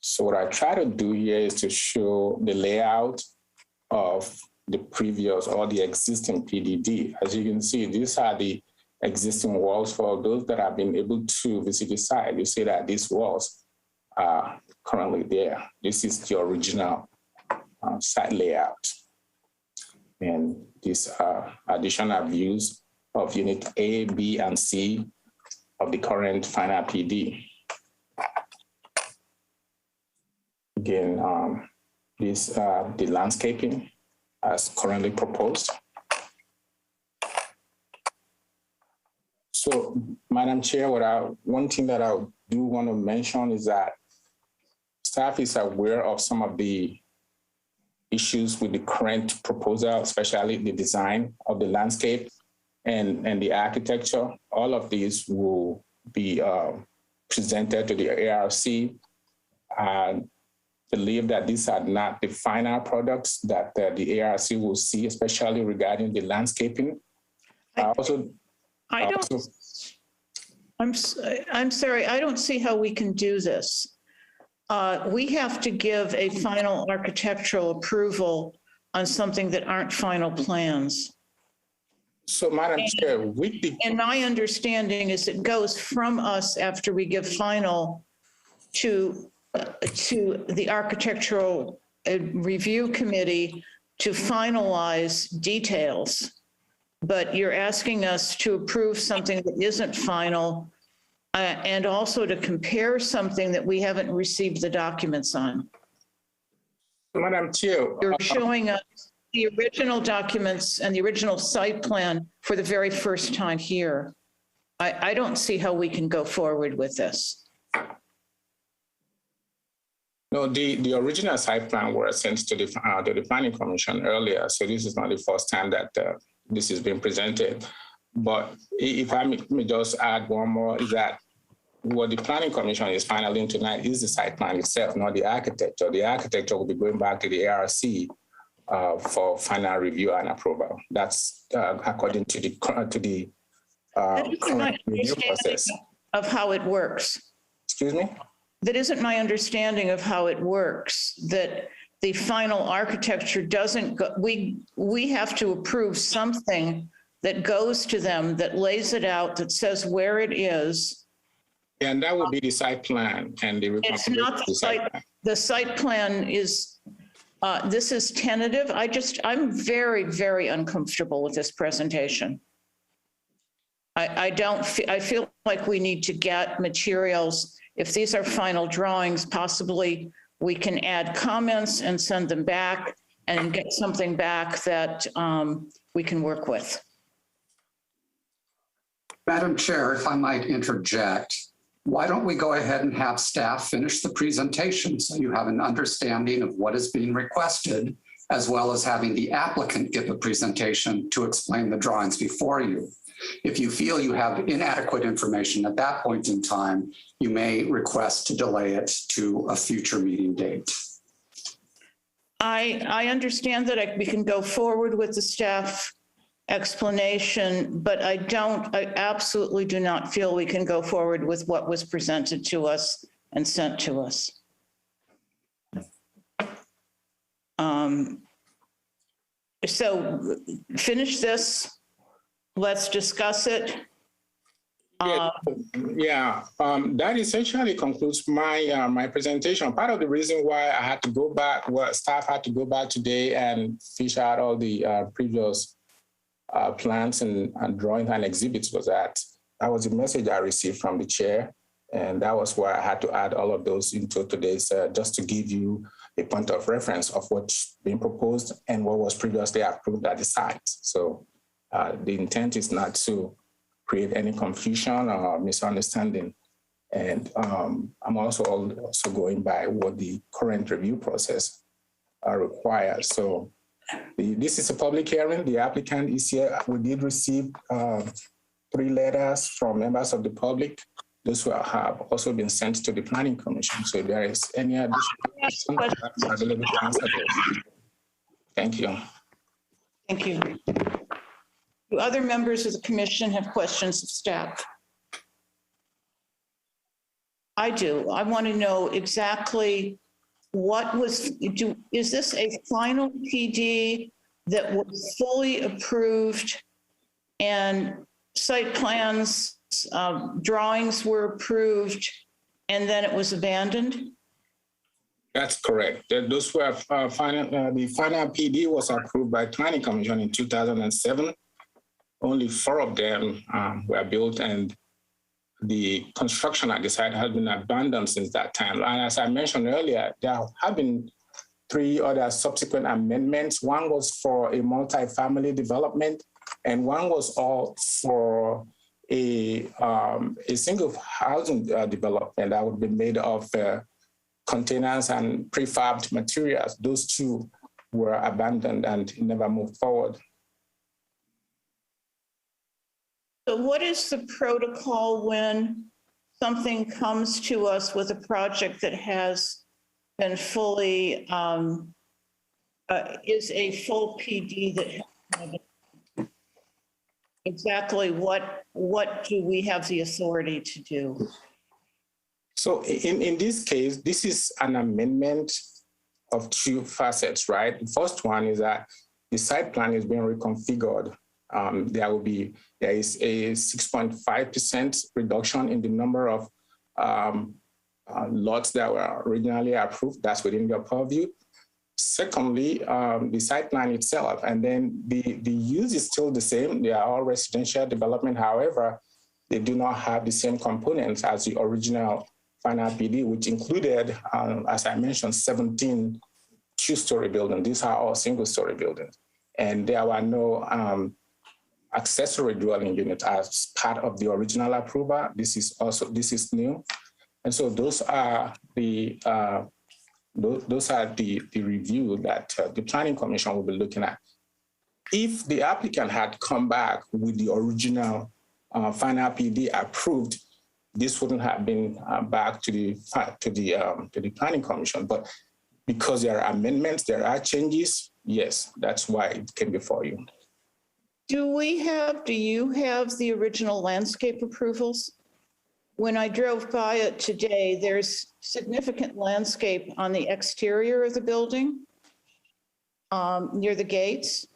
So what I try to do here is to show the layout of the previous or the existing PDD. As you can see, these are the existing walls. For those that have been able to visit the site, you see that these walls are currently there. This is the original site layout. And these are additional views of Unit A, B, and C of the current final PD. Again, these are the landscaping as currently proposed. So, Madam Chair, one thing that I do want to mention is that staff is aware of some of the issues with the current proposal, especially the design of the landscape and the architecture. All of these will be presented to the ARC. I believe that these are not the final products that the ARC will see, especially regarding the landscaping. I'm sorry, I don't see how we can do this. We have to give a final architectural approval on something that aren't final plans. So, Madam Chair, and my understanding is it goes from us after we give final to the architectural review committee to finalize details. But you're asking us to approve something that isn't final and also to compare something that we haven't received the documents on. Madam Chair, you're showing us the original documents and the original site plan for the very first time here. I don't see how we can go forward with this. No, the original site plan was sent to the Planning Commission earlier, so this is not the first time that this is being presented. But if I may just add one more, is that what the Planning Commission is finalizing tonight is the site plan itself, not the architecture. The architecture will be going back to the ARC for final review and approval. That's according to the current review process. Of how it works. Excuse me? That isn't my understanding of how it works, that the final architecture doesn't go, we have to approve something that goes to them, that lays it out, that says where it is. And that will be the site plan and the it's not the site plan. The site plan is, this is tentative. I'm very, very uncomfortable with this presentation. I feel like we need to get materials. If these are final drawings, possibly we can add comments and send them back and get something back that we can work with. Madam Chair, if I might interject, why don't we go ahead and have staff finish the presentation so you have an understanding of what is being requested, as well as having the applicant give a presentation to explain the drawings before you. If you feel you have inadequate information at that point in time, you may request to delay it to a future meeting date. I understand that we can go forward with the staff explanation, but I absolutely do not feel we can go forward with what was presented to us and sent to us. So finish this. Let's discuss it. That essentially concludes my my presentation. Part of the reason why I had to go back, staff had to go back today and fish out all the previous plans and drawings and exhibits was that was the message I received from the chair. And that was why I had to add all of those into today's, just to give you a point of reference of what's being proposed and what was previously approved at the site. So the intent is not to create any confusion or misunderstanding. And I'm also going by what the current review process requires. So this is a public hearing. The applicant is here. We did receive 3 letters from members of the public. Those who have also been sent to the Planning Commission. So if there is any additional questions, I'm available to answer those. Thank you. Thank you. Do other members of the commission have questions of staff? I do. I want to know exactly what was, is this a final PD that was fully approved and site plans, drawings were approved and then it was abandoned? That's correct. Those were the final PD was approved by Planning Commission in 2007. Only 4 of them were built, and the construction at the site has been abandoned since that time. And as I mentioned earlier, there have been 3 other subsequent amendments. One was for a multi-family development, and one was all for a single housing development that would be made of containers and prefabbed materials. Those 2 were abandoned and never moved forward. So what is the protocol when something comes to us with a project that has been fully, is a full PD that exactly what do we have the authority to do? So in this case, this is an amendment of 2 facets, right? The first one is that the site plan is being reconfigured. There is a 6.5% reduction in the number of lots that were originally approved. That's within your purview. Secondly, the site plan itself, and then the use is still the same. They are all residential development. However, they do not have the same components as the original final PD, which included, as I mentioned, 17 2-story buildings. These are all single-story buildings. And there were no accessory dwelling units as part of the original approval. This is new. And so those are the review that the Planning Commission will be looking at. If the applicant had come back with the original final PD approved, this wouldn't have been back to the Planning Commission. But because there are amendments, there are changes, yes, that's why it came before you. Do you have the original landscape approvals? When I drove by it today, there's significant landscape on the exterior of the building near the gates,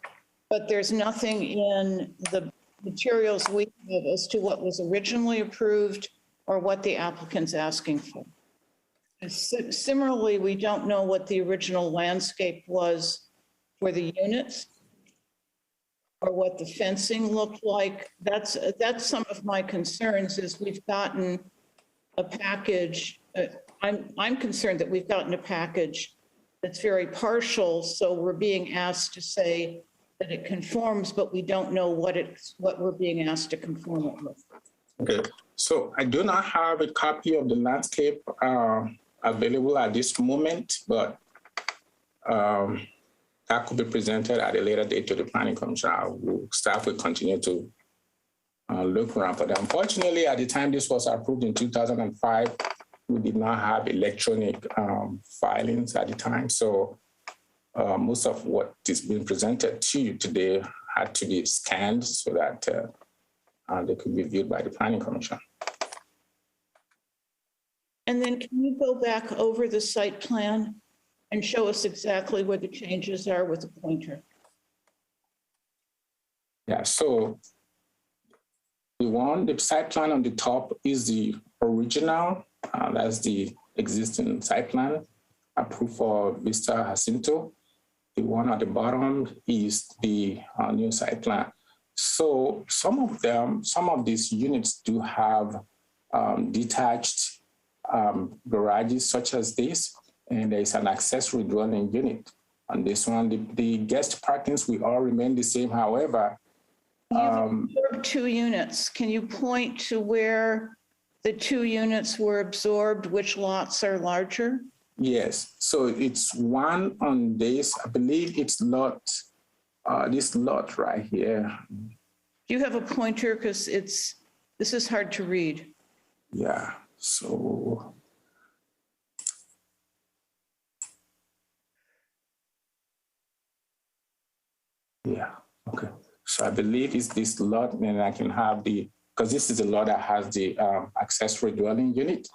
but there's nothing in the materials we have as to what was originally approved or what the applicant's asking for. Similarly, we don't know what the original landscape was for the units or what the fencing looked like. That's some of my concerns is we've gotten a package. I'm concerned that we've gotten a package that's very partial. So we're being asked to say that it conforms, but we don't know what we're being asked to conform it with. Okay, so I do not have a copy of the landscape available at this moment, but that could be presented at a later date to the Planning Commission. Staff will continue to look around. But unfortunately, at the time this was approved in 2005, we did not have electronic filings at the time. So most of what is being presented to you today had to be scanned so that they could be viewed by the Planning Commission. And then can you go back over the site plan and show us exactly where the changes are with the pointer? Yeah, so the site plan on the top is the original. That's the existing site plan approved for Vista Jacinto. The one at the bottom is the new site plan. So some of these units do have detached garages such as this, and there is an accessory dwelling unit. On this one, the guest parkings will all remain the same. However, You've absorbed 2 units. Can you point to where the 2 units were absorbed? Which lots are larger? Yes, so it's one on this, I believe it's this lot right here. Do you have a pointer? Because this is hard to read. Yeah, so. Yeah, okay. So I believe it's this lot, and I can have because this is the lot that has the accessory dwelling unit.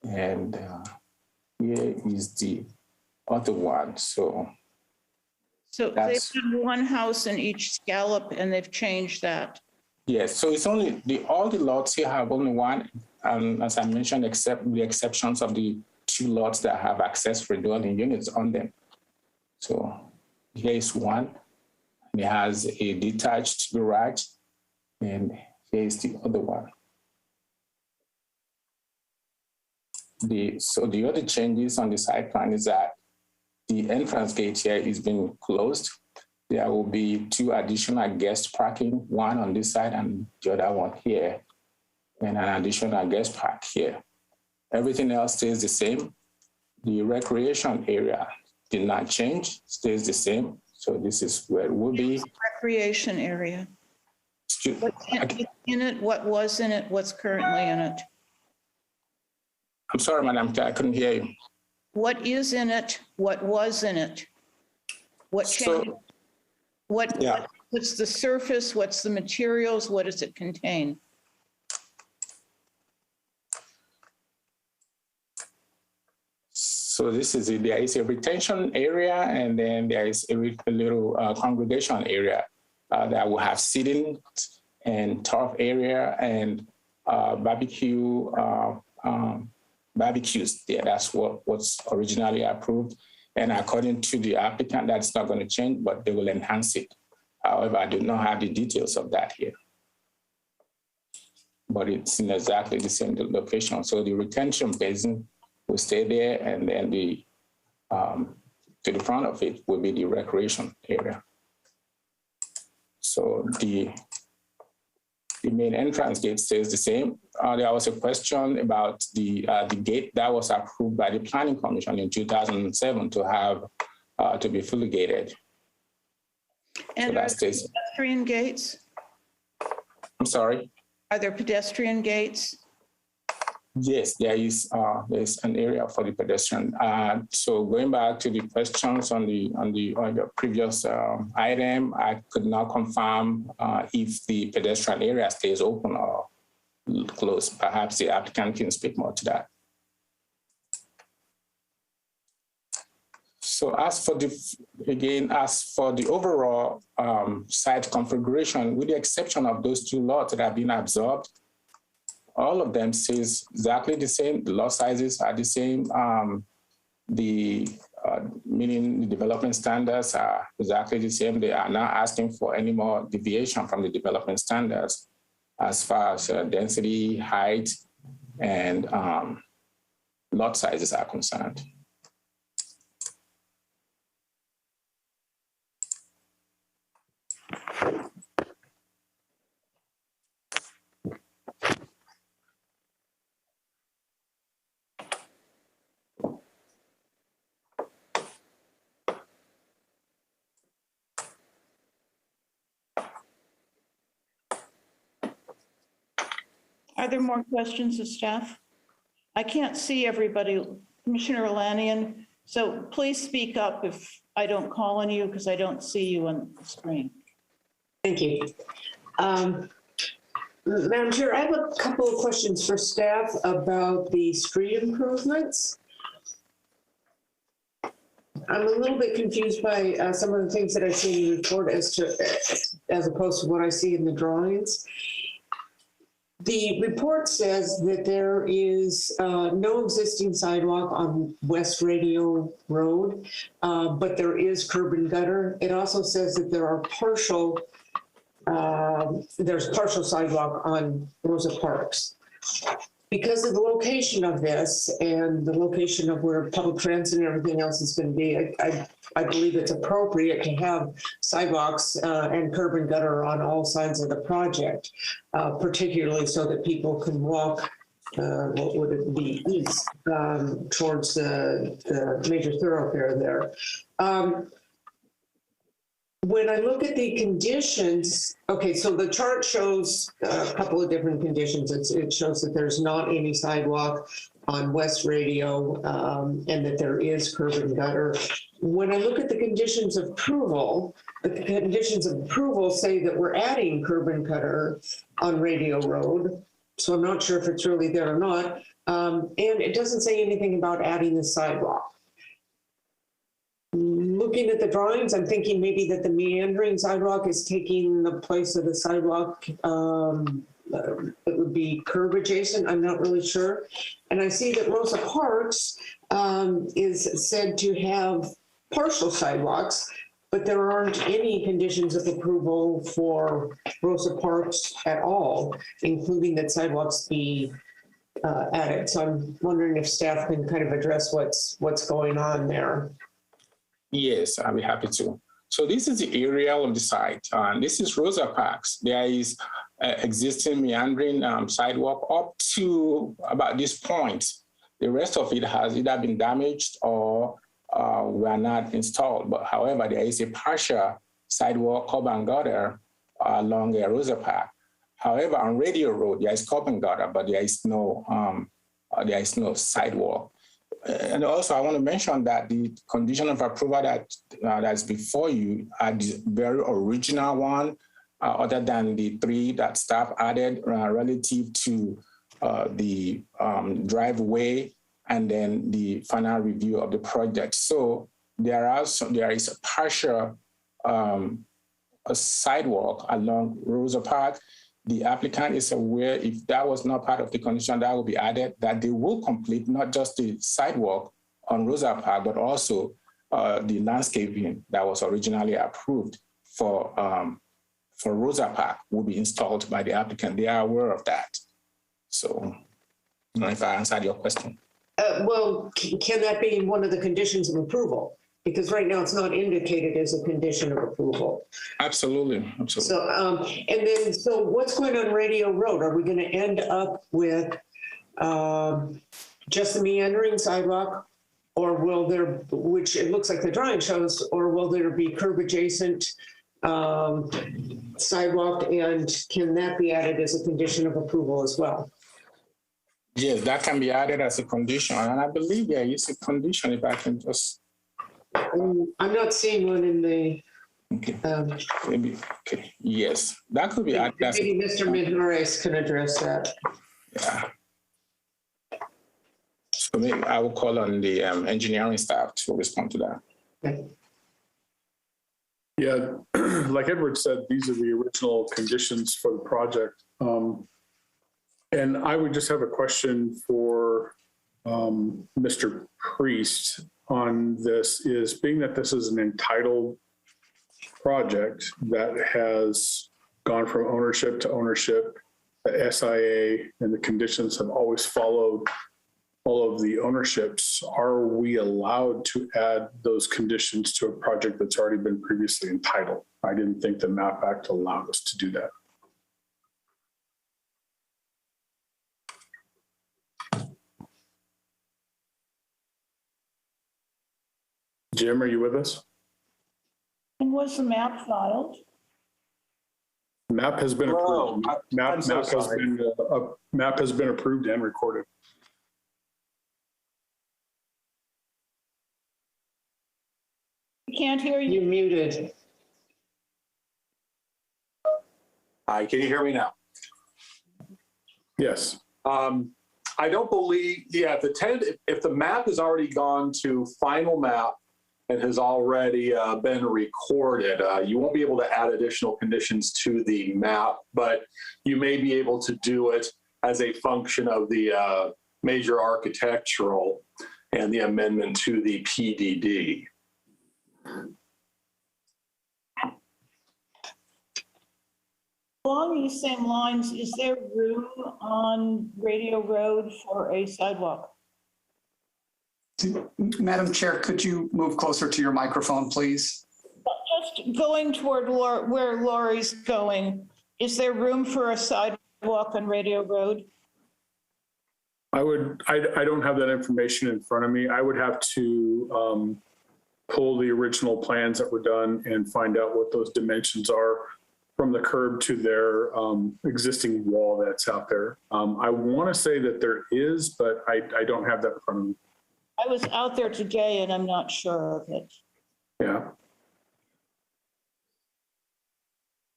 And here is the other one, so they've got one house in each scallop, and they've changed that. Yes, so it's only all the lots here have only one, as I mentioned, except the exceptions of the 2 lots that have accessory dwelling units on them. So here is one, and it has a detached garage, and here is the other one. So the other changes on the site plan is that the entrance gate here is being closed. There will be 2 additional guest parking, one on this side and the other one here, and an additional guest park here. Everything else stays the same. The recreation area did not change, stays the same. So this is where it will be. Recreation area. What's in it? What was in it? What's currently in it? I'm sorry, madam, I couldn't hear you. What is in it? What was in it? What changed? What's the surface? What's the materials? What does it contain? So this is there is a retention area, and then there is a little congregation area that will have seating and turf area and barbecues there. That's what's originally approved. And according to the applicant, that's not going to change, but they will enhance it. However, I do not have the details of that here. But it's in exactly the same location. So the retention basin will stay there, and then to the front of it will be the recreation area. So the main entrance gate stays the same. There was a question about the gate that was approved by the Planning Commission in 2007 to have to be fully gated. And so that stays. Pedestrian gates? I'm sorry? Are there pedestrian gates? Yes, there's an area for the pedestrian. So going back to the questions on the previous item, I could not confirm if the pedestrian area stays open or closed. Perhaps the applicant can speak more to that. So as for the overall site configuration, with the exception of those 2 lots that have been absorbed, all of them stays exactly the same. The lot sizes are the same. Meaning the development standards are exactly the same. They are not asking for any more deviation from the development standards as far as density, height, and lot sizes are concerned. Are there more questions of staff? I can't see everybody. Commissioner Lanian, so please speak up if I don't call on you because I don't see you on the screen. Thank you. Madam Chair, I have a couple of questions for staff about the street improvements. I'm a little bit confused by some of the things that I see in the report as opposed to what I see in the drawings. The report says that there is no existing sidewalk on West Radio Road, but there is curb and gutter. It also says that there are there's partial sidewalk on Rosa Parks. Because of the location of this and the location of where public transit and everything else is going to be, I believe it's appropriate to have sidewalks and curb and gutter on all sides of the project, particularly so that people can walk, what would it be, east towards the major thoroughfare there. When I look at the conditions, okay, so the chart shows a couple of different conditions. It shows that there's not any sidewalk on West Radio and that there is curb and gutter. When I look at the conditions of approval, the conditions of approval say that we're adding curb and gutter on Radio Road. So I'm not sure if it's really there or not. And it doesn't say anything about adding the sidewalk. Looking at the drawings, I'm thinking maybe that the meandering sidewalk is taking the place of the sidewalk. It would be curb adjacent. I'm not really sure. And I see that Rosa Parks is said to have partial sidewalks, but there aren't any conditions of approval for Rosa Parks at all, including that sidewalks be added. So I'm wondering if staff can kind of address what's going on there. Yes, I'll be happy to. So this is the aerial of the site. This is Rosa Parks. There is existing meandering sidewalk up to about this point. The rest of it has either been damaged or were not installed. But however, there is a partial sidewalk, curb and gutter along Rosa Park. However, on Radio Road, there is curb and gutter, but there is no sidewalk. And also, I want to mention that the condition of approval that's before you are the very original one, other than the 3 that staff added relative to the driveway and then the final review of the project. So there is a partial a sidewalk along Rosa Park. The applicant is aware if that was not part of the condition that will be added, that they will complete not just the sidewalk on Rosa Park, but also the landscaping that was originally approved for Rosa Park will be installed by the applicant. They are aware of that. So I don't know if I answered your question. Well, can that be one of the conditions of approval? Because right now it's not indicated as a condition of approval. Absolutely, absolutely. So what's going on Radio Road? Are we going to end up with just the meandering sidewalk, or will there, which it looks like the drawing shows, or will there be curb adjacent sidewalk, and can that be added as a condition of approval as well? Yes, that can be added as a condition, and I believe there is a condition if I can just. I'm not seeing one in the. Okay. Maybe. Okay. Yes, that could be added. Maybe Mr. Mijares can address that. Yeah. So maybe I will call on the engineering staff to respond to that. Okay. Yeah, like Edward said, these are the original conditions for the project. And I would just have a question for Mr. Priest on this, is being that this is an entitled project that has gone from ownership to ownership, the SIA and the conditions have always followed all of the ownerships. Are we allowed to add those conditions to a project that's already been previously entitled? I didn't think the MAP Act allowed us to do that. Jim, are you with us? And was the map filed? Map has been Hello. approved. Map has been approved and recorded. We can't hear you. You're muted. Hi, can you hear me now? Yes. I don't believe, yeah, if the map has already gone to final map and has already been recorded, you won't be able to add additional conditions to the map, but you may be able to do it as a function of the major architectural and the amendment to the PDD. Along these same lines, is there room on Radio Road for a sidewalk? Madam Chair, could you move closer to your microphone, please? Just going toward where Lori's going, is there room for a sidewalk on Radio Road? I don't have that information in front of me. I would have to pull the original plans that were done and find out what those dimensions are from the curb to their existing wall that's out there. I want to say that there is, but I don't have that in front of me. I was out there today and I'm not sure of it. Yeah.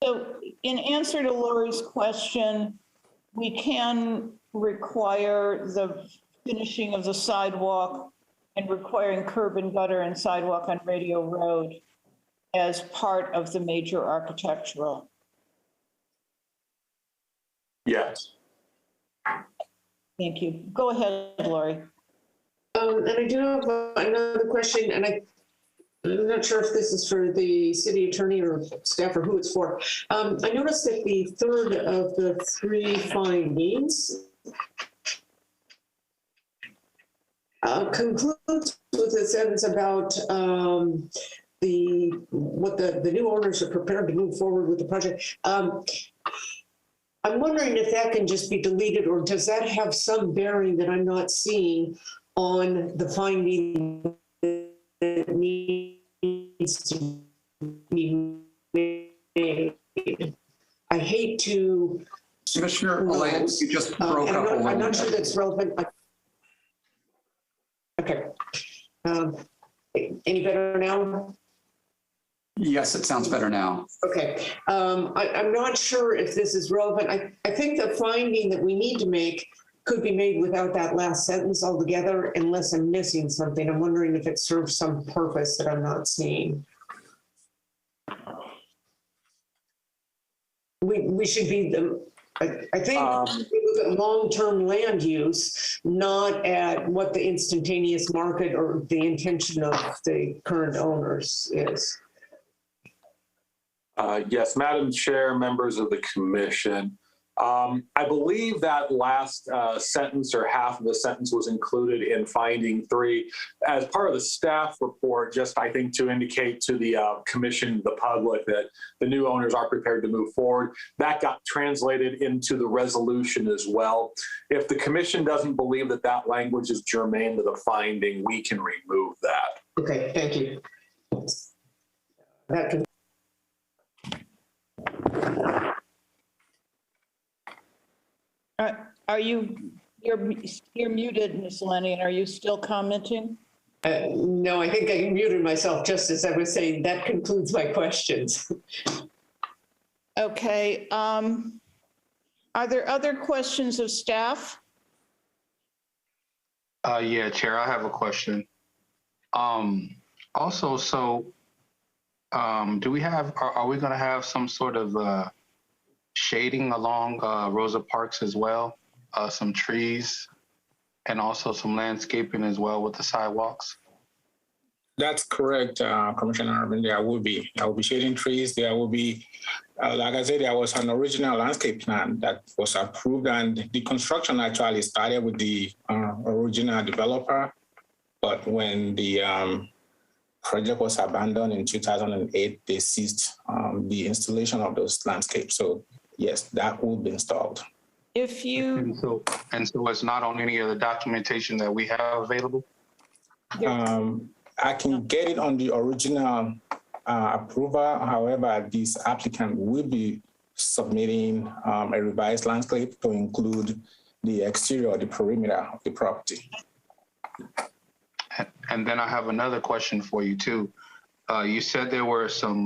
So in answer to Lori's question, we can require the finishing of the sidewalk and requiring curb and gutter and sidewalk on Radio Road as part of the major architectural. Yes. Thank you. Go ahead, Lori. And I do have another question, and I'm not sure if this is for the city attorney or staff or who it's for. I noticed that the third of the three findings concludes with a sentence about what the new owners are prepared to move forward with the project. I'm wondering if that can just be deleted, or does that have some bearing that I'm not seeing on the finding that needs to be made? I hate to. Commissioner Elaine, you just broke up a little bit. I'm not sure that's relevant. Okay. Any better now? Yes, it sounds better now. Okay. I'm not sure if this is relevant. I think the finding that we need to make could be made without that last sentence altogether, unless I'm missing something. I'm wondering if it serves some purpose that I'm not seeing. We should be I think we look at long-term land use, not at what the instantaneous market or the intention of the current owners is. Yes, Madam Chair, members of the commission. I believe that last sentence or half of the sentence was included in finding 3 as part of the staff report, just I think to indicate to the commission, the public, that the new owners are prepared to move forward. That got translated into the resolution as well. If the commission doesn't believe that that language is germane to the finding, we can remove that. Okay, thank you. That can. Are you're muted, Ms. Lenny, and are you still commenting? No, I think I muted myself just as I was saying. That concludes my questions. Okay. Are there other questions of staff? Yeah, Chair, I have a question. Also, so do we have, are we going to have some sort of shading along Rosa Parks as well? Some trees and also some landscaping as well with the sidewalks? That's correct, Commissioner Urban. There will be shading trees. There will be, like I said, there was an original landscape plan that was approved, and the construction actually started with the original developer. But when the project was abandoned in 2008, they ceased the installation of those landscapes. So yes, that will be installed. If you and so it's not on any of the documentation that we have available? I can get it on the original approval. However, this applicant will be submitting a revised landscape to include the exterior or the perimeter of the property. And then I have another question for you too. You said there were some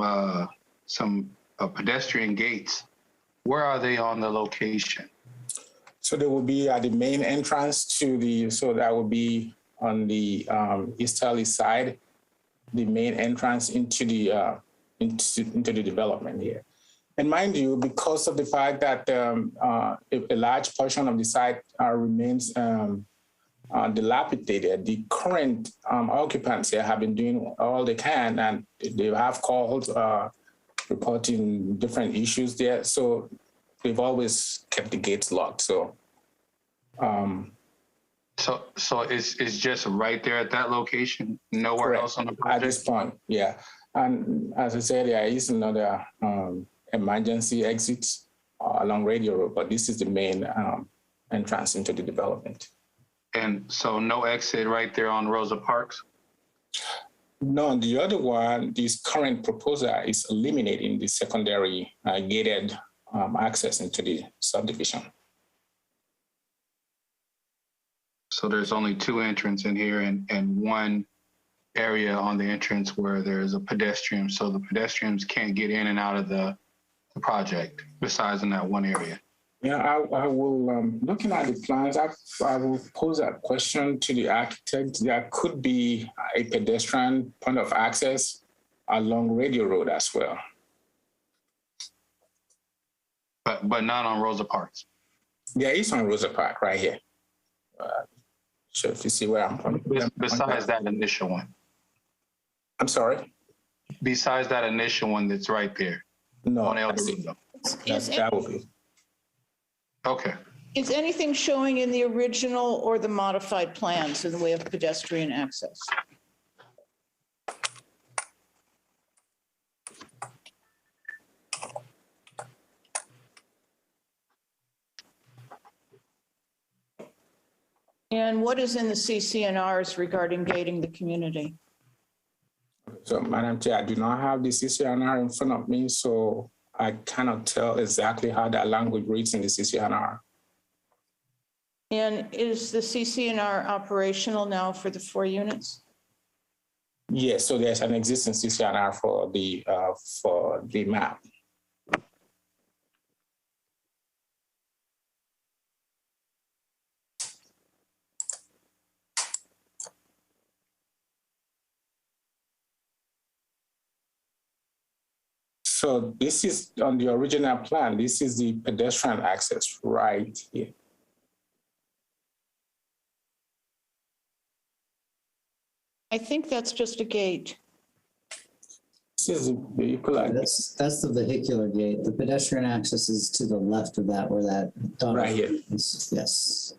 pedestrian gates. Where are they on the location? So they will be at the main entrance to the, so that will be on the easterly side, the main entrance into the development here. And mind you, because of the fact that a large portion of the site remains dilapidated, the current occupants here have been doing all they can, and they have called reporting different issues there. So they've always kept the gates locked. So it's just right there at that location, nowhere correct. else on the project? At this point, yeah. And as I said, there is another emergency exit along Radio Road, but this is the main entrance into the development. And so no exit right there on Rosa Parks? No, the other one, this current proposal is eliminating the secondary gated access into the subdivision. So there's only two entrances in here and one area on the entrance where there's a pedestrian. So the pedestrians can't get in and out of the project besides in that one area. Yeah, I will, looking at the plans, I will pose a question to the architect. There could be a pedestrian point of access along Radio Road as well. But not on Rosa Parks? There is on Rosa Park right here. So if you see where I'm from. Besides that initial one? I'm sorry? Besides that initial one that's right there? No. On El Dorado? That will be. Okay. Is anything showing in the original or the modified plans in the way of pedestrian access? And what is in the CCNRs regarding gating the community? So, Madam Chair, I do not have the CCNR in front of me, so I cannot tell exactly how that language reads in the CCNR. And is the CCNR operational now for the 4 units? Yes, so there's an existing CCNR for the map. So this is on the original plan. This is the pedestrian access right here. I think that's just a gate. This is the vehicular gate. That's the vehicular gate. The pedestrian access is to the left of that, where that dot right here. is. Yes.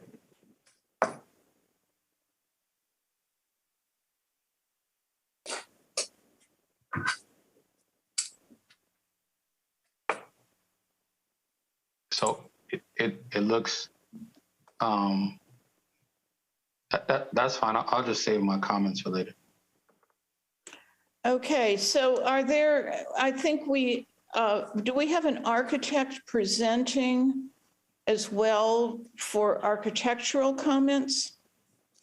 So it looks, that's fine. I'll just save my comments for later. Okay, so are there, I think we, do we have an architect presenting as well for architectural comments?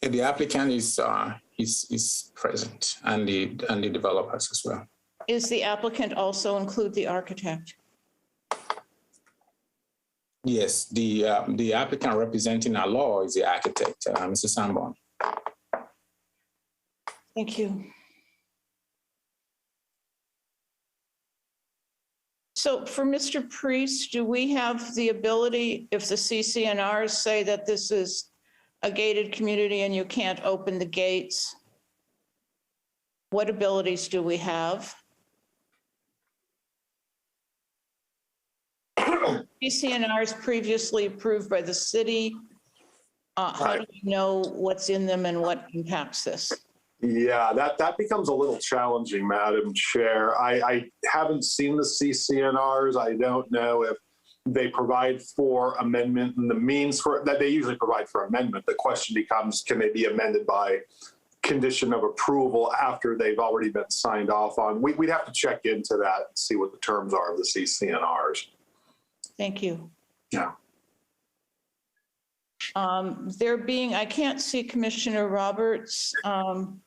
The applicant is present and the developers as well. Is the applicant also include the architect? Yes, the applicant representing our law is the architect, Mr. Sanborn. Thank you. So for Mr. Priest, do we have the ability, if the CCNRs say that this is a gated community and you can't open the gates, what abilities do we have? CCNRs previously approved by the city. How do we know what's in them and what impacts this? Yeah, that becomes a little challenging, Madam Chair. I haven't seen the CCNRs. I don't know if they provide for amendment and the means for that. They usually provide for amendment. The question becomes, can they be amended by condition of approval after they've already been signed off on? We'd have to check into that and see what the terms are of the CCNRs. Thank you. Yeah. I can't see Commissioner Roberts and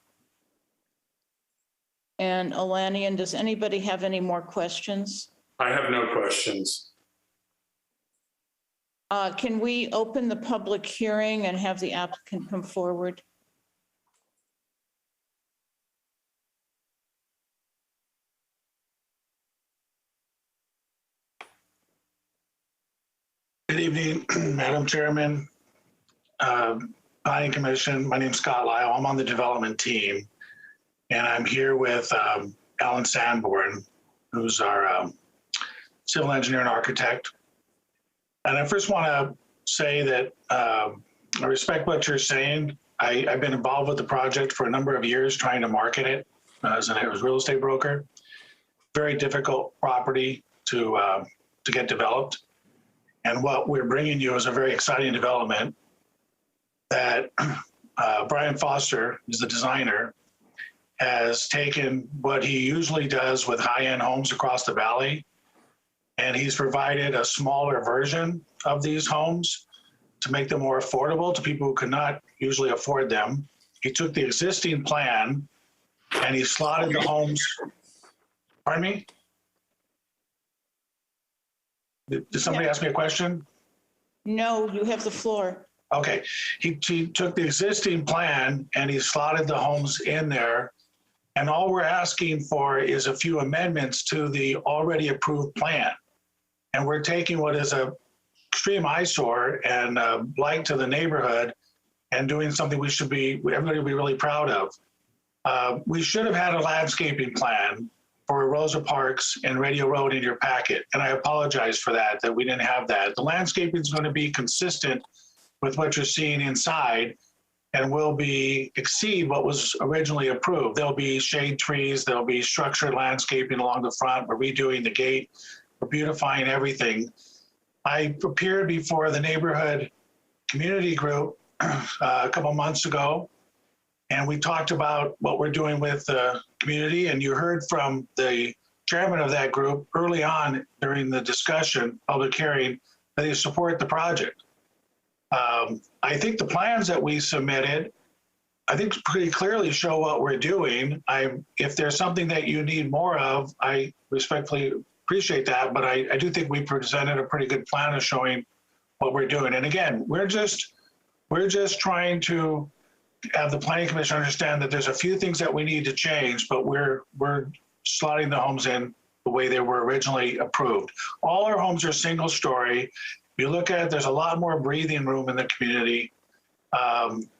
Alanian. Does anybody have any more questions? I have no questions. Can we open the public hearing and have the applicant come forward? Good evening, Madam Chairman, Planning Commission. My name's Scott Lyle. I'm on the development team, and I'm here with Alan Sanborn, who's our civil engineer and architect. And I first want to say that I respect what you're saying. I've been involved with the project for a number of years trying to market it as a real estate broker. Very difficult property to get developed. And what we're bringing you is a very exciting development that Brian Foster, who's the designer, has taken what he usually does with high-end homes across the valley, and he's provided a smaller version of these homes to make them more affordable to people who could not usually afford them. He took the existing plan and he slotted the homes. Pardon me? Did somebody ask me a question? No, you have the floor. Okay, he took the existing plan and he slotted the homes in there. And all we're asking for is a few amendments to the already approved plan. And we're taking what is a extreme eyesore and blight to the neighborhood and doing something everybody will be really proud of. We should have had a landscaping plan for Rosa Parks and Radio Road in your packet. And I apologize for that we didn't have that. The landscaping is going to be consistent with what you're seeing inside and will exceed what was originally approved. There'll be shade trees, there'll be structured landscaping along the front. We're redoing the gate, we're beautifying everything. I appeared before the neighborhood community group a couple months ago, and we talked about what we're doing with the community, and you heard from the chairman of that group early on during the discussion, public hearing, that they support the project. I think the plans that we submitted, I think pretty clearly show what we're doing. If there's something that you need more of, I respectfully appreciate that, but I do think we presented a pretty good plan of showing what we're doing. And again, we're just trying to have the Planning Commission understand that there's a few things that we need to change, but we're slotting the homes in the way they were originally approved. All our homes are single story. If you look at it, there's a lot more breathing room in the community.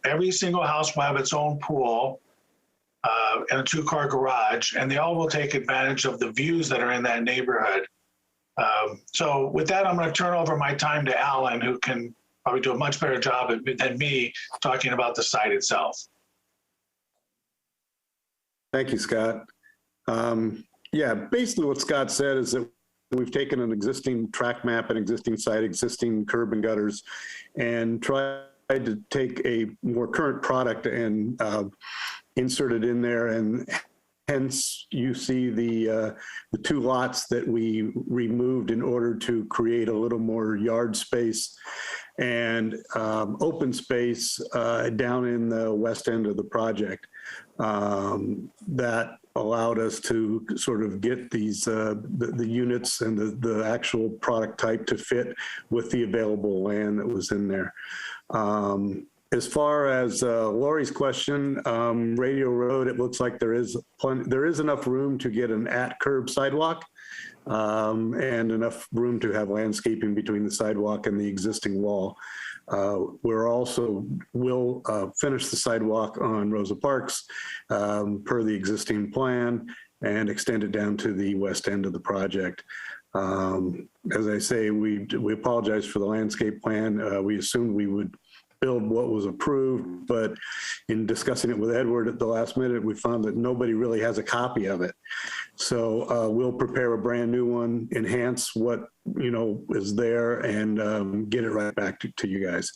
Every single house will have its own pool and a 2-car garage, and they all will take advantage of the views that are in that neighborhood. So with that, I'm going to turn over my time to Alan, who can probably do a much better job than me talking about the site itself. Thank you, Scott. Yeah, basically what Scott said is that we've taken an existing track map, an existing site, existing curb and gutters, and tried to take a more current product and insert it in there. And hence you see the 2 lots that we removed in order to create a little more yard space and open space down in the west end of the project. That allowed us to sort of get these the units and the actual product type to fit with the available land that was in there. As far as Lori's question, Radio Road, it looks like there is enough room to get an at-curb sidewalk and enough room to have landscaping between the sidewalk and the existing wall. We're also will finish the sidewalk on Rosa Parks per the existing plan and extend it down to the west end of the project. As I say, we apologize for the landscape plan. We assumed we would build what was approved, but in discussing it with Edward at the last minute, we found that nobody really has a copy of it. So we'll prepare a brand new one, enhance what is there, and get it right back to you guys.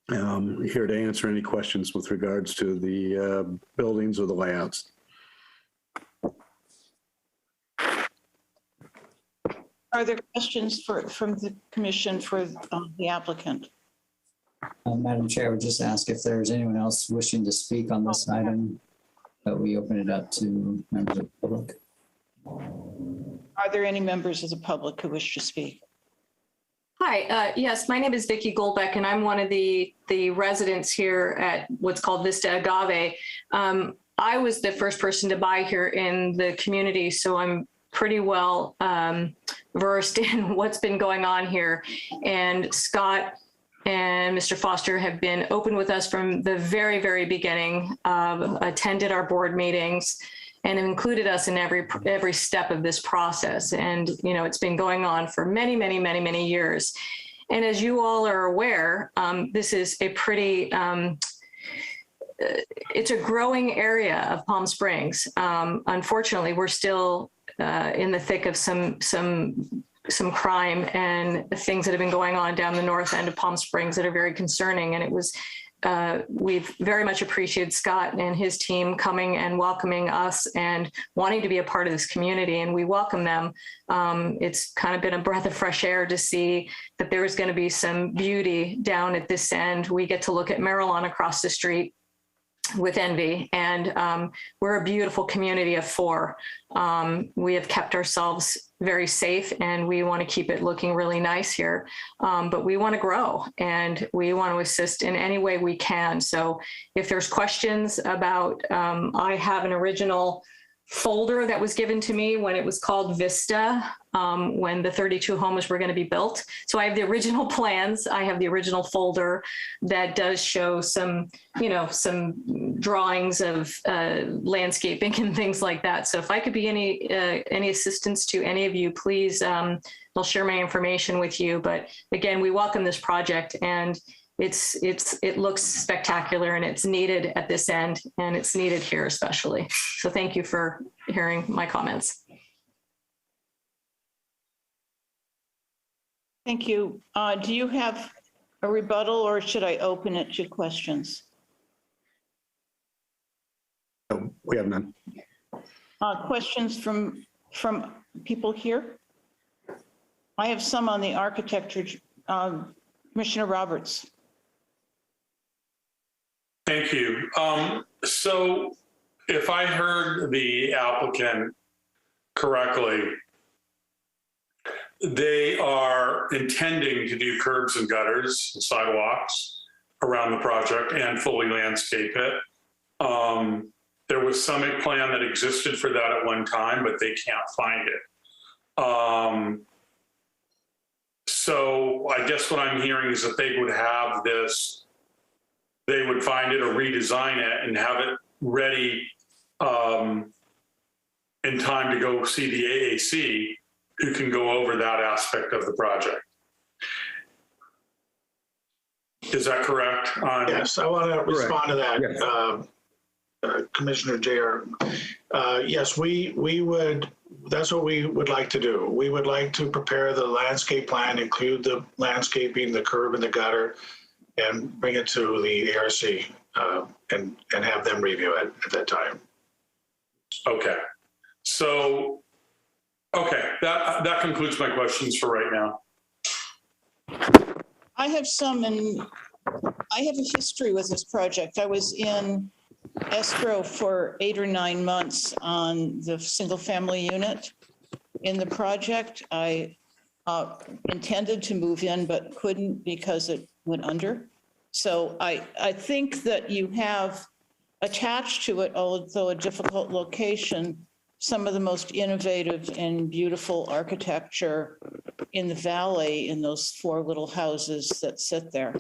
Here to answer any questions with regards to the buildings or the layouts. Are there questions from the commission for the applicant? Madam Chair, I would just ask if there's anyone else wishing to speak on this item, that we open it up to members of the public. Are there any members of the public who wish to speak? Hi, yes, my name is Vicki Goldbeck, and I'm one of the residents here at what's called Vista Agave. I was the first person to buy here in the community, so I'm pretty well versed in what's been going on here. And Scott and Mr. Foster have been open with us from the very, very beginning, attended our board meetings, and included us in every step of this process. And, you know, it's been going on for many, many, many, many years. And as you all are aware, this is a pretty, it's a growing area of Palm Springs. Unfortunately, we're still in the thick of some crime and things that have been going on down the north end of Palm Springs that are very concerning. And it was, we've very much appreciated Scott and his team coming and welcoming us and wanting to be a part of this community, and we welcome them. It's kind of been a breath of fresh air to see that there is going to be some beauty down at this end. We get to look at Maryland across the street with envy, and we're a beautiful community of 4. We have kept ourselves very safe, and we want to keep it looking really nice here, but we want to grow and we want to assist in any way we can. So if there's questions about, I have an original folder that was given to me when it was called Vista, when the 32 homes were going to be built. So I have the original plans. I have the original folder that does show some, you know, some drawings of landscaping and things like that. So if I could be any assistance to any of you, please, I'll share my information with you. But again, we welcome this project, and it looks spectacular, and it's needed at this end, and it's needed here especially. So thank you for hearing my comments. Thank you. Do you have a rebuttal, or should I open it to questions? We have none. Questions from people here? I have some on the architecture. Commissioner Roberts. Thank you. So if I heard the applicant correctly, they are intending to do curbs and gutters and sidewalks around the project and fully landscape it. There was some plan that existed for that at one time, but they can't find it. So I guess what I'm hearing is that they would have this, they would find it or redesign it and have it ready in time to go see the AAC, who can go over that aspect of the project. Is that correct? Yes, I want to respond to that, yes. Commissioner Jair. Yes, we would, that's what we would like to do. We would like to prepare the landscape plan, include the landscaping, the curb and the gutter, and bring it to the ARC and have them review it at that time. Okay. So, okay, that concludes my questions for right now. I have some, and I have a history with this project. I was in escrow for 8 or 9 months on the single family unit in the project. I intended to move in, but couldn't because it went under. So I think that you have attached to it, although a difficult location, some of the most innovative and beautiful architecture in the valley in those 4 little houses that sit there.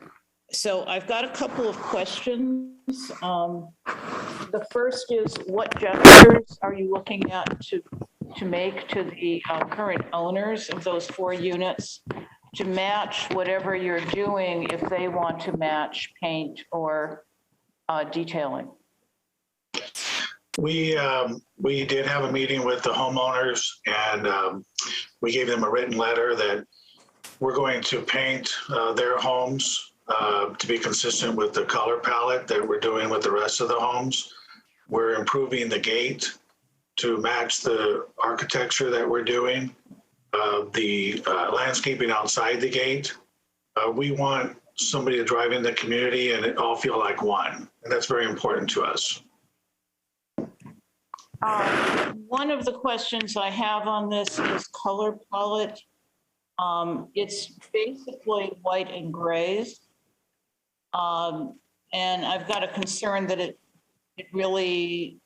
So I've got a couple of questions. The first is, what gestures are you looking at to make to the current owners of those 4 units to match whatever you're doing if they want to match paint or detailing? We did have a meeting with the homeowners, and we gave them a written letter that we're going to paint their homes to be consistent with the color palette that we're doing with the rest of the homes. We're improving the gate to match the architecture that we're doing. the landscaping outside the gate. We want somebody to drive in the community and it all feel like one. And that's very important to us. One of the questions I have on this is color palette. It's basically white and grays. And I've got a concern that it really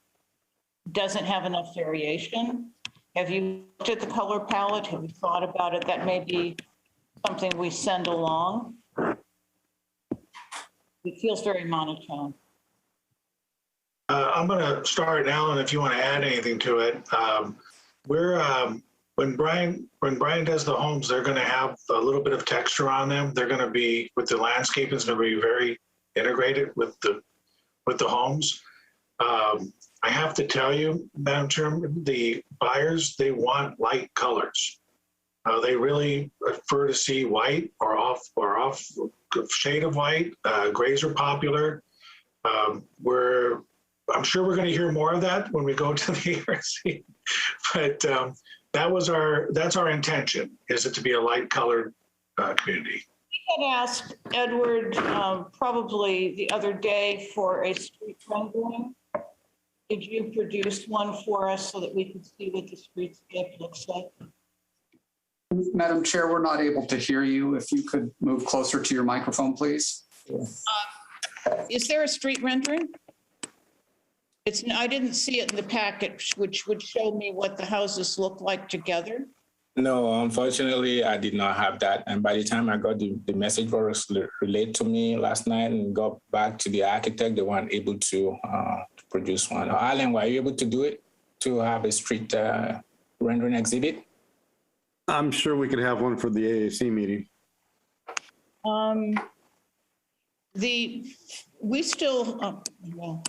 doesn't have enough variation. Have you looked at the color palette? Have you thought about it? That may be something we send along. It feels very monotone. I'm going to start, Alan, if you want to add anything to it. When Brian does the homes, they're going to have a little bit of texture on them. They're going to be, with the landscape, it's going to be very integrated with the homes. I have to tell you, Madam Chairman, the buyers, they want light colors. They really prefer to see white or off shade of white. Grays are popular. I'm sure we're going to hear more of that when we go to the ERC, but that's our intention, is it to be a light colored community. I had asked Edward probably the other day for a street rendering. Did you produce one for us so that we could see what the streetscape looks like? Madam Chair, we're not able to hear you. If you could move closer to your microphone, please. Is there a street rendering? I didn't see it in the packet, which would show me what the houses look like together. No, unfortunately, I did not have that. And by the time I got the message was relayed to me last night and got back to the architect, they weren't able to produce one. Alan, were you able to do it, to have a street rendering exhibit? I'm sure we could have one for the AAC meeting.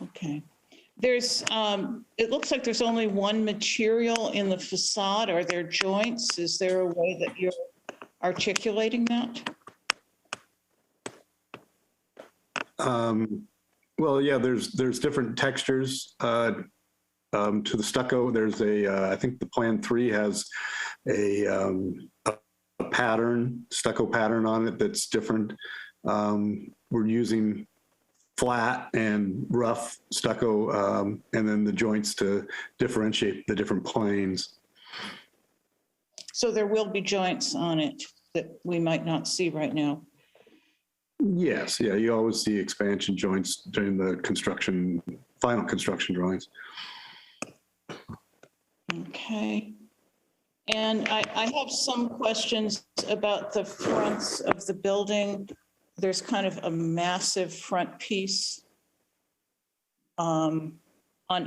Okay. There's, it looks like there's only one material in the facade. Are there joints? Is there a way that you're articulating that? Well, yeah, there's different textures to the stucco. There's I think the Plan 3 has a pattern, stucco pattern on it that's different. We're using flat and rough stucco, and then the joints to differentiate the different planes. So there will be joints on it that we might not see right now. Yes, yeah, you always see expansion joints during the final construction drawings. Okay. And I have some questions about the fronts of the building. There's kind of a massive front piece on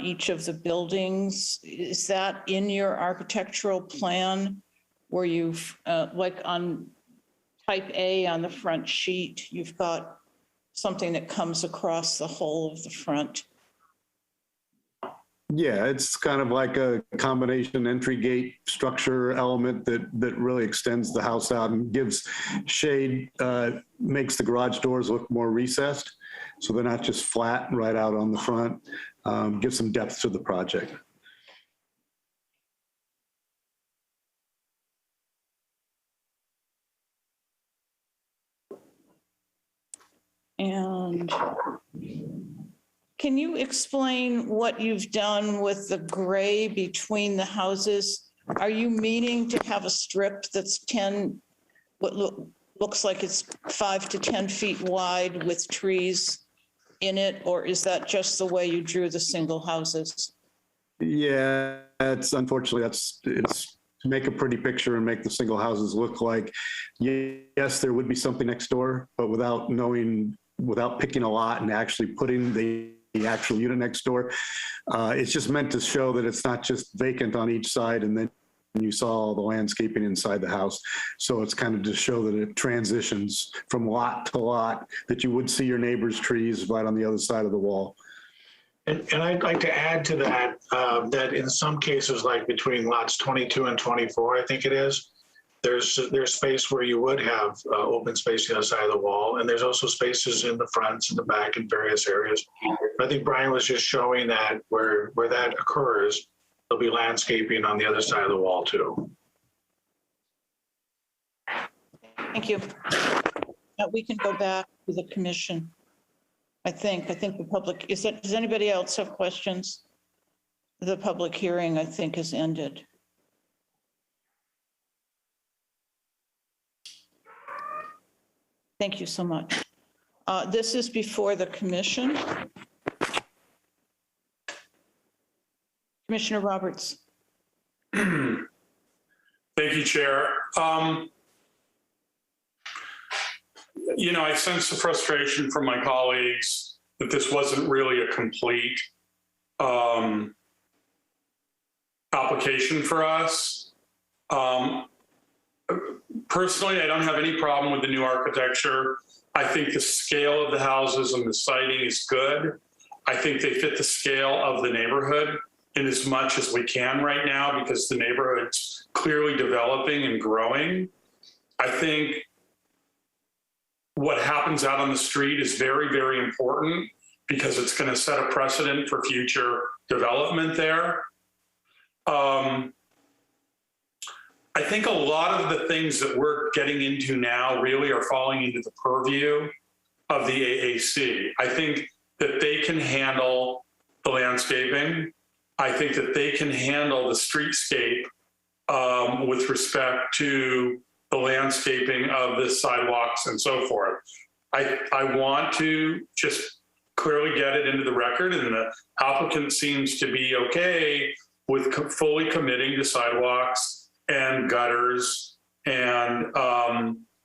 each of the buildings. Is that in your architectural plan where you've, like on type A on the front sheet, you've got something that comes across the whole of the front? Yeah, it's kind of like a combination entry gate structure element that really extends the house out and gives shade, makes the garage doors look more recessed. So they're not just flat right out on the front, gives some depth to the project. And can you explain what you've done with the gray between the houses? Are you meaning to have a strip that's what looks like it's 5 to 10 feet wide with trees in it? Or is that just the way you drew the single houses? Yeah, unfortunately, it's to make a pretty picture and make the single houses look like, yes, there would be something next door, but without picking a lot and actually putting the actual unit next door. It's just meant to show that it's not just vacant on each side and then you saw all the landscaping inside the house. So it's kind of to show that it transitions from lot to lot, that you would see your neighbor's trees right on the other side of the wall. And I'd like to add to that, that in some cases, like between lots 22 and 24, I think it is, there's space where you would have open space on the other side of the wall, and there's also spaces in the fronts and the back in various areas. I think Brian was just showing that where that occurs, there'll be landscaping on the other side of the wall too. Thank you. We can go back to the commission. I think the public, does anybody else have questions? The public hearing, I think, is ended. Thank you so much. This is before the commission. Commissioner Roberts. Thank you, Chair. You know, I sense the frustration from my colleagues that this wasn't really a complete application for us. Personally, I don't have any problem with the new architecture. I think the scale of the houses and the siting is good. I think they fit the scale of the neighborhood in as much as we can right now because the neighborhood's clearly developing and growing. I think what happens out on the street is very, very important because it's going to set a precedent for future development there. I think a lot of the things that we're getting into now really are falling into the purview of the AAC. I think that they can handle the landscaping. I think that they can handle the streetscape with respect to the landscaping of the sidewalks and so forth. I want to just clearly get it into the record, and the applicant seems to be okay with fully committing to sidewalks and gutters and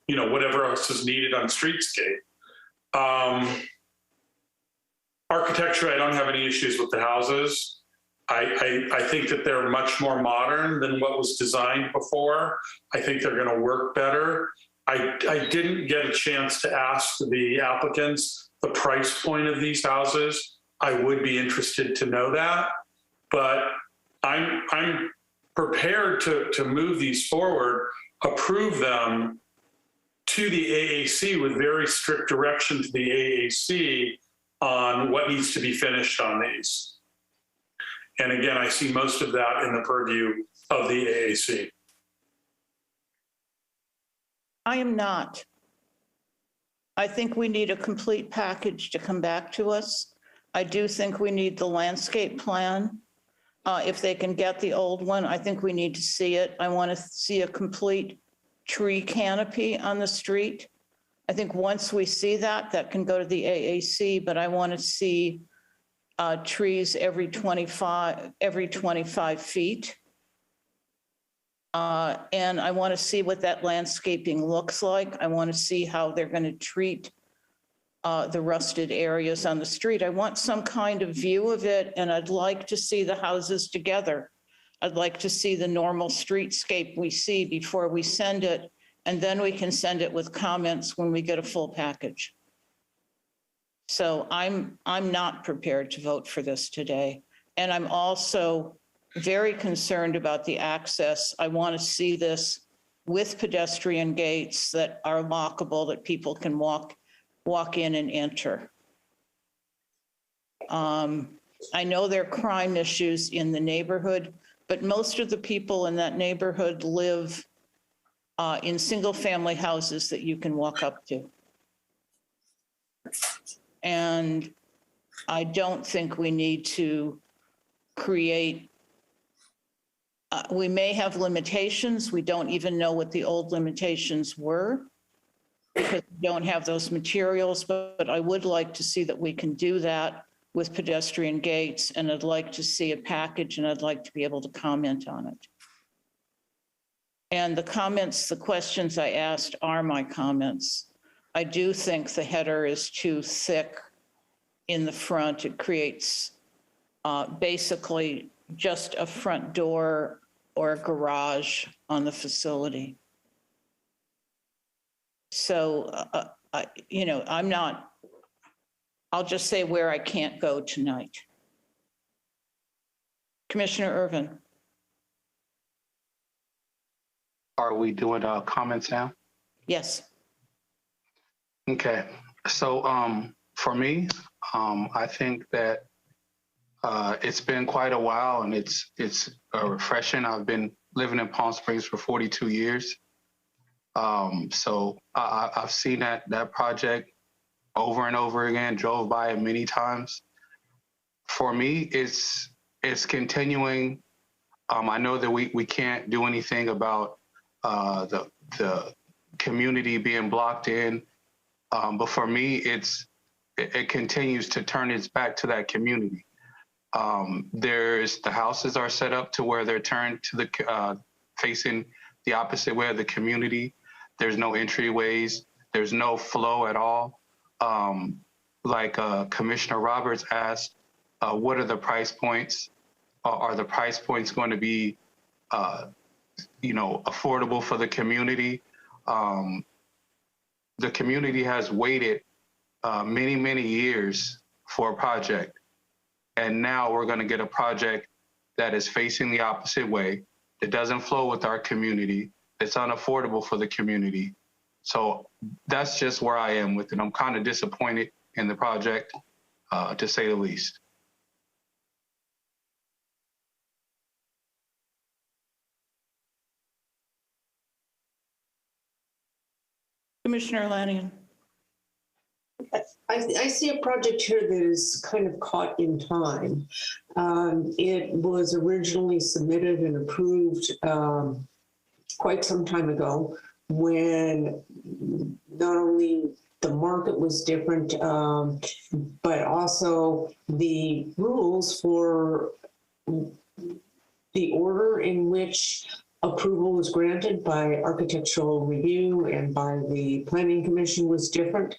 you know, whatever else is needed on streetscape. Architecture, I don't have any issues with the houses. I think that they're much more modern than what was designed before. I think they're going to work better. I didn't get a chance to ask the applicants the price point of these houses. I would be interested to know that, but I'm prepared to move these forward, approve them to the AAC with very strict direction to the AAC on what needs to be finished on these. And again, I see most of that in the purview of the AAC. I am not. I think we need a complete package to come back to us. I do think we need the landscape plan. If they can get the old one, I think we need to see it. I want to see a complete tree canopy on the street. I think once we see that, that can go to the AAC, but I want to see trees every 25 feet. And I want to see what that landscaping looks like. I want to see how they're going to treat the rusted areas on the street. I want some kind of view of it, and I'd like to see the houses together. I'd like to see the normal streetscape we see before we send it, and then we can send it with comments when we get a full package. So I'm not prepared to vote for this today. And I'm also very concerned about the access. I want to see this with pedestrian gates that are lockable, that people can walk in and enter. I know there are crime issues in the neighborhood, but most of the people in that neighborhood live in single-family houses that you can walk up to. And I don't think we need to create, we may have limitations. We don't even know what the old limitations were because we don't have those materials, but I would like to see that we can do that with pedestrian gates, and I'd like to see a package, and I'd like to be able to comment on it. And the comments, the questions I asked are my comments. I do think the header is too thick in the front. It creates basically just a front door or a garage on the facility. So, you know, I'll just say where I can't go tonight. Commissioner Ervin. Are we doing comments now? Yes. Okay, so for me, I think that it's been quite a while, and it's refreshing. I've been living in Palm Springs for 42 years. So I've seen that project over and over again, drove by it many times. For me, it's continuing. I know that we can't do anything about the community being blocked in, but for me, it continues to turn its back to that community. The houses are set up to where they're turned to the facing the opposite way of the community. There's no entryways. There's no flow at all. Like Commissioner Roberts asked, what are the price points? Are the price points going to be, affordable for the community? The community has waited many, many years for a project. And now we're going to get a project that is facing the opposite way, that doesn't flow with our community, that's unaffordable for the community. So that's just where I am with it. I'm kind of disappointed in the project, to say the least. Commissioner Lanian. I see a project here that is kind of caught in time. It was originally submitted and approved quite some time ago, when not only the market was different, but also the rules for the order in which approval was granted by architectural review and by the planning commission was different.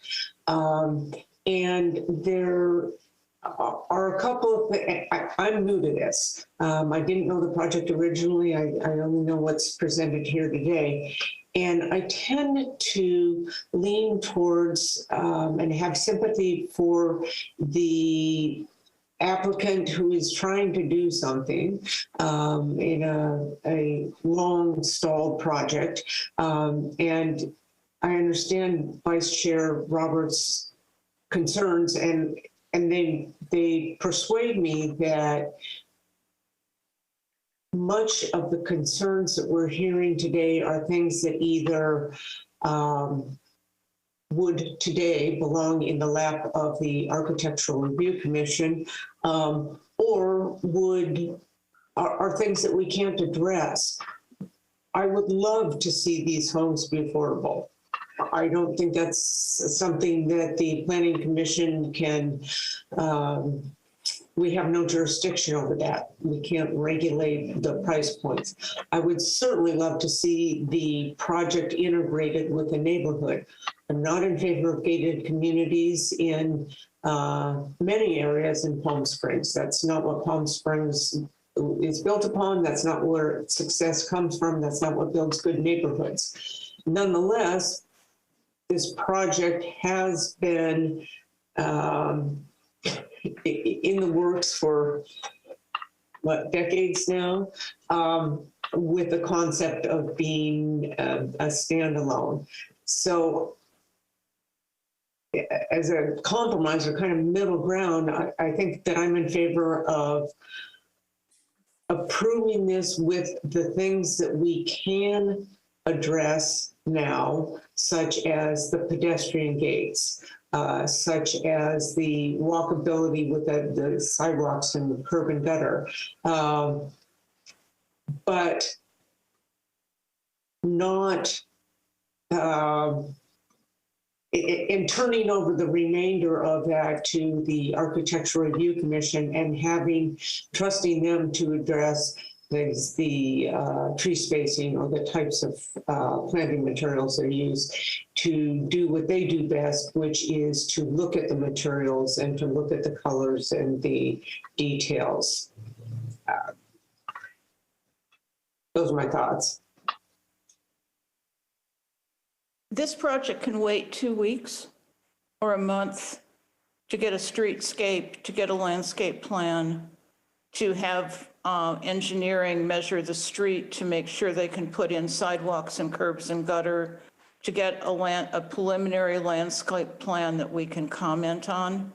And there are a couple of, I'm new to this. I didn't know the project originally. I only know what's presented here today. And I tend to lean towards and have sympathy for the applicant who is trying to do something in a long stalled project. And I understand Vice Chair Roberts' concerns, and they persuade me that much of the concerns that we're hearing today are things that either would today belong in the lap of the Architectural Review Commission, or are things that we can't address. I would love to see these homes be affordable. I don't think that's something that the Planning Commission can, we have no jurisdiction over that. We can't regulate the price points. I would certainly love to see the project integrated with the neighborhood. I'm not in favor of gated communities in many areas in Palm Springs. That's not what Palm Springs is built upon. That's not where success comes from. That's not what builds good neighborhoods. Nonetheless, this project has been in the works for decades now, with the concept of being a standalone. So as a compromise or kind of middle ground, I think that I'm in favor of approving this with the things that we can address now, such as the pedestrian gates, such as the walkability with the sidewalks and the curb and gutter, but not in turning over the remainder of that to the Architectural Review Commission and trusting them to address the tree spacing or the types of planting materials that are used to do what they do best, which is to look at the materials and to look at the colors and the details. Those are my thoughts. This project can wait 2 weeks or a month to get a streetscape, to get a landscape plan, to have engineering measure the street to make sure they can put in sidewalks and curbs and gutter, to get a preliminary landscape plan that we can comment on,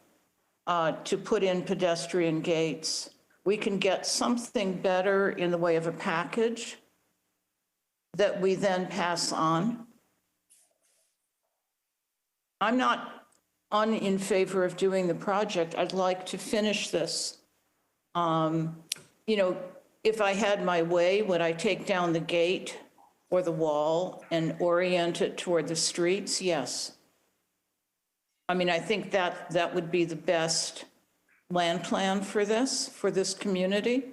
to put in pedestrian gates. We can get something better in the way of a package that we then pass on I'm not in favor of doing the project. I'd like to finish this. You know, if I had my way, would I take down the gate or the wall and orient it toward the streets? Yes. I mean, I think that would be the best land plan for this community.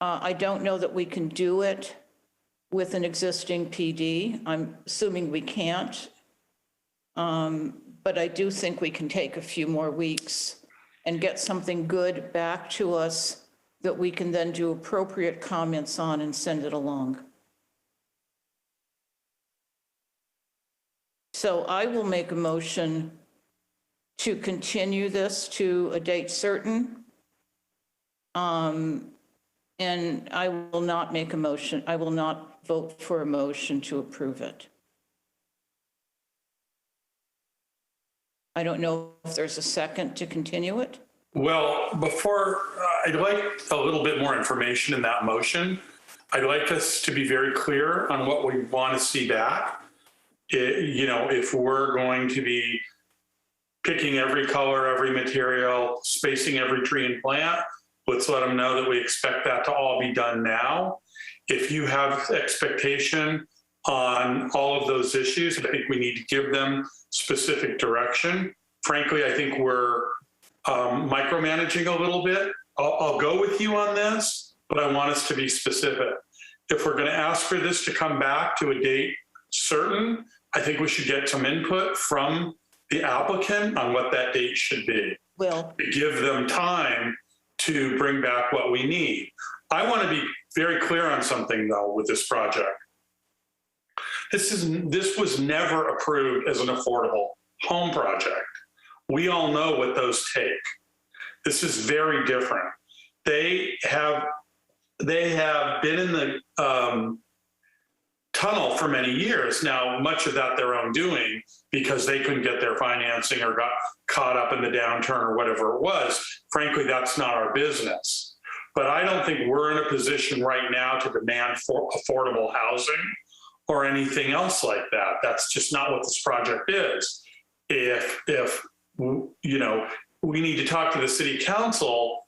I don't know that we can do it with an existing PD. I'm assuming we can't. But I do think we can take a few more weeks and get something good back to us that we can then do appropriate comments on and send it along. So I will make a motion to continue this to a date certain. And I will not make a motion. I will not vote for a motion to approve it. I don't know if there's a second to continue it. Well, before, I'd like a little bit more information in that motion. I'd like us to be very clear on what we want to see back. You know, if we're going to be picking every color, every material, spacing every tree and plant, let's let them know that we expect that to all be done now. If you have expectation on all of those issues, I think we need to give them specific direction. Frankly, I think we're micromanaging a little bit. I'll go with you on this, but I want us to be specific. If we're going to ask for this to come back to a date certain, I think we should get some input from the applicant on what that date should be. Well, to give them time to bring back what we need. I want to be very clear on something though with this project. This was never approved as an affordable home project. We all know what those take. This is very different. They have been in the tunnel for many years now, much of that their own doing because they couldn't get their financing or got caught up in the downturn or whatever it was. Frankly, that's not our business. But I don't think we're in a position right now to demand for affordable housing or anything else like that. That's just not what this project is. If you know, we need to talk to the city council,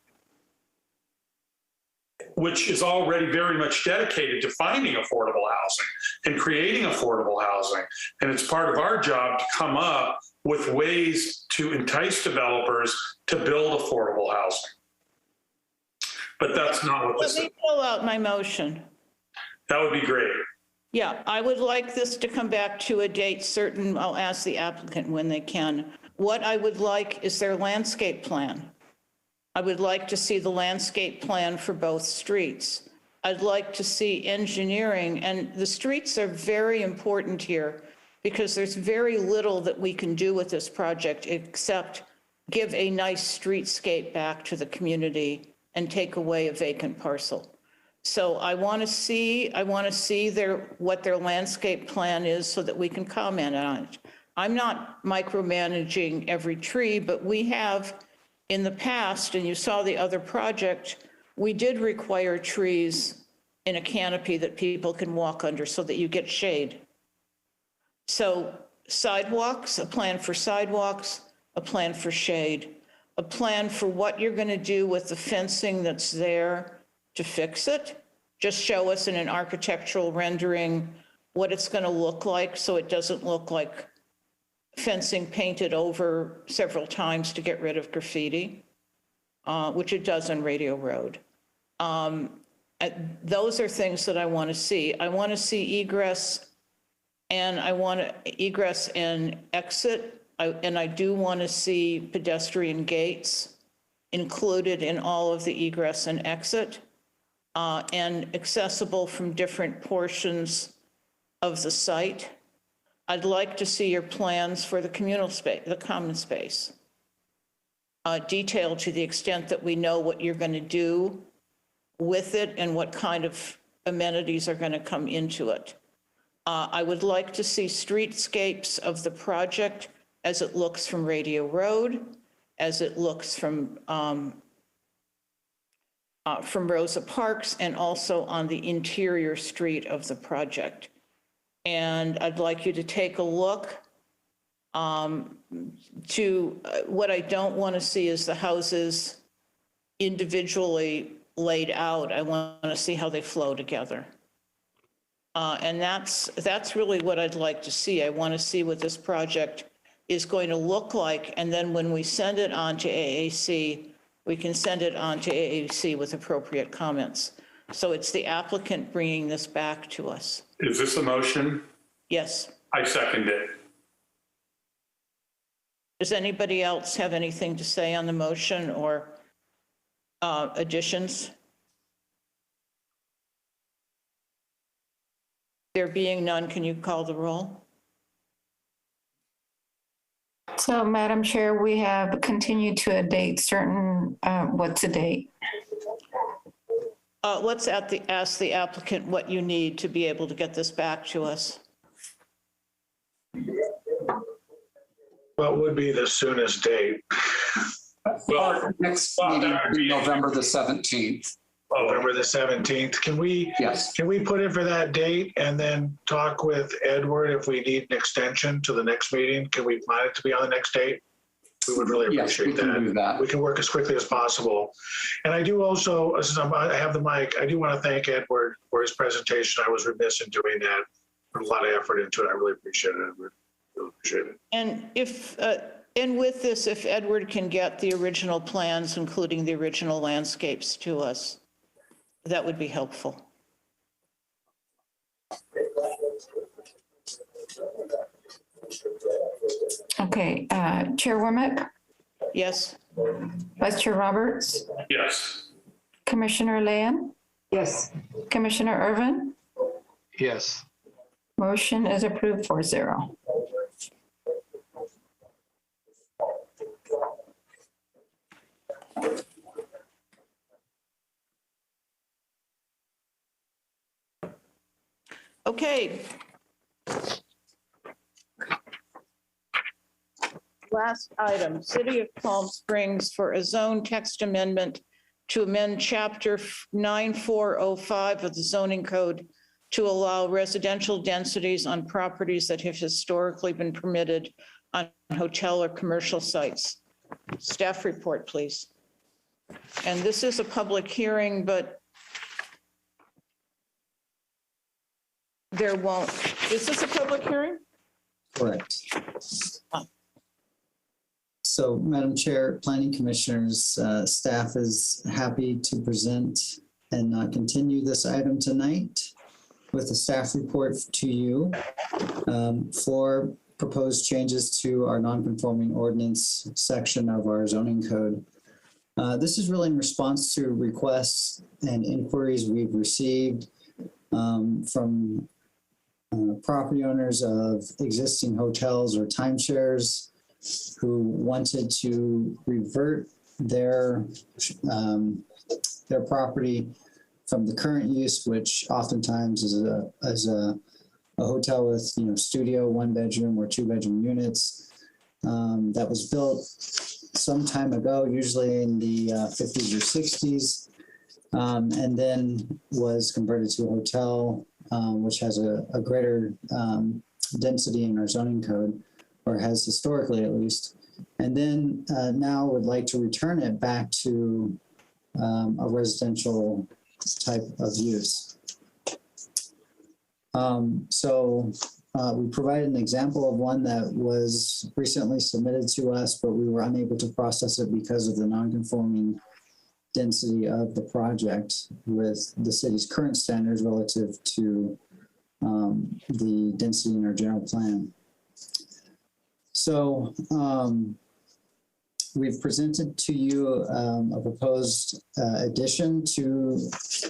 which is already very much dedicated to finding affordable housing and creating affordable housing. And it's part of our job to come up with ways to entice developers to build affordable housing. But that's not what this is. Let me fill out my motion. That would be great. Yeah, I would like this to come back to a date certain. I'll ask the applicant when they can. What I would like is their landscape plan. I would like to see the landscape plan for both streets. I'd like to see engineering, and the streets are very important here because there's very little that we can do with this project except give a nice streetscape back to the community and take away a vacant parcel. So I want to see what their landscape plan is so that we can comment on it. I'm not micromanaging every tree, but we have in the past, and you saw the other project, we did require trees in a canopy that people can walk under so that you get shade. So sidewalks, a plan for sidewalks, a plan for shade, a plan for what you're going to do with the fencing that's there to fix it. Just show us in an architectural rendering what it's going to look like so it doesn't look like fencing painted over several times to get rid of graffiti, which it does on Radio Road. Those are things that I want to see. I want to see egress, and I want egress and exit, and I do want to see pedestrian gates included in all of the egress and exit, and accessible from different portions of the site. I'd like to see your plans for the communal space, the common space, detailed to the extent that we know what you're going to do with it and what kind of amenities are going to come into it. I would like to see streetscapes of the project as it looks from Radio Road, as it looks from Rosa Parks, and also on the interior street of the project. And I'd like you to take a look What I don't want to see is the houses individually laid out. I want to see how they flow together. And that's really what I'd like to see. I want to see what this project is going to look like. And then when we send it on to AAC, we can send it on to AAC with appropriate comments. So it's the applicant bringing this back to us. Is this a motion? Yes. I second it. Does anybody else have anything to say on the motion or additions? There being none, can you call the roll? So, Madam Chair, we have continued to a date certain. What's the date? Let's ask the applicant what you need to be able to get this back to us. What would be the soonest date? Our next meeting will be November the 17th. November the 17th. Can we put it for that date and then talk with Edward if we need an extension to the next meeting? Can we plan it to be on the next date? We would really appreciate that. We can work as quickly as possible. And I do also, since I have the mic, I do want to thank Edward for his presentation. I was remiss in doing that. Put a lot of effort into it. I really appreciate it, Edward. Really appreciate it. And and with this, if Edward can get the original plans, including the original landscapes to us, that would be helpful. Okay, Chair Womack? Yes. Vice Chair Roberts? Yes. Commissioner Land? Yes. Commissioner Irvin? Yes. Motion is approved 4-0. Okay. Last item, City of Palm Springs for a zone text amendment to amend Chapter 9405 of the zoning code to allow residential densities on properties that have historically been permitted on hotel or commercial sites. Staff report, please. And this is a public hearing, but there won't, is this a public hearing? Correct. So, Madam Chair, Planning Commissioners, staff is happy to present and not continue this item tonight with a staff report to you for proposed changes to our non-conforming ordinance section of our zoning code. This is really in response to requests and inquiries we've received from property owners of existing hotels or timeshares who wanted to revert their property from the current use, which oftentimes is a hotel with studio, 1-bedroom or 2-bedroom units that was built some time ago, usually in the 50s or 60s, and then was converted to a hotel, which has a greater density in our zoning code, or has historically at least, and then now would like to return it back to a residential type of use. We provided an example of one that was recently submitted to us, but we were unable to process it because of the non-conforming density of the project with the city's current standards relative to the density in our general plan. So we've presented to you a proposed addition to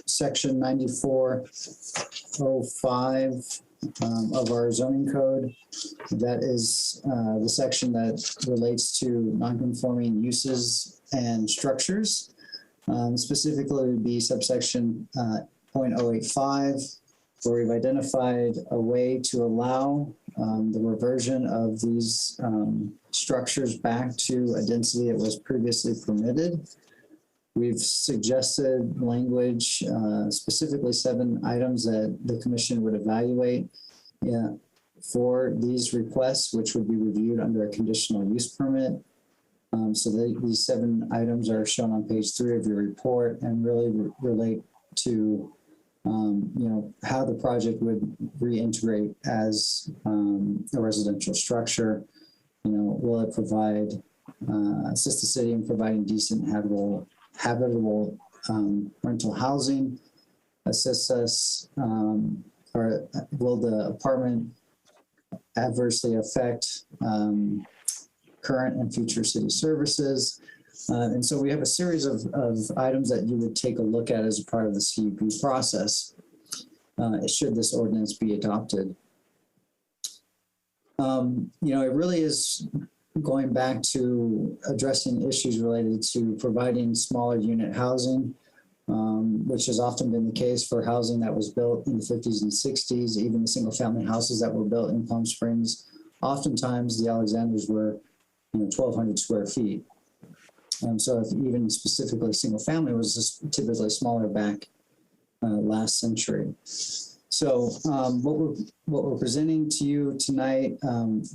section 9405 of our zoning code. That is the section that relates to non-conforming uses and structures. Specifically, it would be subsection 0.085, where we've identified a way to allow the reversion of these structures back to a density that was previously permitted. We've suggested language, specifically 7 items that the commission would evaluate for these requests, which would be reviewed under a conditional use permit. So these 7 items are shown on page 3 of your report and really relate to how the project would reintegrate as a residential structure. Will it provide, assist the city in providing decent habitable rental housing, assist us, or will the apartment adversely affect current and future city services? And so we have a series of items that you would take a look at as a part of the CUP process, should this ordinance be adopted. It really is going back to addressing issues related to providing smaller unit housing, which has often been the case for housing that was built in the 50s and 60s, even the single family houses that were built in Palm Springs. Oftentimes the Alexanders were 1,200 square feet. So if even specifically single family was just typically smaller back last century. So what we're presenting to you tonight,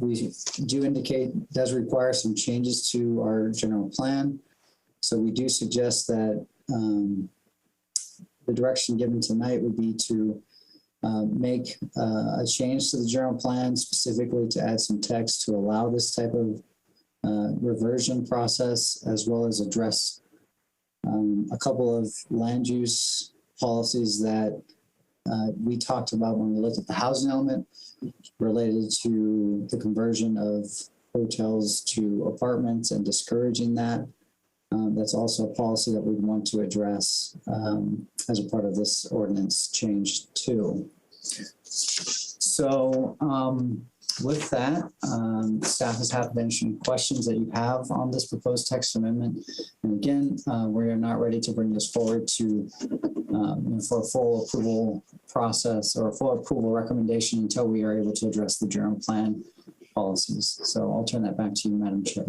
we do indicate does require some changes to our general plan. So we do suggest that the direction given tonight would be to make a change to the general plan, specifically to add some text to allow this type of reversion process, as well as address a couple of land use policies that we talked about when we looked at the housing element related to the conversion of hotels to apartments and discouraging that. That's also a policy that we want to address as a part of this ordinance change too. So with that, staff is happy to answer any questions that you have on this proposed text amendment. And again, we are not ready to bring this forward to for a full approval process or a full approval recommendation until we are able to address the general plan policies. So I'll turn that back to you, Madam Chair.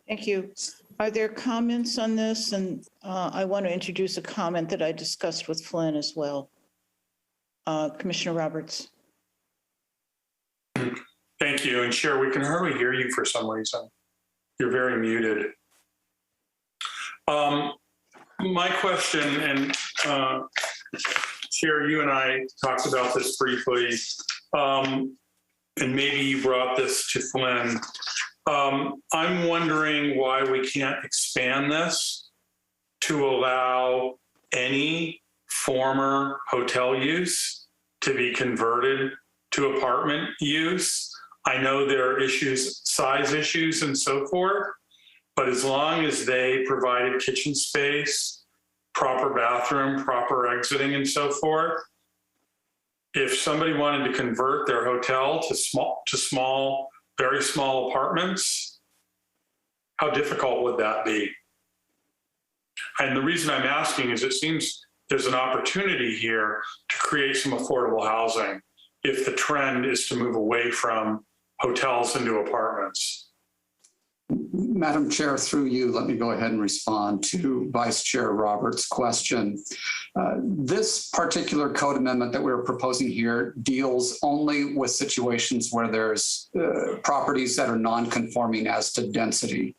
Thank you. Are there comments on this? And I want to introduce a comment that I discussed with Flynn as well. Commissioner Roberts. Thank you. And Chair, we can hardly hear you for some reason. You're very muted. My question, and Chair, you and I talked about this briefly, and maybe you brought this to Flynn. I'm wondering why we can't expand this to allow any former hotel use to be converted to apartment use. I know there are issues, size issues and so forth, but as long as they provided kitchen space, proper bathroom, proper exiting and so forth, if somebody wanted to convert their hotel to small, very small apartments, how difficult would that be? And the reason I'm asking is it seems there's an opportunity here to create some affordable housing if the trend is to move away from hotels into apartments. Madam Chair, through you, let me go ahead and respond to Vice Chair Roberts' question. This particular code amendment that we're proposing here deals only with situations where there's properties that are non-conforming as to density.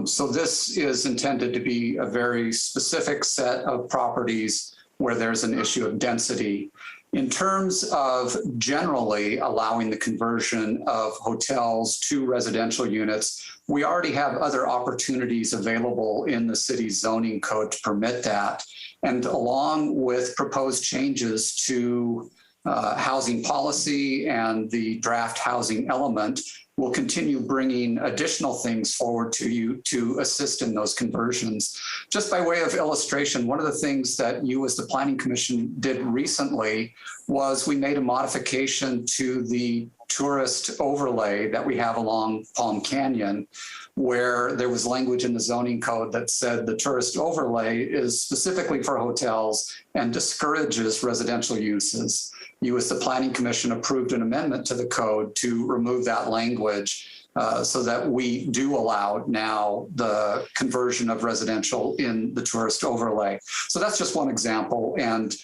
So this is intended to be a very specific set of properties where there's an issue of density. In terms of generally allowing the conversion of hotels to residential units, we already have other opportunities available in the city's zoning code to permit that. And along with proposed changes to housing policy and the draft housing element, we'll continue bringing additional things forward to you to assist in those conversions. Just by way of illustration, one of the things that you as the Planning Commission did recently was we made a modification to the tourist overlay that we have along Palm Canyon, where there was language in the zoning code that said the tourist overlay is specifically for hotels and discourages residential uses. You as the Planning Commission approved an amendment to the code to remove that language. so that we do allow now the conversion of residential in the tourist overlay. So that's just one example. And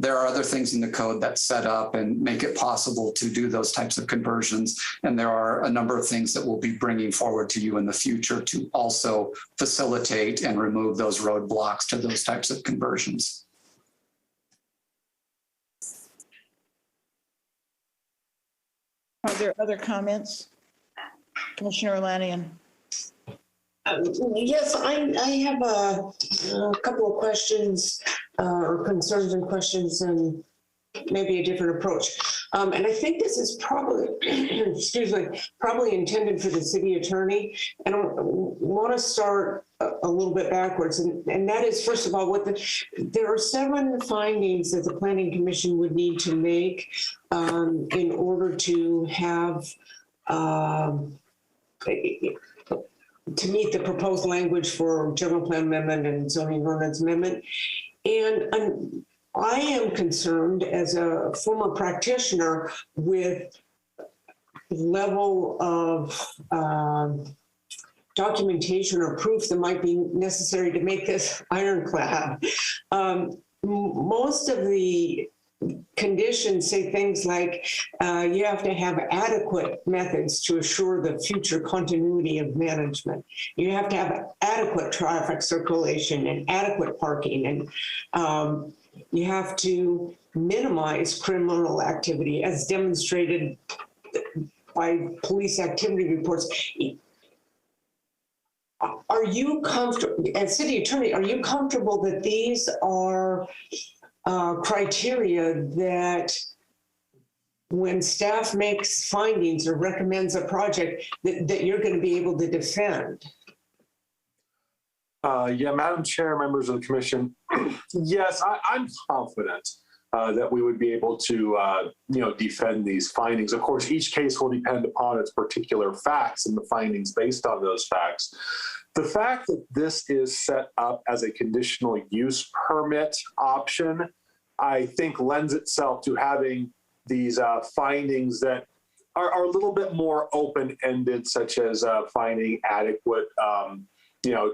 there are other things in the code that set up and make it possible to do those types of conversions. And there are a number of things that we'll be bringing forward to you in the future to also facilitate and remove those roadblocks to those types of conversions. Are there other comments? Commissioner Lanian. Yes, I have a couple of questions or concerns and questions and maybe a different approach. And I think this is probably, excuse me, probably intended for the city attorney. And I want to start a little bit backwards. And that is, first of all, there are 7 findings that the Planning Commission would need to make in order to have to meet the proposed language for general plan amendment and zoning ordinance amendment. And I am concerned as a former practitioner with level of documentation or proof that might be necessary to make this ironclad. Most of the conditions say things like you have to have adequate methods to assure the future continuity of management. You have to have adequate traffic circulation and adequate parking, and you have to minimize criminal activity as demonstrated by police activity reports. Are you comfortable, as city attorney, are you comfortable that these are criteria that when staff makes findings or recommends a project that you're going to be able to defend? Yeah, Madam Chair, members of the commission, yes, I'm confident that we would be able to, defend these findings. Of course, each case will depend upon its particular facts and the findings based on those facts. The fact that this is set up as a conditional use permit option, I think lends itself to having these findings that are a little bit more open-ended, such as finding adequate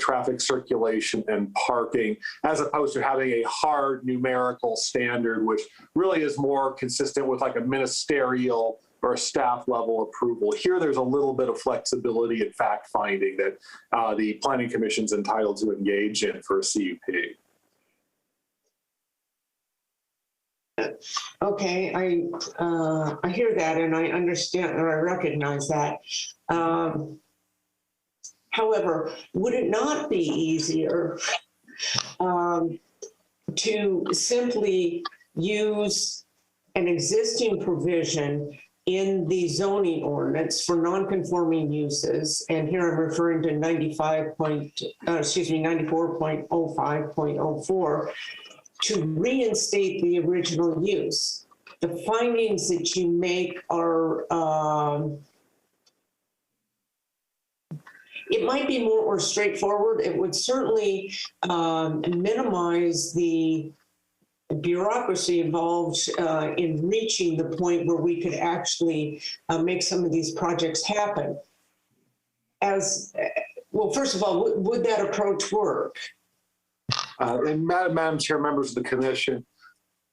traffic circulation and parking, as opposed to having a hard numerical standard, which really is more consistent with like a ministerial or a staff level approval. Here, there's a little bit of flexibility in fact finding that the Planning Commission's entitled to engage in for a CUP. Okay, I hear that and I understand or I recognize that. However, would it not be easier to simply use an existing provision in the zoning ordinance for non-conforming uses, and here I'm referring to 94.05.04, to reinstate the original use? The findings that you make are it might be more straightforward. It would certainly minimize the bureaucracy involved in reaching the point where we could actually make some of these projects happen. Well, first of all, would that approach work? And Madam Chair, members of the commission,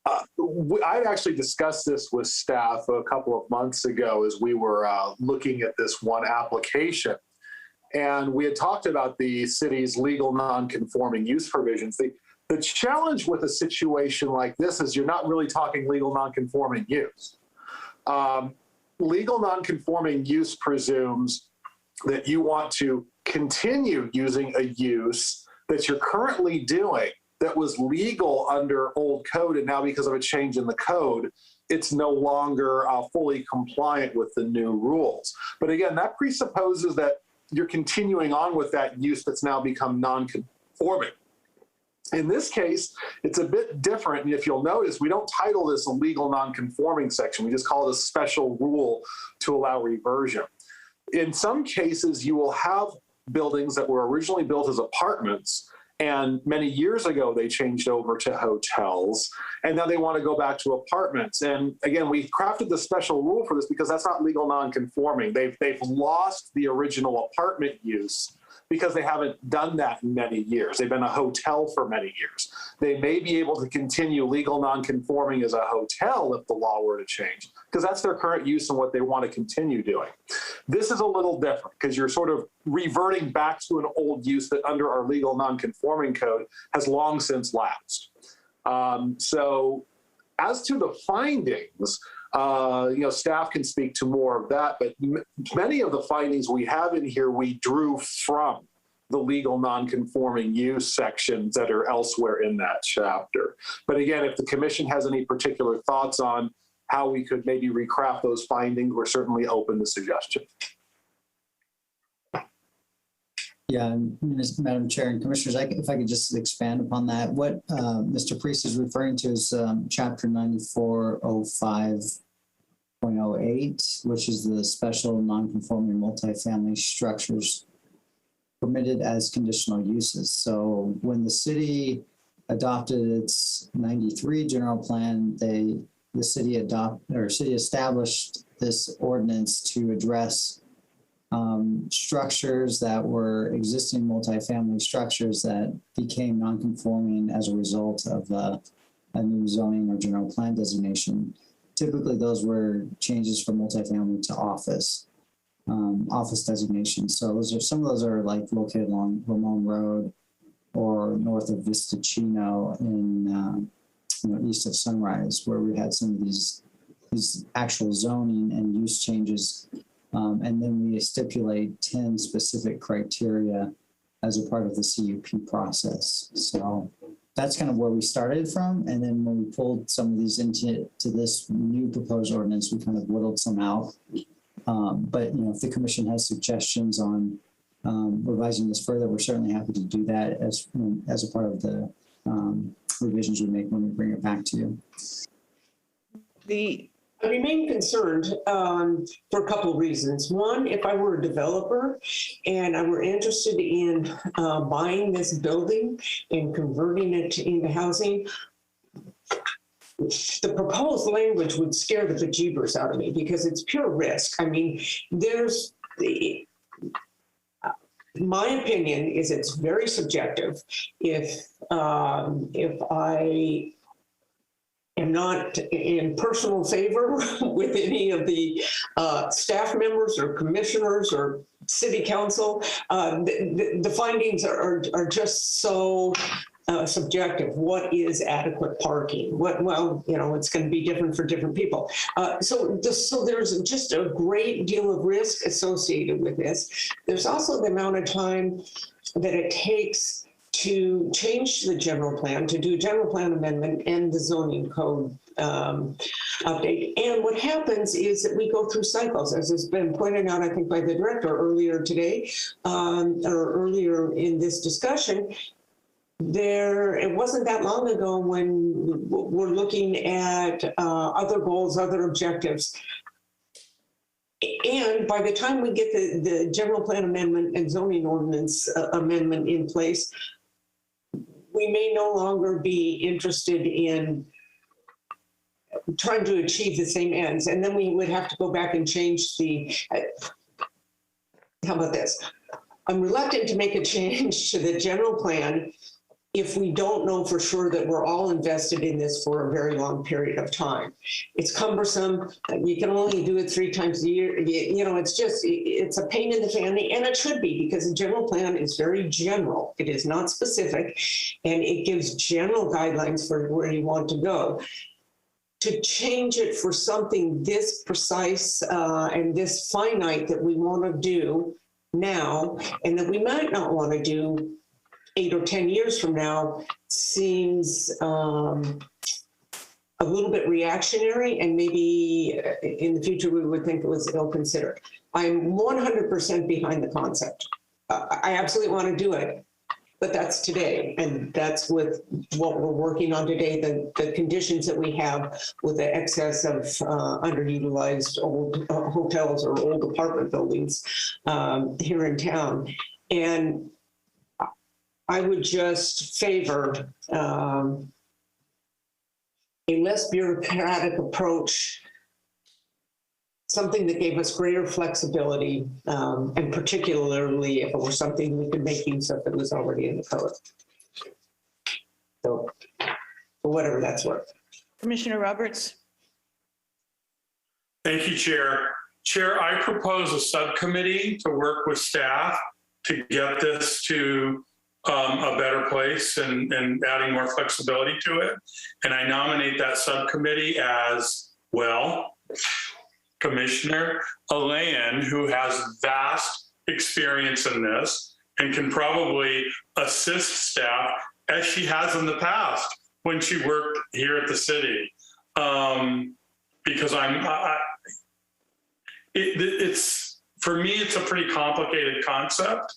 I actually discussed this with staff a couple of months ago as we were looking at this one application. And we had talked about the city's legal non-conforming use provisions. The challenge with a situation like this is you're not really talking legal non-conforming use. Legal non-conforming use presumes that you want to continue using a use that you're currently doing that was legal under old code, and now because of a change in the code, it's no longer fully compliant with the new rules. But again, that presupposes that you're continuing on with that use that's now become non-conforming. In this case, it's a bit different. And if you'll notice, we don't title this a legal non-conforming section. We just call it a special rule to allow reversion. In some cases, you will have buildings that were originally built as apartments, And many years ago, they changed over to hotels, and now they want to go back to apartments. And again, we crafted the special rule for this because that's not legal non-conforming. They've lost the original apartment use because they haven't done that in many years. They've been a hotel for many years. They may be able to continue legal non-conforming as a hotel if the law were to change, because that's their current use and what they want to continue doing. This is a little different because you're sort of reverting back to an old use that under our legal non-conforming code has long since lapsed. So as to the findings, staff can speak to more of that, but many of the findings we have in here, we drew from the legal non-conforming use sections that are elsewhere in that chapter. But again, if the commission has any particular thoughts on how we could maybe recraft those findings, we're certainly open to suggestion. Yeah, Madam Chair and Commissioners, if I could just expand upon that. What Mr. Priest is referring to is Chapter 9405.08, which is the special non-conforming multifamily structures permitted as conditional uses. So when the city adopted its 93 general plan, the city established this ordinance to address structures that were existing multifamily structures that became non-conforming as a result of a new zoning or general plan designation. Typically, those were changes from multifamily to office designation. So some of those are like located along Ramon Road or north of Vista Chino in east of Sunrise, where we had some of these actual zoning and use changes. And then we stipulate 10 specific criteria as a part of the CUP process. So that's kind of where we started from. And then when we pulled some of these into this new proposed ordinance, we kind of whittled some out. But if the commission has suggestions on revising this further, we're certainly happy to do that as a part of the revisions we make when we bring it back to you. I remain concerned for a couple of reasons. One, if I were a developer and I were interested in buying this building and converting it into housing, the proposed language would scare the bejeebers out of me because it's pure risk. I mean, my opinion is it's very subjective. If I am not in personal favor with any of the staff members or commissioners or city council, the findings are just so subjective. What is adequate parking? It's going to be different for different people. So there's just a great deal of risk associated with this. There's also the amount of time that it takes to change the general plan, to do a general plan amendment and the zoning code update. And what happens is that we go through cycles, as has been pointed out, I think, by the director earlier today, or earlier in this discussion. It wasn't that long ago when we're looking at other goals, other objectives. And by the time we get the general plan amendment and zoning ordinance amendment in place, we may no longer be interested in trying to achieve the same ends. And then we would have to go back and change how about this? I'm reluctant to make a change to the general plan if we don't know for sure that we're all invested in this for a very long period of time. It's cumbersome. You can only do it 3 times a year. It's a pain in the fanny, and it should be, because the general plan is very general. It is not specific, and it gives general guidelines for where you want to go. To change it for something this precise and this finite that we want to do now, and that we might not want to do 8 or 10 years from now, seems a little bit reactionary, and maybe in the future we would think it was ill-considered. I'm 100% behind the concept. I absolutely want to do it, but that's today, and that's with what we're working on today, the conditions that we have with the excess of underutilized old hotels or old apartment buildings here in town. And I would just favor a less bureaucratic approach, something that gave us greater flexibility, and particularly if it were something we could make use of that was already in the code. So, for whatever that's worth. Commissioner Roberts. Thank you, Chair. Chair, I propose a subcommittee to work with staff to get this to a better place and adding more flexibility to it. And I nominate that subcommittee as, well, Commissioner Alain, who has vast experience in this and can probably assist staff as she has in the past when she worked here at the city. Because it's for me, it's a pretty complicated concept,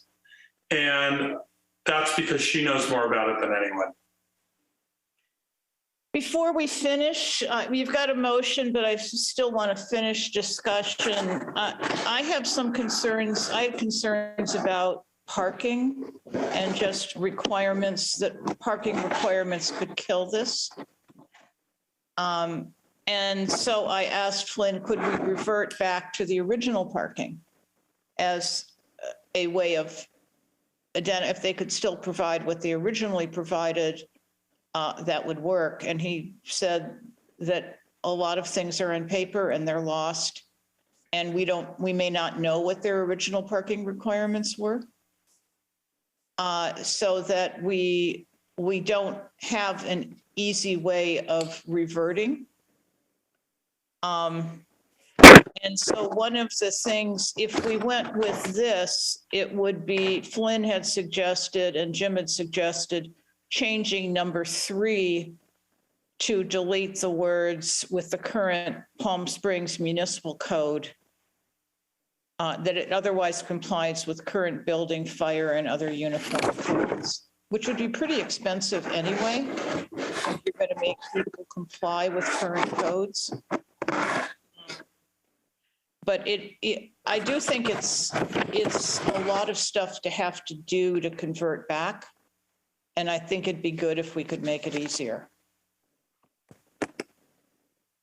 and that's because she knows more about it than anyone. Before we finish, you've got a motion, but I still want to finish discussion. I have some concerns. I have concerns about parking and just requirements, that parking requirements could kill this. And so I asked Flynn, could we revert back to the original parking as a way of, if they could still provide what they originally provided, that would work. And he said that a lot of things are on paper and they're lost. And we may not know what their original parking requirements were. So that we don't have an easy way of reverting. And so one of the things, if we went with this, it would be, Flynn had suggested and Jim had suggested changing number 3 to delete the words with the current Palm Springs Municipal Code, that it otherwise complies with current building, fire, and other uniform codes, which would be pretty expensive anyway. If you're going to make people comply with current codes. But I do think it's a lot of stuff to have to do to convert back. And I think it'd be good if we could make it easier.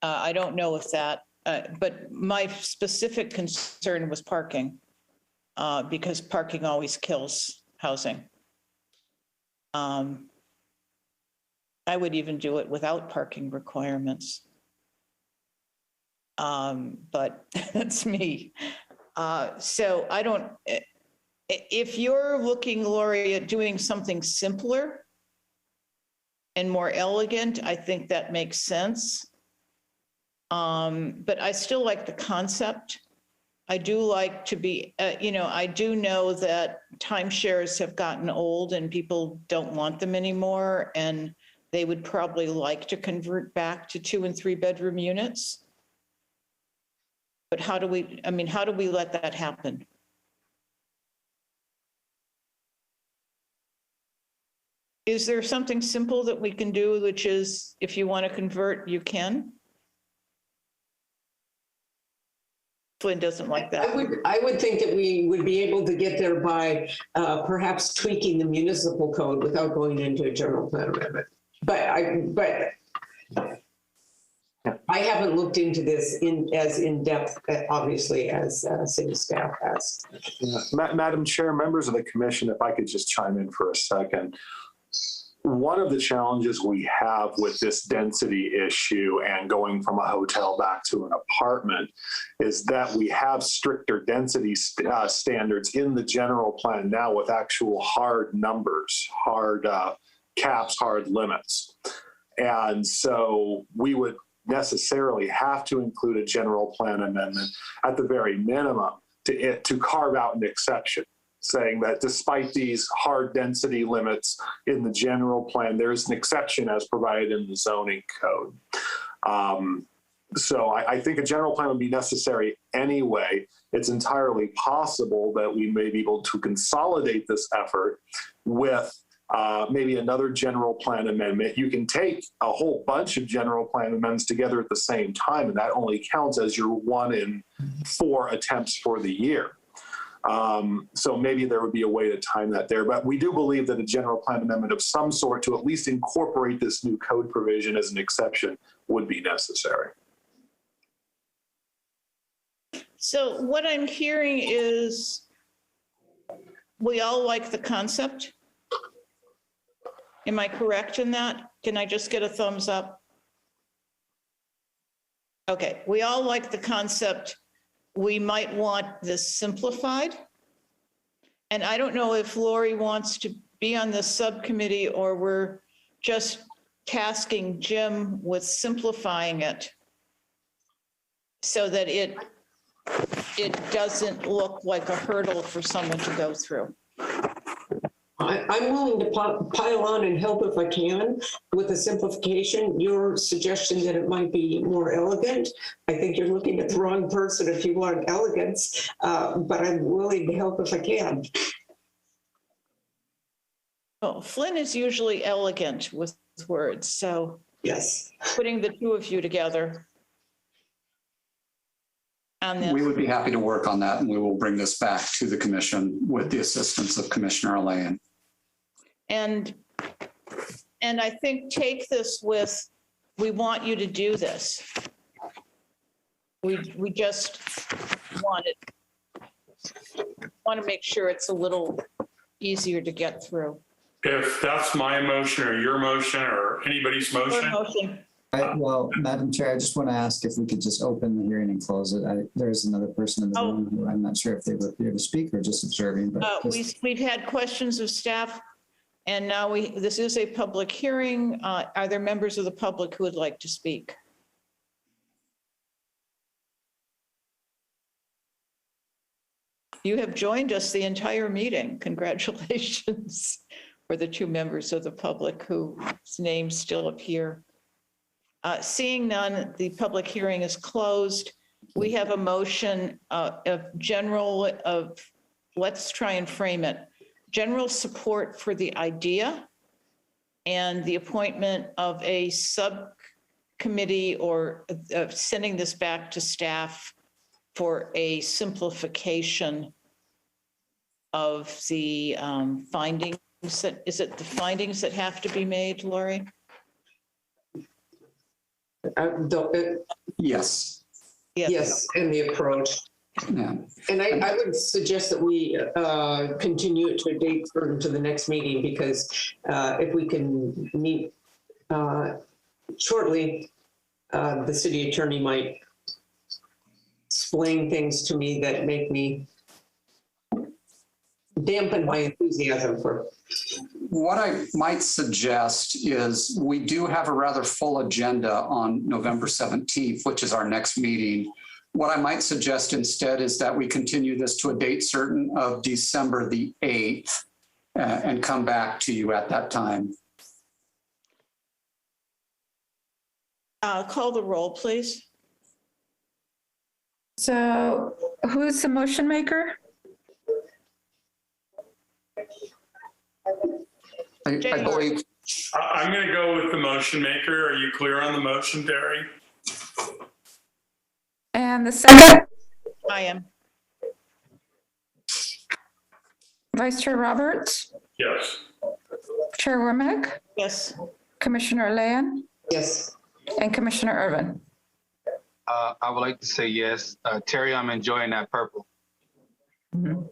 I don't know if that, but my specific concern was parking, because parking always kills housing. I would even do it without parking requirements. But that's me. So I don't, if you're looking, Lori, at doing something simpler and more elegant, I think that makes sense. But I still like the concept. I do like to be, I do know that timeshares have gotten old and people don't want them anymore. And they would probably like to convert back to 2- and 3-bedroom units. But how do we let that happen? Is there something simple that we can do, which is if you want to convert, you can? Flynn doesn't like that. I would think that we would be able to get there by perhaps tweaking the municipal code without going into a general plan amendment. But I haven't looked into this as in depth, obviously, as city staff has. Yeah. Madam Chair, members of the commission, if I could just chime in for a second. One of the challenges we have with this density issue and going from a hotel back to an apartment is that we have stricter density standards in the general plan now with actual hard numbers, hard caps, hard limits. And so we would necessarily have to include a general plan amendment at the very minimum to carve out an exception, saying that despite these hard density limits in the general plan, there's an exception as provided in the zoning code. So I think a general plan would be necessary anyway. It's entirely possible that we may be able to consolidate this effort with maybe another general plan amendment. You can take a whole bunch of general plan amendments together at the same time, and that only counts as your 1 in 4 attempts for the year. So maybe there would be a way to time that there. But we do believe that a general plan amendment of some sort to at least incorporate this new code provision as an exception would be necessary. So what I'm hearing is we all like the concept. Am I correct in that? Can I just get a thumbs up? Okay, we all like the concept. We might want this simplified. And I don't know if Lori wants to be on this subcommittee or we're just tasking Jim with simplifying it so that it doesn't look like a hurdle for someone to go through. I'm willing to pile on and help if I can with the simplification. Your suggestion that it might be more elegant, I think you're looking at the wrong person if you want elegance, but I'm willing to help if I can. Well, Flynn is usually elegant with words, so yes, putting the two of you together. We would be happy to work on that, and we will bring this back to the commission with the assistance of Commissioner Alain. And I think take this with, we want you to do this. We just want to make sure it's a little easier to get through. If that's my motion or your motion or anybody's motion. Well, Madam Chair, I just want to ask if we could just open the hearing and close it. There's another person in the room who I'm not sure if they were here to speak or just observing. But we've had questions of staff, and now this is a public hearing. Are there members of the public who would like to speak? You have joined us the entire meeting. Congratulations for the two members of the public whose names still appear. Seeing none, the public hearing is closed. We have a motion of let's try and frame it. General support for the idea and the appointment of a subcommittee or sending this back to staff for a simplification of the findings. Is it the findings that have to be made, Lori? Yes. Yes, and the approach. Yeah. And I would suggest that we continue it to a date to the next meeting, because if we can meet shortly, the city attorney might explain things to me that make me dampen my enthusiasm for. What I might suggest is we do have a rather full agenda on November 17th, which is our next meeting. What I might suggest instead is that we continue this to a date certain of December the 8th and come back to you at that time. Call the roll, please. So who's the motion maker? I believe. I'm going to go with the motion maker. Are you clear on the motion, Terry? And the second? I am. Vice Chair Roberts? Yes. Chair Womack? Yes. Commissioner Alain? Yes. And Commissioner Irvin? I would like to say yes. Terry, I'm enjoying that purple. Mm-hmm.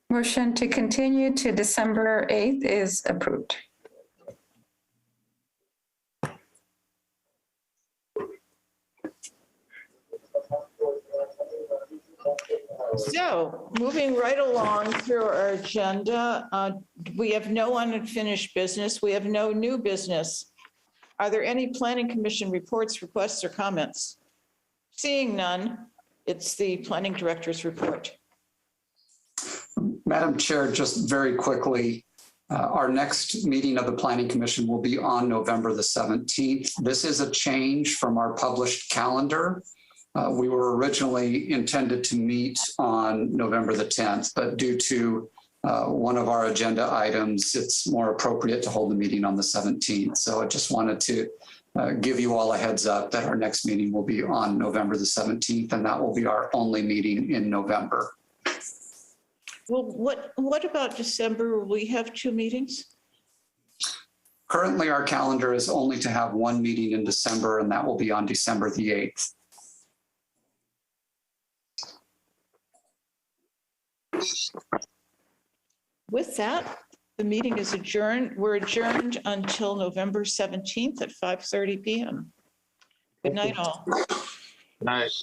Motion to continue to December 8th is approved. So moving right along through our agenda, we have no unfinished business. We have no new business. Are there any Planning Commission reports, requests, or comments? Seeing none, it's the Planning Director's report. Madam Chair, just very quickly, our next meeting of the Planning Commission will be on November the 17th. This is a change from our published calendar. We were originally intended to meet on November the 10th, but due to one of our agenda items, it's more appropriate to hold the meeting on the 17th. So I just wanted to give you all a heads up that our next meeting will be on November the 17th, and that will be our only meeting in November. Well, what about December? Will we have 2 meetings? Currently, our calendar is only to have 1 meeting in December, and that will be on December the 8th. With that, the meeting is adjourned. We're adjourned until November 17th at 5:30 p.m. Good night, all. Nice.